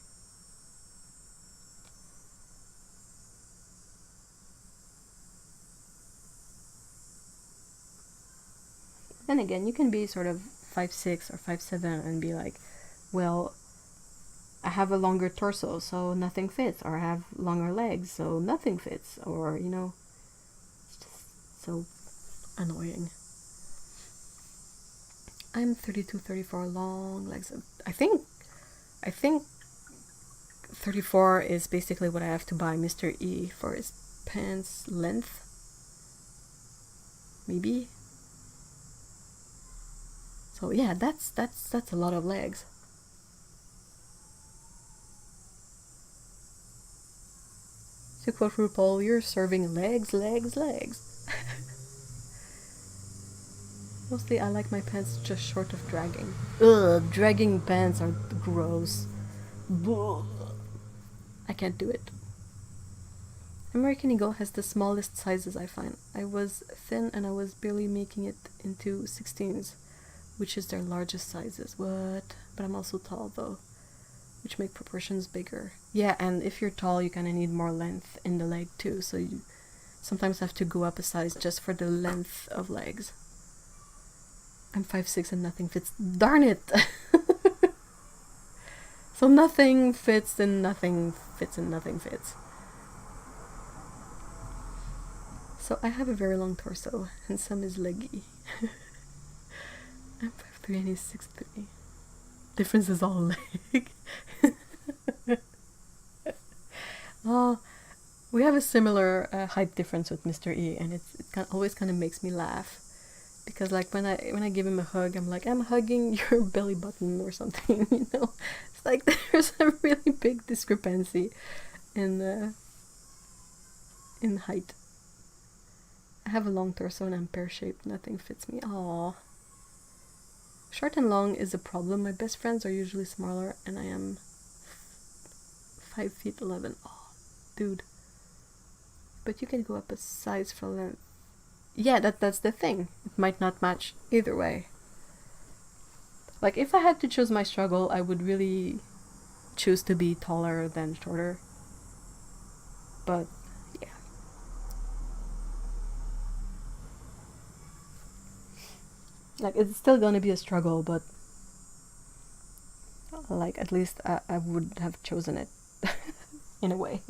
Then again, you can be sort of 5'6" or 5'7" and be like, well, I have a longer torso, so nothing fits, or I have longer legs, so nothing fits, or, you know, it's just so annoying. I'm 32, 34, long legs. I think 34 is basically what I have to buy Mr. E for his pants length. Maybe. So yeah, that's a lot of legs. To quote RuPaul, you're serving legs. Mostly I like my pants just short of dragging. Ugh, dragging pants are gross. Ugh. I can't do it. American Eagle has the smallest sizes I find. I was thin and I was barely making it into 16s, which is their largest sizes. What? But I'm also tall though, which make proportions bigger. Yeah, and if you're tall, you kind of need more length in the leg too, so you sometimes have to go up a size just for the length of legs. I'm 5'6" and nothing fits. Darn it! So nothing fits and nothing fits and nothing fits. So I have a very long torso and some is leggy. I'm 5'3" and he's 6'3". Difference is all leg. Oh, we have a similar height difference with Mr. E, and it always kind of makes me laugh. Because like when I give him a hug, I'm like, I'm hugging your belly button or something, you know. It's like there's a really big discrepancy in height. I have a long torso and I'm pear-shaped. Nothing fits me. Aww. Short and long is a problem. My best friends are usually smaller, and I am 5'11". Oh, dude. But you can go up a size for length. Yeah, that's the thing. It might not match either way. Like, if I had to choose my struggle, I would really choose to be taller than shorter. But, yeah. Like, it's still gonna be a struggle, but like, at least I would have chosen it. In a way.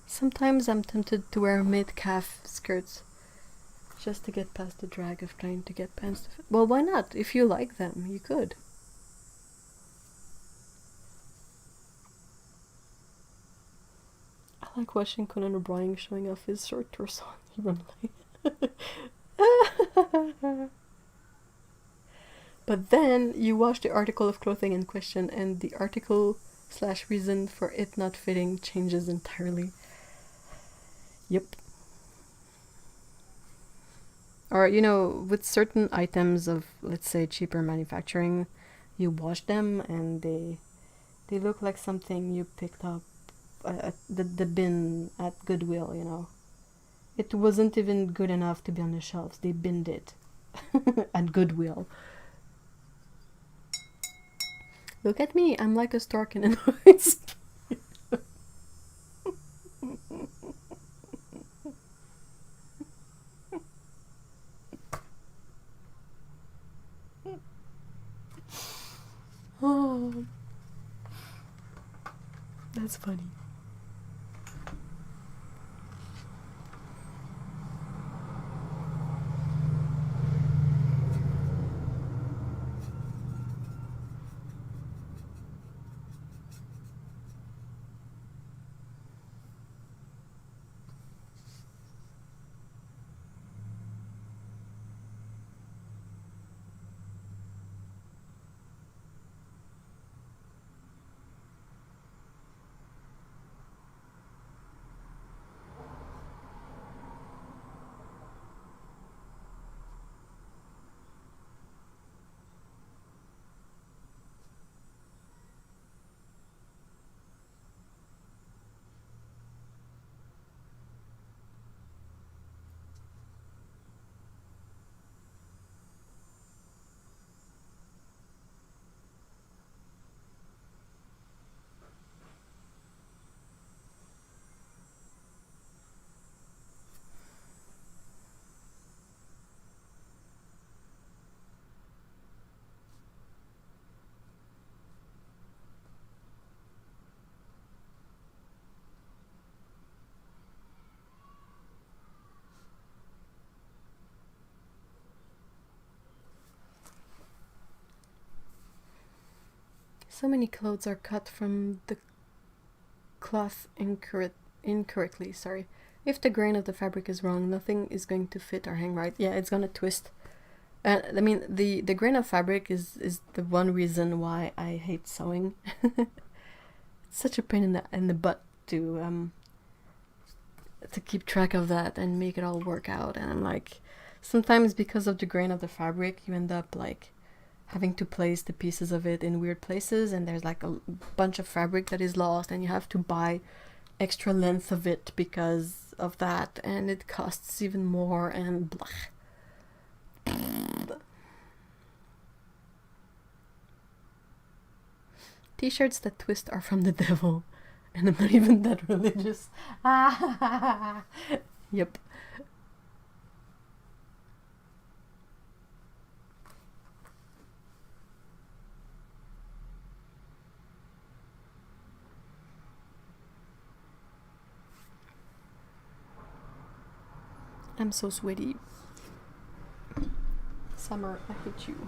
Sometimes I'm tempted to wear mid-calf skirts just to get past the drag of trying to get pants to fit. Well, why not? If you like them, you could. I like watching Conan O'Brien showing off his short torso on Evenly. But then you wash the article of clothing in question, and the article / reason for it not fitting changes entirely. Yep. Or, you know, with certain items of, let's say, cheaper manufacturing, you wash them and they look like something you picked up at the bin at Goodwill, you know. It wasn't even good enough to be on the shelves. They binned it at Goodwill. Look at me, I'm like a stork in a noise. Oh, that's funny. So many clothes are cut from the cloth incorrectly, sorry. If the grain of the fabric is wrong, nothing is going to fit or hang right. Yeah, it's gonna twist. I mean, the grain of fabric is the one reason why I hate sewing. It's such a pain in the butt to keep track of that and make it all work out. And I'm like, sometimes because of the grain of the fabric, you end up like having to place the pieces of it in weird places, and there's like a bunch of fabric that is lost, and you have to buy extra length of it because of that, and it costs even more, and blah. T-shirts that twist are from the devil, and I'm not even that religious. Yep. I'm so sweaty. Summer, I hate you.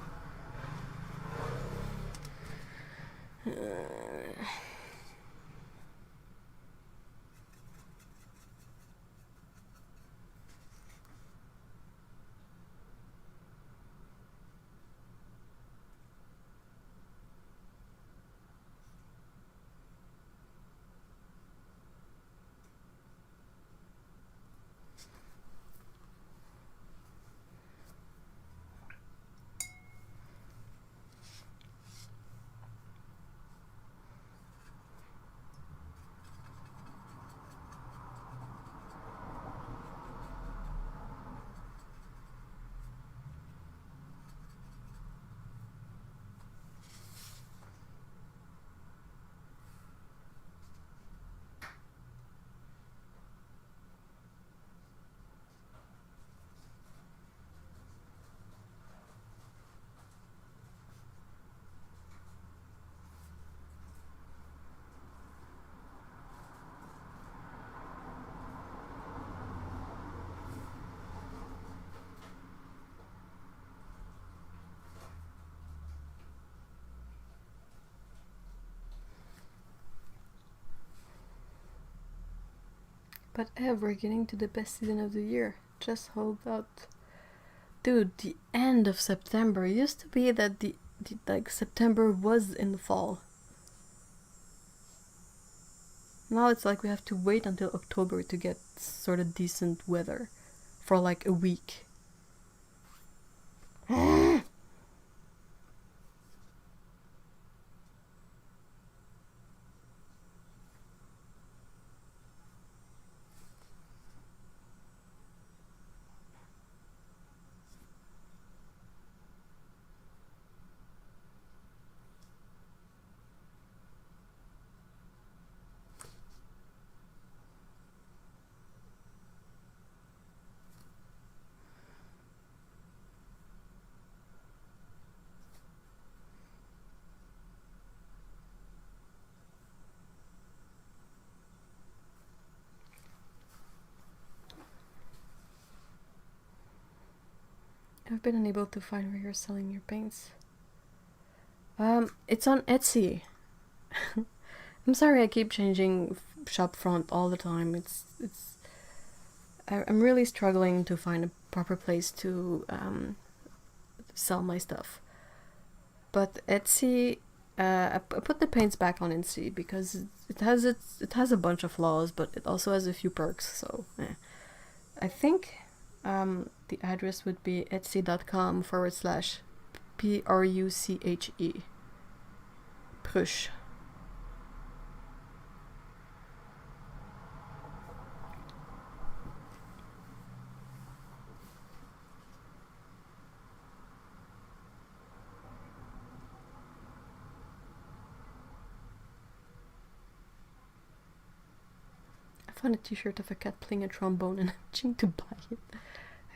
But we're getting to the best season of the year. Just hold out Dude, the end of September. It used to be that the like September was in the fall. Now it's like we have to wait until October to get sort of decent weather for like a week. I've been unable to find where you're selling your paints. It's on Etsy. I'm sorry I keep changing shop front all the time. I'm really struggling to find a proper place to sell my stuff. But Etsy, I put the paints back on Etsy because it has a bunch of flaws, but it also has a few perks. So I think the address would be etsy.com/PRUCHE. Pruche. I found a t-shirt of a cat playing a trombone and I'm itching to buy it.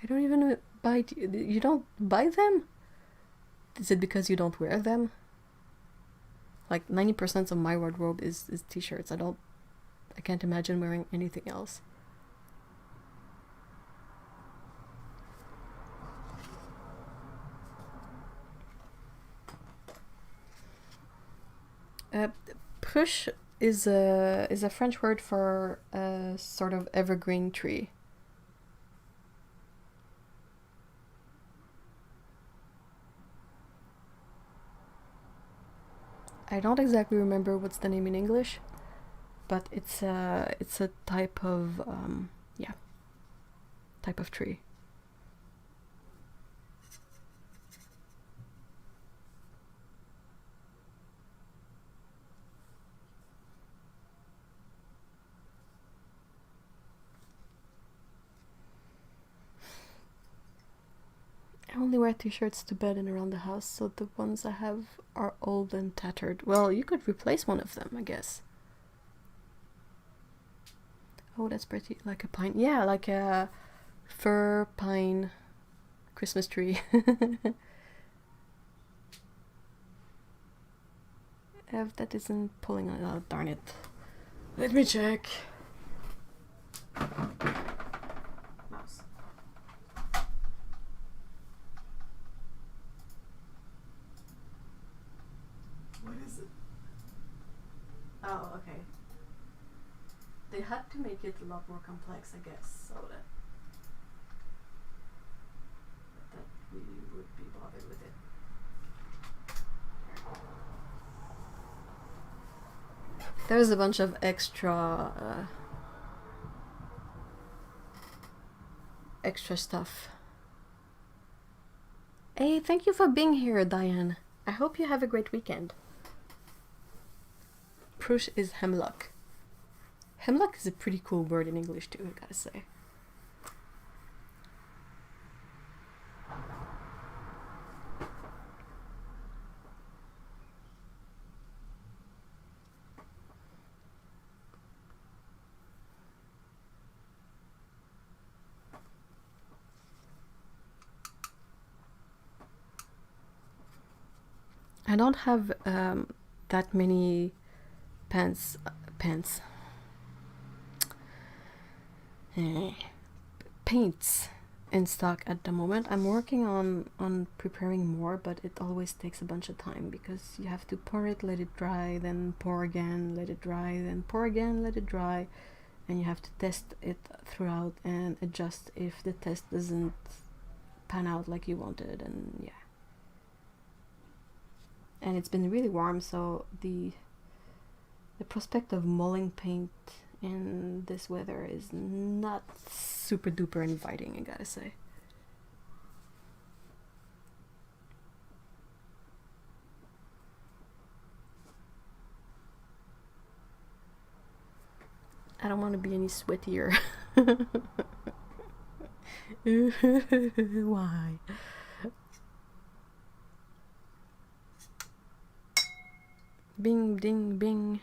I don't even buy you don't buy them? Is it because you don't wear them? Like 90% of my wardrobe is t-shirts. I can't imagine wearing anything else. Pruche is a French word for a sort of evergreen tree. I don't exactly remember what's the name in English, but it's a type of type of tree. I only wear t-shirts to bed and around the house, so the ones I have are old and tattered. Well, you could replace one of them, I guess. Oh, that's pretty. Like a pine. Yeah, like a fir pine Christmas tree. If that isn't pulling on it, oh, darn it. Let me check. Mouse. What is it? Oh, okay. They had to make it a lot more complex, I guess, so that we would be bothered with it. There's a bunch of extra stuff. Hey, thank you for being here, Diane. I hope you have a great weekend. Pruche is hemlock. Hemlock is a pretty cool word in English too, I gotta say. I don't have that many paints in stock at the moment. I'm working on preparing more, but it always takes a bunch of time because you have to pour it, let it dry, then pour again, let it dry, then pour again, let it dry, and you have to test it throughout and adjust if the test doesn't pan out like you wanted, and yeah. And it's been really warm, so the prospect of mulling paint in this weather is not super duper inviting, I gotta say. I don't want to be any sweatier. Why? Bing, ding, bing.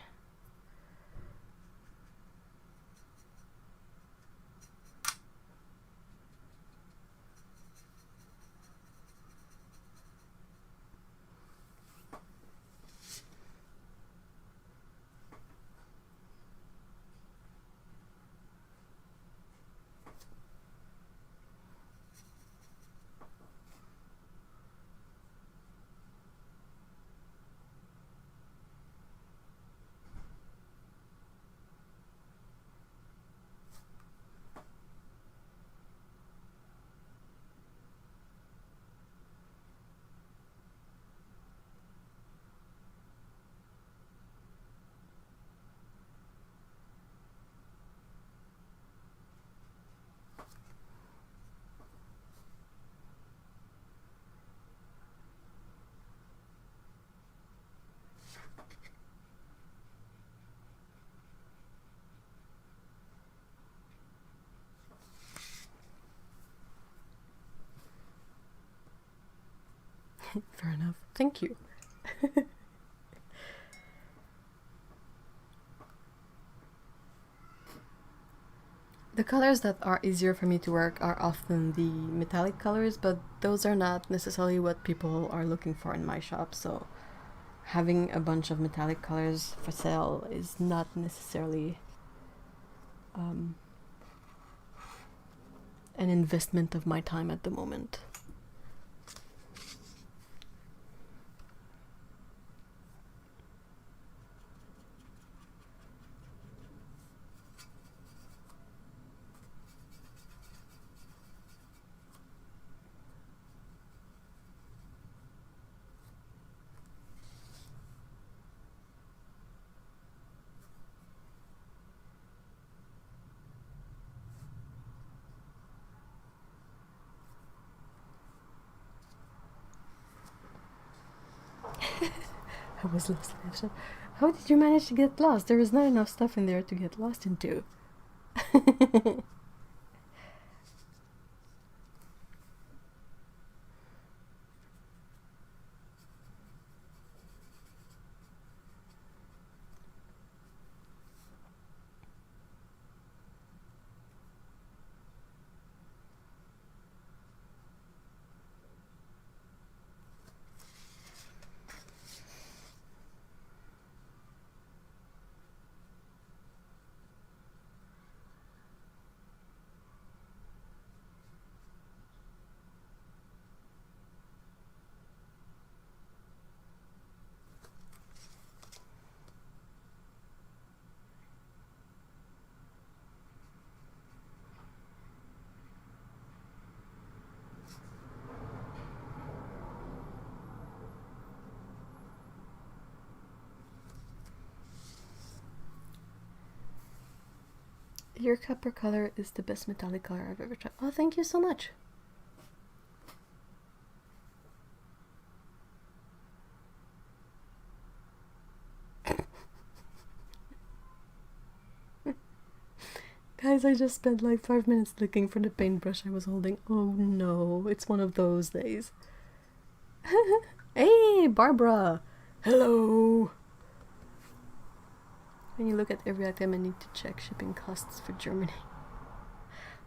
Fair enough. Thank you. The colors that are easier for me to work are often the metallic colors, but those are not necessarily what people are looking for in my shop, so having a bunch of metallic colors for sale is not necessarily an investment of my time at the moment. I was lost in the shop. How did you manage to get lost? There is not enough stuff in there to get lost into. Your copper color is the best metallic color I've ever tried. Oh, thank you so much. Guys, I just spent like 5 minutes looking for the paintbrush I was holding. Oh no, it's one of those days. Hey, Barbara! Hello! When you look at every item, I need to check shipping costs for Germany.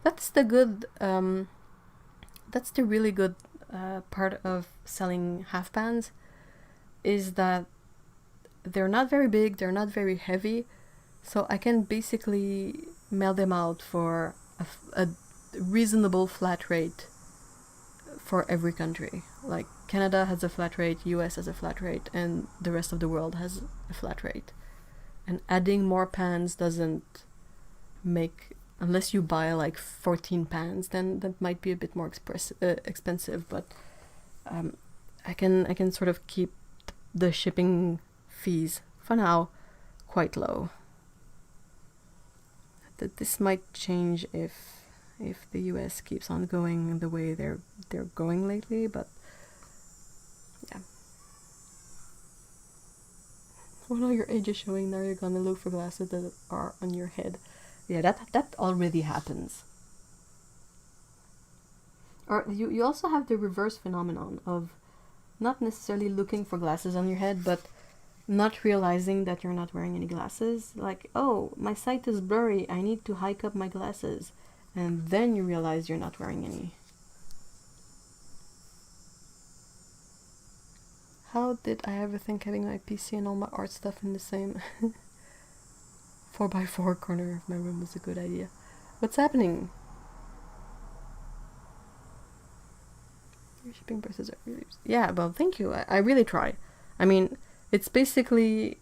That's the good, that's the really good part of selling half pans, is that they're not very big, they're not very heavy, so I can basically mail them out for a reasonable flat rate for every country. Like Canada has a flat rate, US has a flat rate, and the rest of the world has a flat rate. And adding more pans doesn't make unless you buy like 14 pans, then that might be a bit more expensive, but I can sort of keep the shipping fees for now quite low. That this might change if the US keeps on going the way they're going lately, but yeah. When all your age is showing, now you're gonna look for glasses that are on your head. Yeah, that already happens. Or you also have the reverse phenomenon of not necessarily looking for glasses on your head, but not realizing that you're not wearing any glasses. Like, oh, my sight is blurry, I need to hike up my glasses. And then you realize you're not wearing any. How did I ever think having my PC and all my art stuff in the same 4x4 corner of my room was a good idea? What's happening? Your shipping prices are really... Yeah, well, thank you. I really try. I mean, it's basically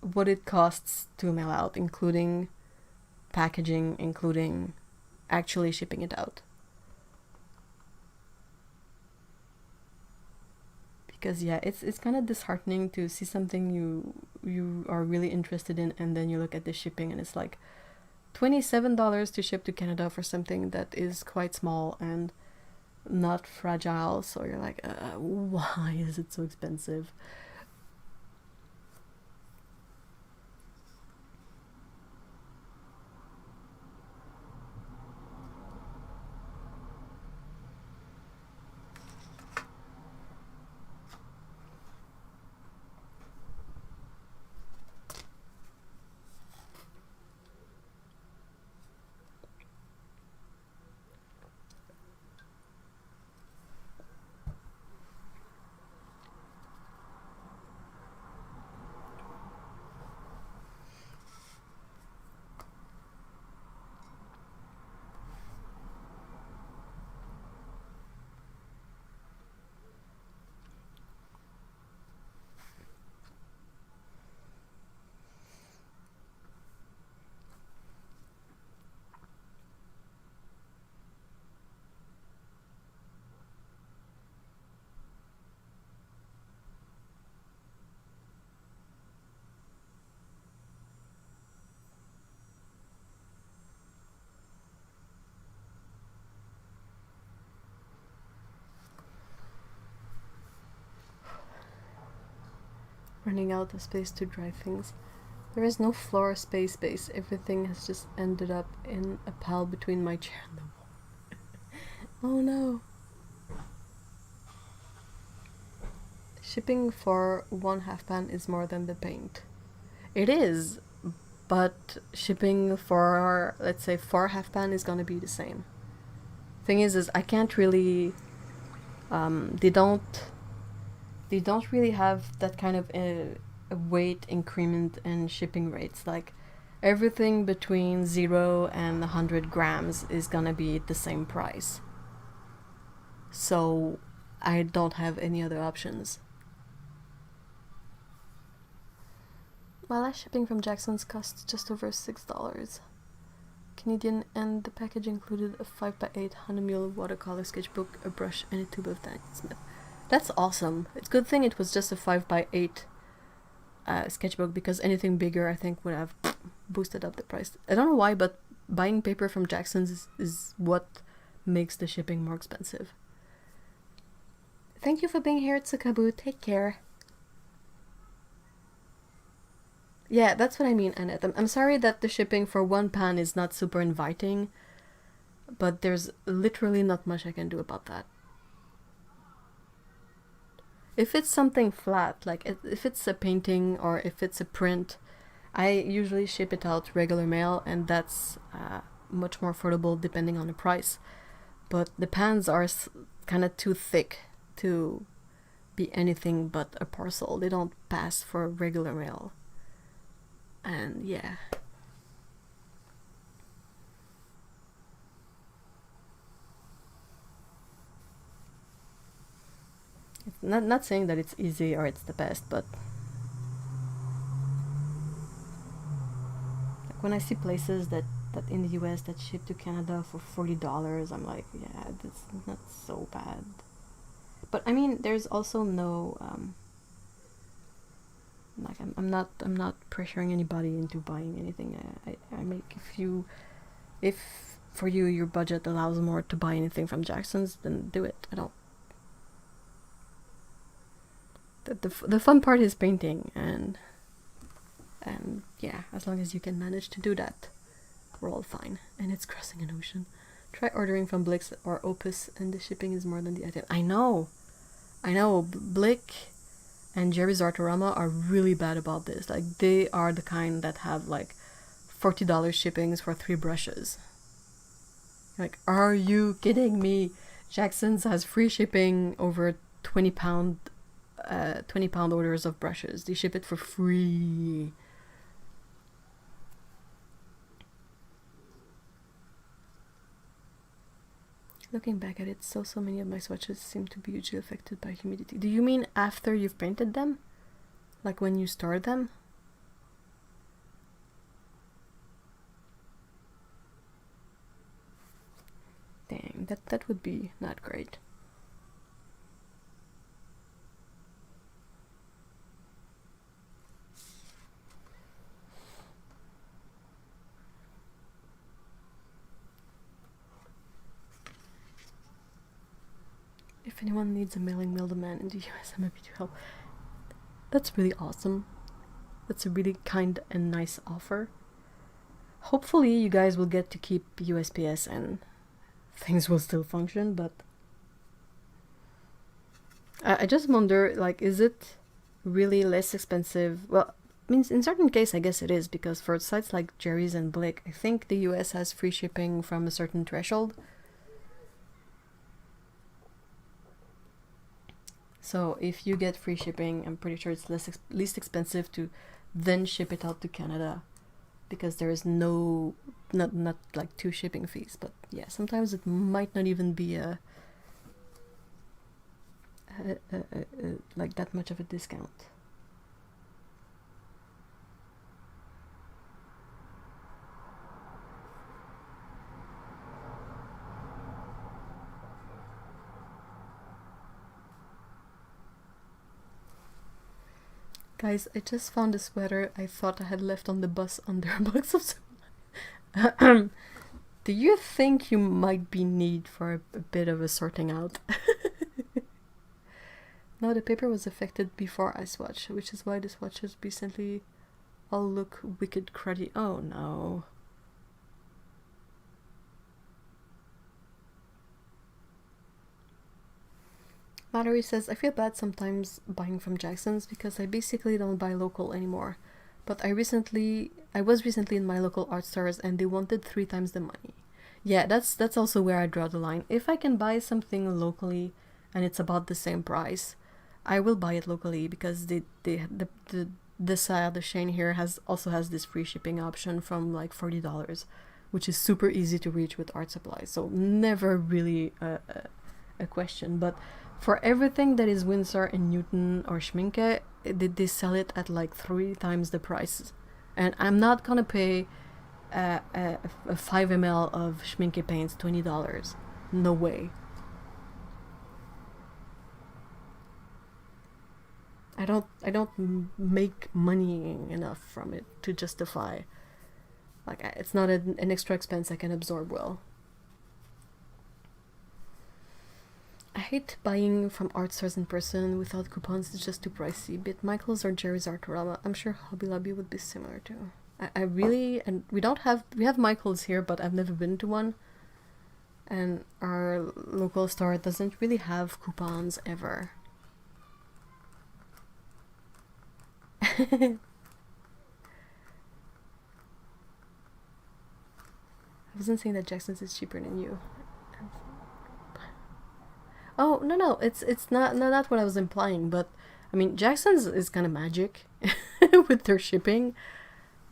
what it costs to mail out, including packaging, including actually shipping it out. Because yeah, it's kind of disheartening to see something you are really interested in, and then you look at the shipping and it's like $27 to ship to Canada for something that is quite small and not fragile. So you're like, why is it so expensive? Running out of space to dry things. There is no floor space. Everything has just ended up in a pile between my chair and the wall. Oh no. Shipping for 1 half pan is more than the paint. It is, but shipping for, let's say, 4 half pan is gonna be the same. Thing is I can't really, they don't really have that kind of a weight increment in shipping rates. Like, everything between 0 and 100 grams is gonna be the same price. So I don't have any other options. My last shipping from Jackson's cost just over $6 Canadian, and the package included a 5x8 Hahnemühle watercolor sketchbook, a brush, and a tube of Daniel Smith. That's awesome. It's a good thing it was just a 5x8 sketchbook, because anything bigger I think would have boosted up the price. I don't know why, but buying paper from Jackson's is what makes the shipping more expensive. Thank you for being here, Tsukabu. Take care. Yeah, that's what I mean, Annette. I'm sorry that the shipping for 1 pan is not super inviting, but there's literally not much I can do about that. If it's something flat, like if it's a painting or if it's a print, I usually ship it out regular mail, and that's much more affordable depending on the price. But the pans are kind of too thick to be anything but a parcel. They don't pass for regular mail. And yeah. It's not saying that it's easy or it's the best, but like when I see places that that in the US that ship to Canada for $40. I'm like, yeah, that's not so bad. But I mean, there's also no like I'm not pressuring anybody into buying anything. I make if for you your budget allows more to buy anything from Jackson's, then do it. I don't. The fun part is painting, and yeah, as long as you can manage to do that, we're all fine. And it's crossing an ocean. Try ordering from Blick's or Opus, and the shipping is more than the item. I know. Blick and Jerry's Artorama are really bad about this. Like, they are the kind that have like $40 shippings for 3 brushes. Like, are you kidding me? Jackson's has free shipping over 20 pound orders of brushes. They ship it for free. Looking back at it, so many of my swatches seem to be hugely affected by humidity. Do you mean after you've painted them? Like when you store them? Dang, that would be not great. If anyone needs a mailing middleman in the US, I'm happy to help. That's really awesome. That's a really kind and nice offer. Hopefully you guys will get to keep USPS and things will still function, but I just wonder, like, is it really less expensive? Well, I mean, in certain case, I guess it is, because for sites like Jerry's and Blick, I think the US has free shipping from a certain threshold. So if you get free shipping, I'm pretty sure it's least expensive to then ship it out to Canada, because there is not like 2 shipping fees. But yeah, sometimes it might not even be like that much of a discount. Guys, I just found a sweater I thought I had left on the bus under a box of soap. Do you think you might be in need for a bit of a sorting out? No, the paper was affected before I swatched, which is why the swatches recently all look wicked cruddy. Oh no. Mallory says, I feel bad sometimes buying from Jackson's because I basically don't buy local anymore. But I was recently in my local art stores and they wanted 3 times the money. Yeah, that's also where I draw the line. If I can buy something locally and it's about the same price, I will buy it locally, because the chain here also has this free shipping option from like $40, which is super easy to reach with art supplies. So never really a question. But for everything that is Winsor and Newton or Schminke, they sell it at like 3 times the price. And I'm not gonna pay a 5 ml of Schminke paints $20. No way. I don't make money enough from it to justify. Like, it's not an extra expense I can absorb well. I hate buying from art stores in person without coupons. It's just too pricey. Be it Michael's or Jerry's Artorama. I'm sure Hobby Lobby would be similar too. I really, and we have Michael's here, but I've never been to one. And our local store doesn't really have coupons ever. I wasn't saying that Jackson's is cheaper than you. Oh, no, it's not what I was implying, but I mean, Jackson's is kind of magic with their shipping.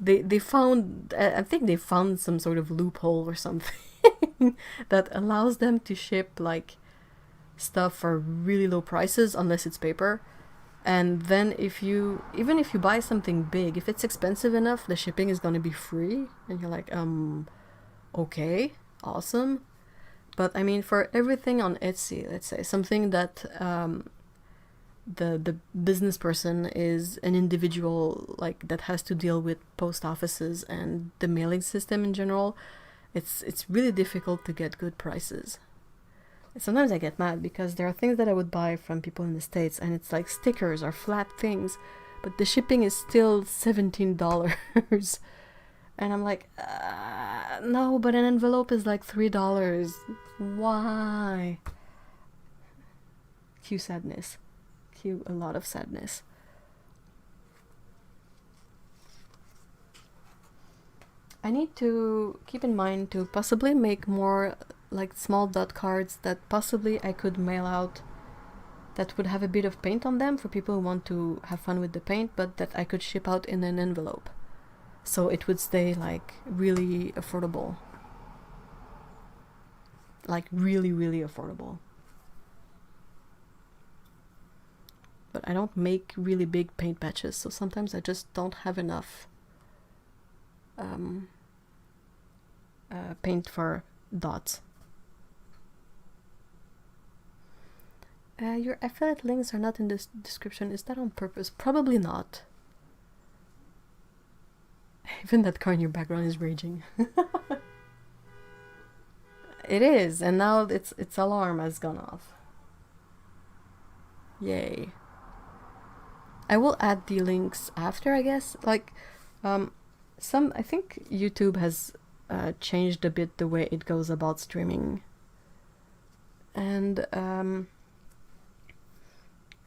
They found, I think they found some sort of loophole or something that allows them to ship like stuff for really low prices unless it's paper. And then even if you buy something big, if it's expensive enough, the shipping is going to be free. And you're like, okay, awesome. But I mean, for everything on Etsy, let's say something that the business person is an individual, like that has to deal with post offices and the mailing system in general, it's really difficult to get good prices. Sometimes I get mad because there are things that I would buy from people in the States and it's like stickers or flat things, but the shipping is still $17. And I'm like, no, but an envelope is like $3. Why? Cue sadness. Cue a lot of sadness. I need to keep in mind to possibly make more like small dot cards that possibly I could mail out that would have a bit of paint on them for people who want to have fun with the paint, but that I could ship out in an envelope. So it would stay like really affordable. Like really, really affordable. But I don't make really big paint batches, so sometimes I just don't have enough paint for dots. Your affiliate links are not in this description. Is that on purpose? Probably not. Even that car in your background is raging. It is, and now its alarm has gone off. Yay. I will add the links after, I guess. Like, I think YouTube has changed a bit the way it goes about streaming. And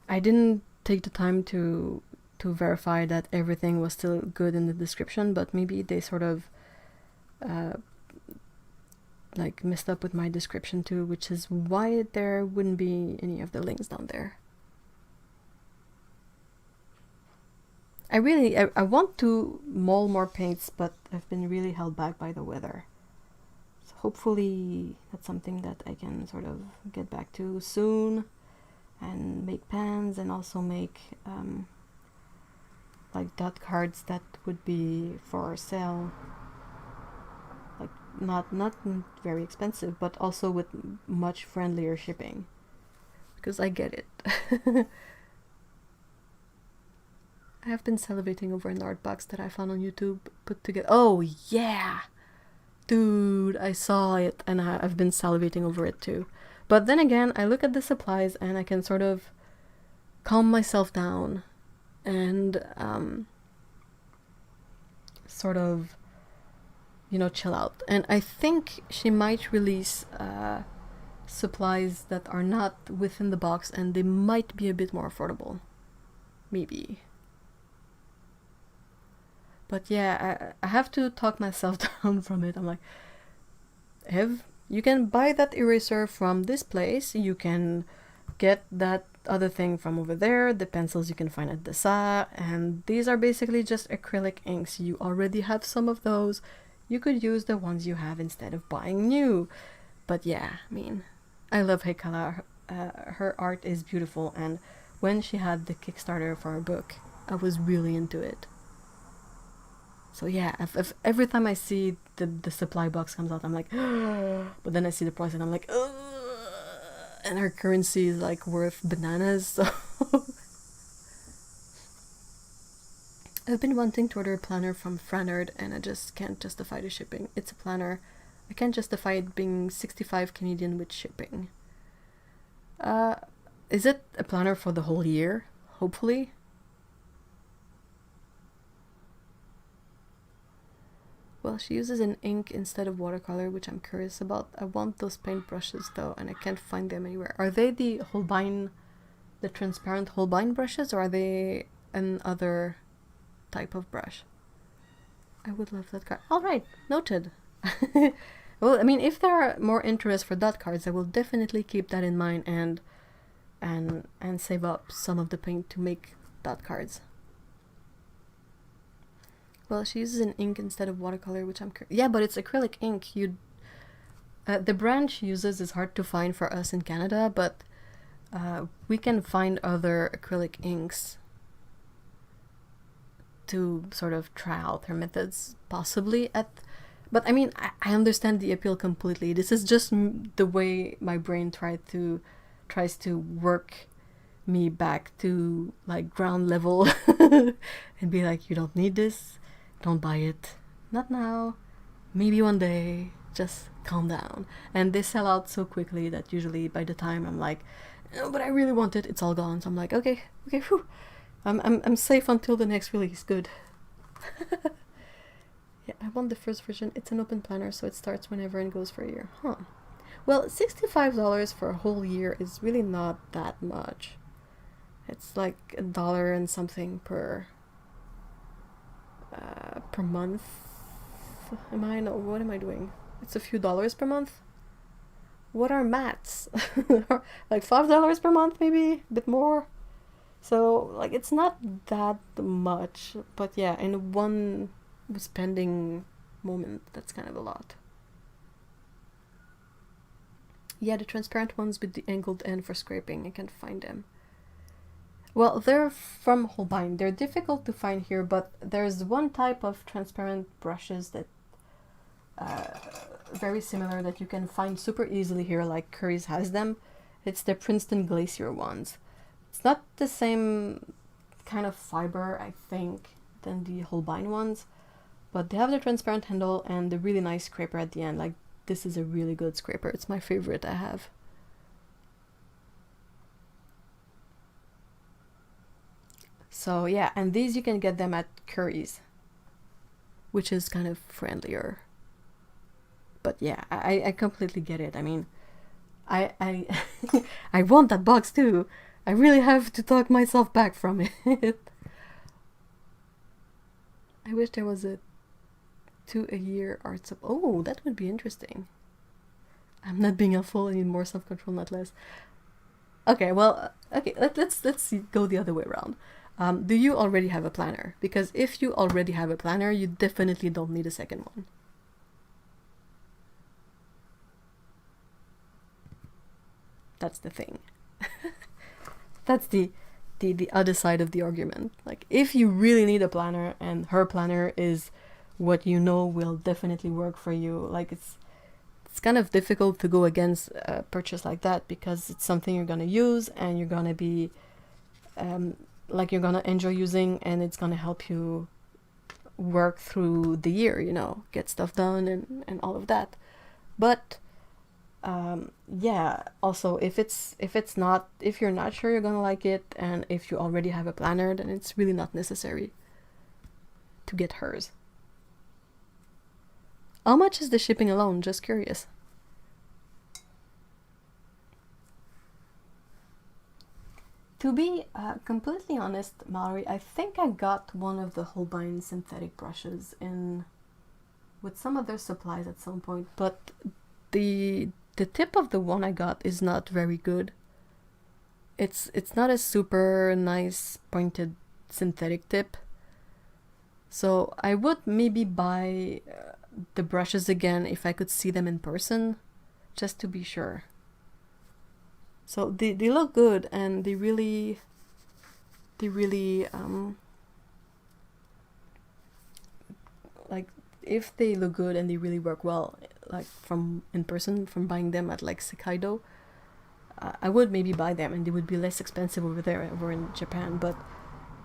I didn't take the time to verify that everything was still good in the description, but maybe they sort of like messed up with my description too, which is why there wouldn't be any of the links down there. I want to mold more paints, but I've been really held back by the weather. So hopefully that's something that I can sort of get back to soon and make pans and also make like dot cards that would be for sale, like not very expensive, but also with much friendlier shipping, because I get it. I have been salivating over an art box that I found on YouTube put together. Oh yeah, dude, I saw it and I've been salivating over it too. But then again, I look at the supplies and I can sort of calm myself down and sort of, you know, chill out. And I think she might release supplies that are not within the box and they might be a bit more affordable. Maybe. But yeah, I have to talk myself down from it. I'm like, Ev, you can buy that eraser from this place, you can get that other thing from over there, the pencils you can find at the SA, and these are basically just acrylic inks. You already have some of those. You could use the ones you have instead of buying new. But yeah, I mean, I love Recollet. Her art is beautiful, and when she had the Kickstarter for her book, I was really into it. So yeah, if every time I see the supply box comes out, I'm like, but then I see the price and I'm like, and her currency is like worth bananas. So I've been wanting to order a planner from Frannerd and I just can't justify the shipping. It's a planner. I can't justify it being 65 Canadian with shipping. Is it a planner for the whole year? Hopefully. Well, she uses an ink instead of watercolor, which I'm curious about. I want those paint brushes though, and I can't find them anywhere. Are they the Holbein, the transparent Holbein brushes, or are they another type of brush? I would love that card. All right, noted. Well, I mean, if there are more interest for dot cards, I will definitely keep that in mind and save up some of the paint to make dot cards. Well, she uses an ink instead of watercolor, which I'm yeah, but it's acrylic ink. The brand she uses is hard to find for us in Canada, but we can find other acrylic inks to sort of try out her methods, possibly at But I mean, I understand the appeal completely. This is just the way my brain tries to work me back to like ground level and be like, you don't need this, don't buy it, not now, maybe one day, just calm down. And they sell out so quickly that usually by the time I'm like, oh, but I really want it, it's all gone. So I'm like, okay, whew. I'm safe until the next release. Good. Yeah, I want the first version. It's an open planner, so it starts whenever and goes for a year. Huh. Well, $65 for a whole year is really not that much. It's like $1 and something per month. No, what am I doing? It's a few dollars per month. What are maths? Like $5 per month, maybe a bit more. So like it's not that much, but yeah, in one spending moment, that's kind of a lot. Yeah, the transparent ones with the angled end for scraping, I can't find them. Well, they're from Holbein. They're difficult to find here, but there's one type of transparent brushes that very similar that you can find super easily here, like Curry's has them. It's the Princeton Glacier ones. It's not the same kind of fiber, I think, than the Holbein ones, but they have the transparent handle and the really nice scraper at the end. Like, this is a really good scraper. It's my favorite I have. So yeah, and these you can get them at Curry's, which is kind of friendlier. But yeah, I completely get it. I mean, I I want that box too. I really have to talk myself back from it. I wish there was a 2-a-year art sub. Oh, that would be interesting. I'm not being helpful. I need more self-control, not less. Okay, well, okay. Let's go the other way around. Do you already have a planner? Because if you already have a planner, you definitely don't need a second one. That's the thing. That's the other side of the argument. Like, if you really need a planner and her planner is what you know will definitely work for you, like it's kind of difficult to go against a purchase like that because it's something you're gonna use and you're gonna be like you're gonna enjoy using, and it's gonna help you work through the year, you know, get stuff done and all of that. But yeah, also if you're not sure you're gonna like it, and if you already have a planner, then it's really not necessary to get hers. How much is the shipping alone? Just curious. To be completely honest, Mallory, I think I got one of the Holbein synthetic brushes in with some other supplies at some point, but the tip of the one I got is not very good. It's not a super nice pointed synthetic tip. So I would maybe buy the brushes again if I could see them in person, just to be sure. So they look good, and they really like, if they look good and they really work well, like from in person, from buying them at like Sekaido, I would maybe buy them, and they would be less expensive over there, over in Japan. But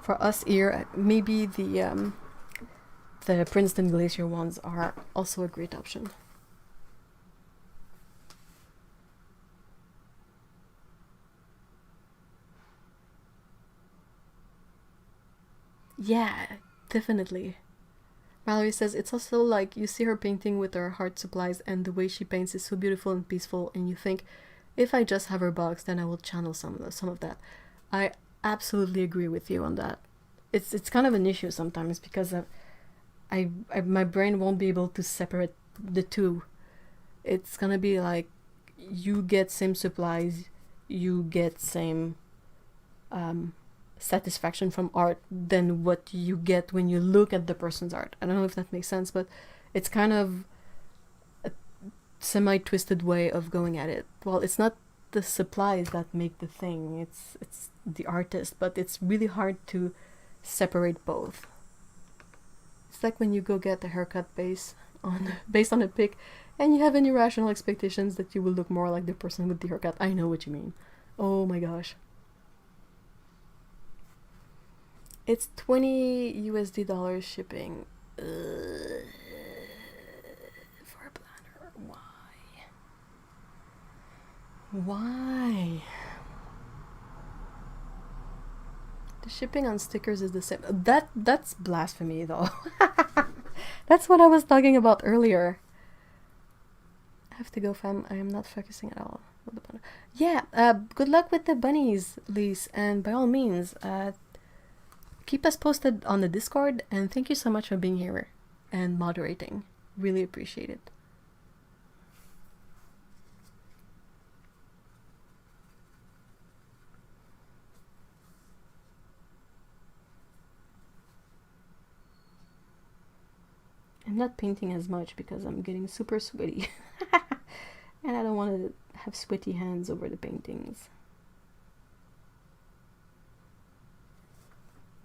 for us here, maybe the Princeton Glacier ones are also a great option. Yeah, definitely. Mallory says it's also like you see her painting with her art supplies, and the way she paints is so beautiful and peaceful, and you think, if I just have her box, then I will channel some of that. I absolutely agree with you on that. It's kind of an issue sometimes because my brain won't be able to separate the two. It's gonna be like, you get same supplies, you get same satisfaction from art than what you get when you look at the person's art. I don't know if that makes sense, but it's kind of a semi-twisted way of going at it. Well, it's not the supplies that make the thing, it's the artist, but it's really hard to separate both. It's like when you go get a haircut base on based on a pic, and you have an irrational expectations that you will look more like the person with the haircut. I know what you mean. Oh my gosh. It's $20 USD shipping. For a planner. Why? Why? The shipping on stickers is the same. That's blasphemy though. That's what I was talking about earlier. I have to go, fam. I am not focusing at all. Yeah, good luck with the bunnies, Lise, and by all means, keep us posted on the Discord, and thank you so much for being here and moderating. Really appreciate it. I'm not painting as much because I'm getting super sweaty. And I don't want to have sweaty hands over the paintings.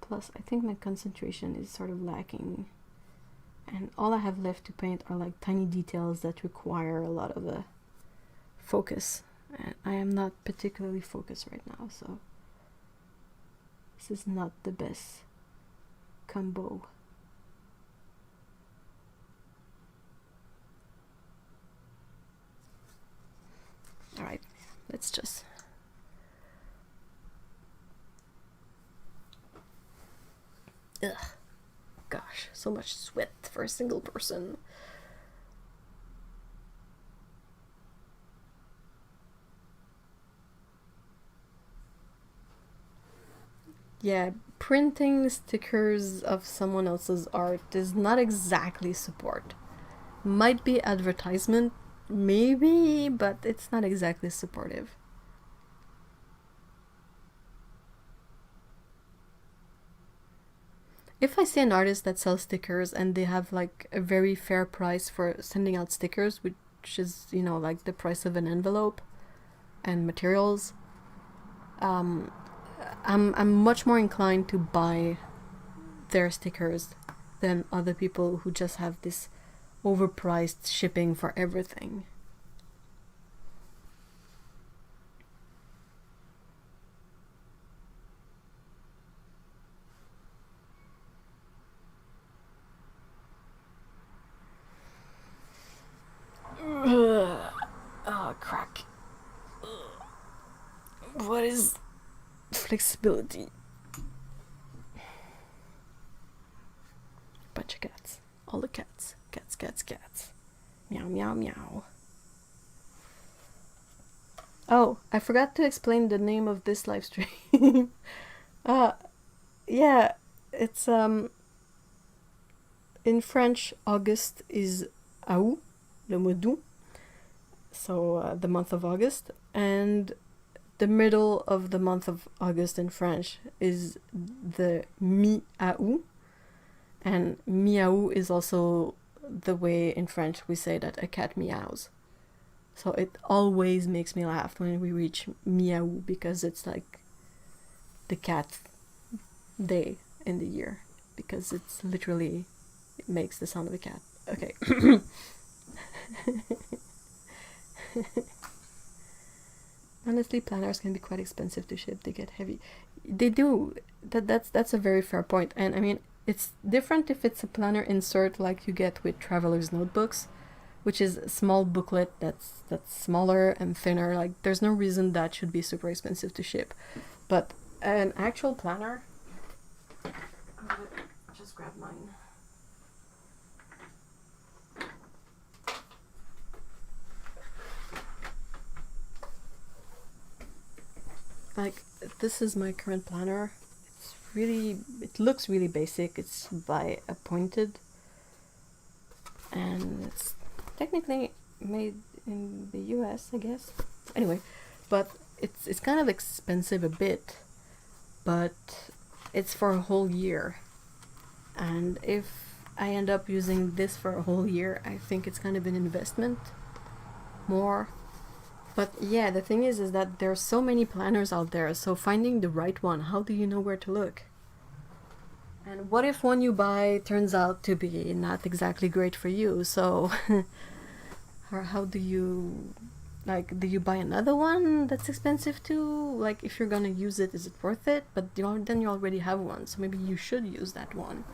Plus, I think my concentration is sort of lacking. And all I have left to paint are like tiny details that require a lot of focus. And I am not particularly focused right now, so this is not the best combo. Alright, let's just... Ugh. Gosh, so much sweat for a single person. Yeah, printing stickers of someone else's art is not exactly support. Might be advertisement, maybe, but it's not exactly supportive. If I see an artist that sells stickers and they have like a very fair price for sending out stickers, which is, you know, like the price of an envelope and materials, I'm much more inclined to buy their stickers than other people who just have this overpriced shipping for everything. Oh, crack. What is flexibility? Bunch of cats. All the cats. Cats, cats, cats. Meow, meow, meow. Oh, I forgot to explain the name of this live stream. Yeah, it's in French, August is Août, le mois d'août. So the month of August, and the middle of the month of August in French is the Mi-Août, and Mi-Août is also the way in French we say that a cat meows. So it always makes me laugh when we reach Mi-Août, because it's like the cat day in the year, because it's literally, it makes the sound of a cat. Okay. Honestly, planners can be quite expensive to ship. They get heavy. They do. That's a very fair point. And I mean, it's different if it's a planner insert like you get with traveler's notebooks, which is a small booklet that's smaller and thinner. Like, there's no reason that should be super expensive to ship. But an actual planner, I'll just grab mine. Like, this is my current planner. It's really, it looks really basic. It's by Appointed, and it's technically made in the US, I guess. Anyway, but it's kind of expensive a bit, but it's for a whole year. And if I end up using this for a whole year, I think it's kind of an investment more. But yeah, the thing is that there's so many planners out there, so finding the right one, how do you know where to look? And what if one you buy turns out to be not exactly great for you? So, how do you, like, do you buy another one that's expensive too? Like, if you're gonna use it, is it worth it? But then you already have one, so maybe you should use that one.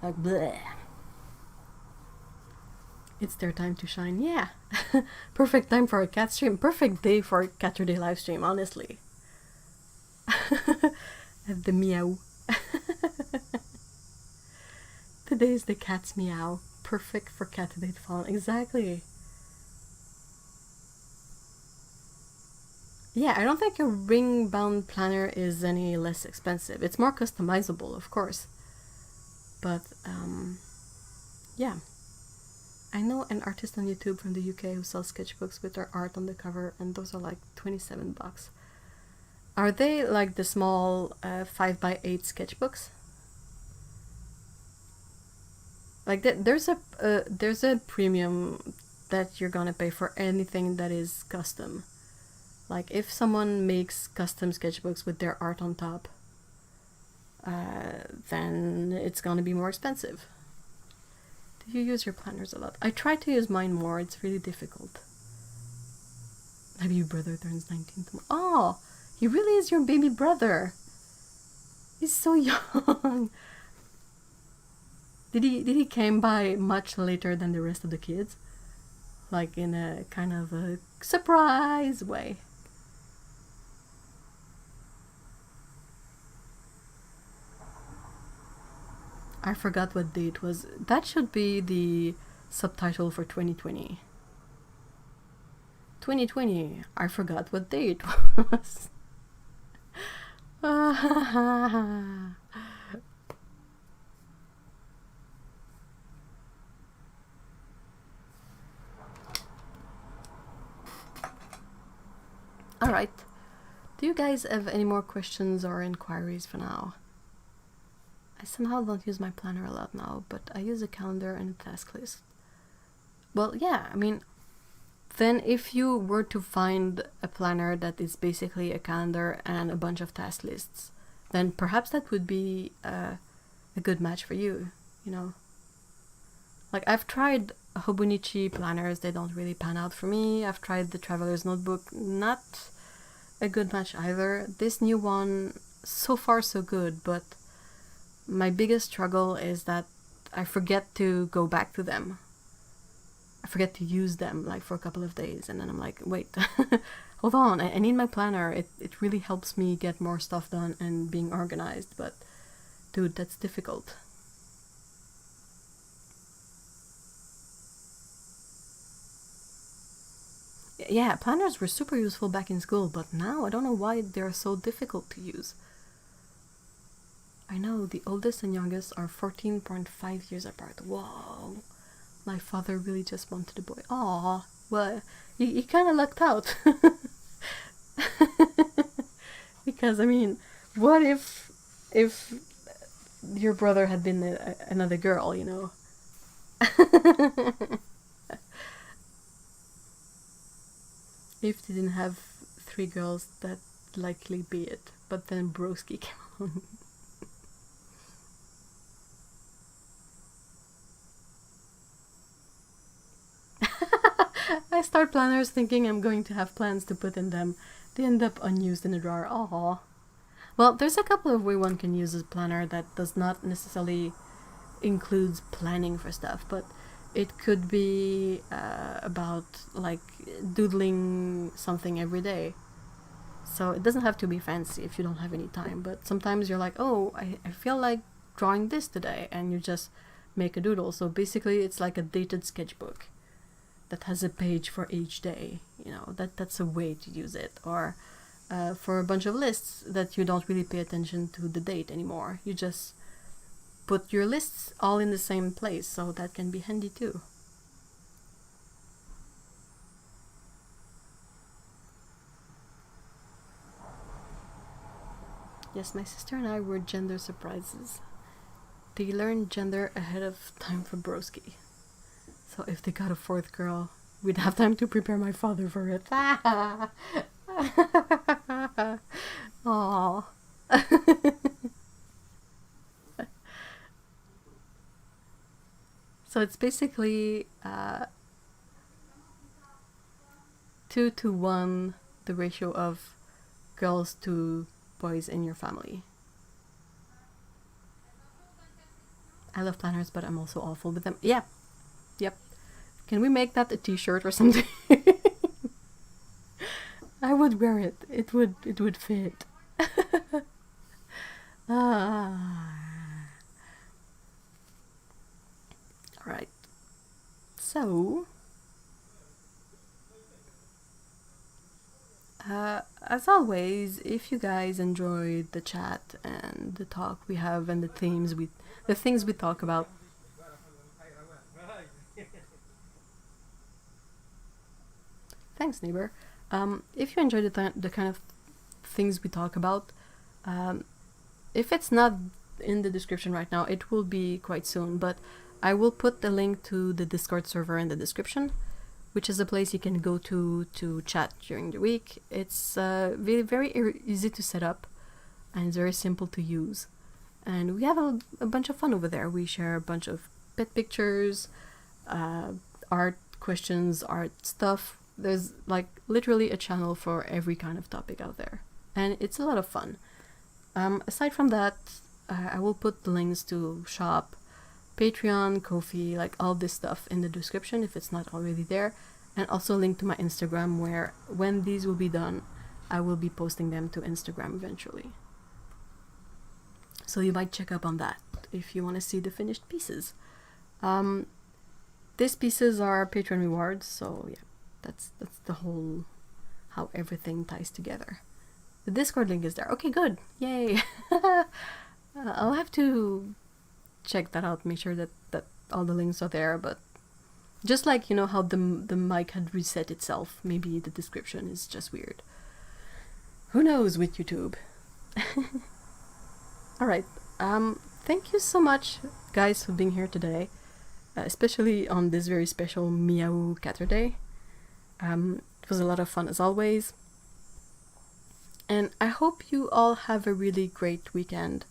Like, bleh. It's their time to shine. Yeah. Perfect time for a cat stream. Perfect day for a Caturday live stream, honestly. At the Mi-Août. Today is the cat's meow. Perfect for Caturday to fall. Exactly. Yeah, I don't think a ring-bound planner is any less expensive. It's more customizable, of course. But, yeah. I know an artist on YouTube from the UK who sells sketchbooks with their art on the cover, and those are like $27. Are they like the small 5x8 sketchbooks? Like there's a premium that you're gonna pay for anything that is custom. Like if someone makes custom sketchbooks with their art on top, then it's gonna be more expensive. Do you use your planners a lot? I try to use mine more. It's really difficult. Maybe your brother turns 19 tomorrow. Oh, he really is your baby brother. He's so young. Did he came by much later than the rest of the kids? Like in a kind of a surprise way. I forgot what date was. That should be the subtitle for 2020. 2020. I forgot what date was. Alright. Do you guys have any more questions or inquiries for now? I somehow don't use my planner a lot now, but I use a calendar and a task list. Well, yeah, I mean, then if you were to find a planner that is basically a calendar and a bunch of task lists, then perhaps that would be a good match for you, you know? Like, I've tried Hobonichi planners, they don't really pan out for me. I've tried the Traveler's Notebook, not a good match either. This new one, so far so good, but my biggest struggle is that I forget to go back to them. I forget to use them like for a couple of days, and then I'm like, wait, hold on, I need my planner. It really helps me get more stuff done and being organized, but dude, that's difficult. Yeah, planners were super useful back in school, but now I don't know why they're so difficult to use. I know, the oldest and youngest are 14.5 years apart. Whoa. My father really just wanted a boy. Aw, well, he kind of lucked out. Because, I mean, what if your brother had been another girl, you know? If they didn't have 3 girls, that'd likely be it. But then Broski came along. I start planners thinking I'm going to have plans to put in them. They end up unused in a drawer. Aww. Well, there's a couple of ways one can use a planner that does not necessarily includes planning for stuff, but it could be about like doodling something every day. So it doesn't have to be fancy if you don't have any time, but sometimes you're like, oh, I feel like drawing this today, and you just make a doodle. So basically it's like a dated sketchbook that has a page for each day, you know, that's a way to use it. Or for a bunch of lists that you don't really pay attention to the date anymore, you just put your lists all in the same place, so that can be handy too. Yes, my sister and I were gender surprises. They learned gender ahead of time for Broski. So if they got a 4th girl, we'd have time to prepare my father for it. Aww. So it's basically 2 to 1, the ratio of girls to boys in your family. I love planners, but I'm also awful with them. Yeah, yep. Can we make that a t-shirt or something? I would wear it. It would fit. Alright. So as always, if you guys enjoyed the chat and the talk we have and the things we talk about, thanks neighbor. If you enjoyed the kind of things we talk about, if it's not in the description right now, it will be quite soon, but I will put the link to the Discord server in the description, which is a place you can go to chat during the week. It's very, very easy to set up, and it's very simple to use. And we have a bunch of fun over there. We share a bunch of pet pictures, art questions, art stuff. There's like literally a channel for every kind of topic out there. And it's a lot of fun. Aside from that, I will put the links to shop, Patreon, Ko-fi, like all this stuff in the description if it's not already there, and also link to my Instagram where when these will be done, I will be posting them to Instagram eventually. So you might check up on that if you want to see the finished pieces. These pieces are Patreon rewards, so yeah, that's the whole how everything ties together. The Discord link is there. Okay, good. Yay. I'll have to check that out, make sure that all the links are there, but just like, you know, how the mic had reset itself, maybe the description is just weird. Who knows with YouTube? Alright, thank you so much, guys, for being here today, especially on this very special Mi-Août Caturday. It was a lot of fun as always, and I hope you all have a really great weekend,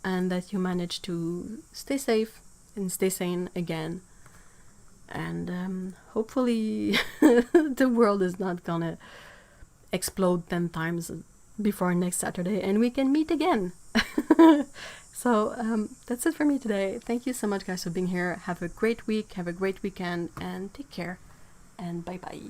and that you manage to stay safe and stay sane again. And hopefully the world is not gonna explode 10 times before next Saturday and we can meet again. So that's it for me today. Thank you so much, guys, for being here. Have a great week, have a great weekend, and take care. And bye-bye.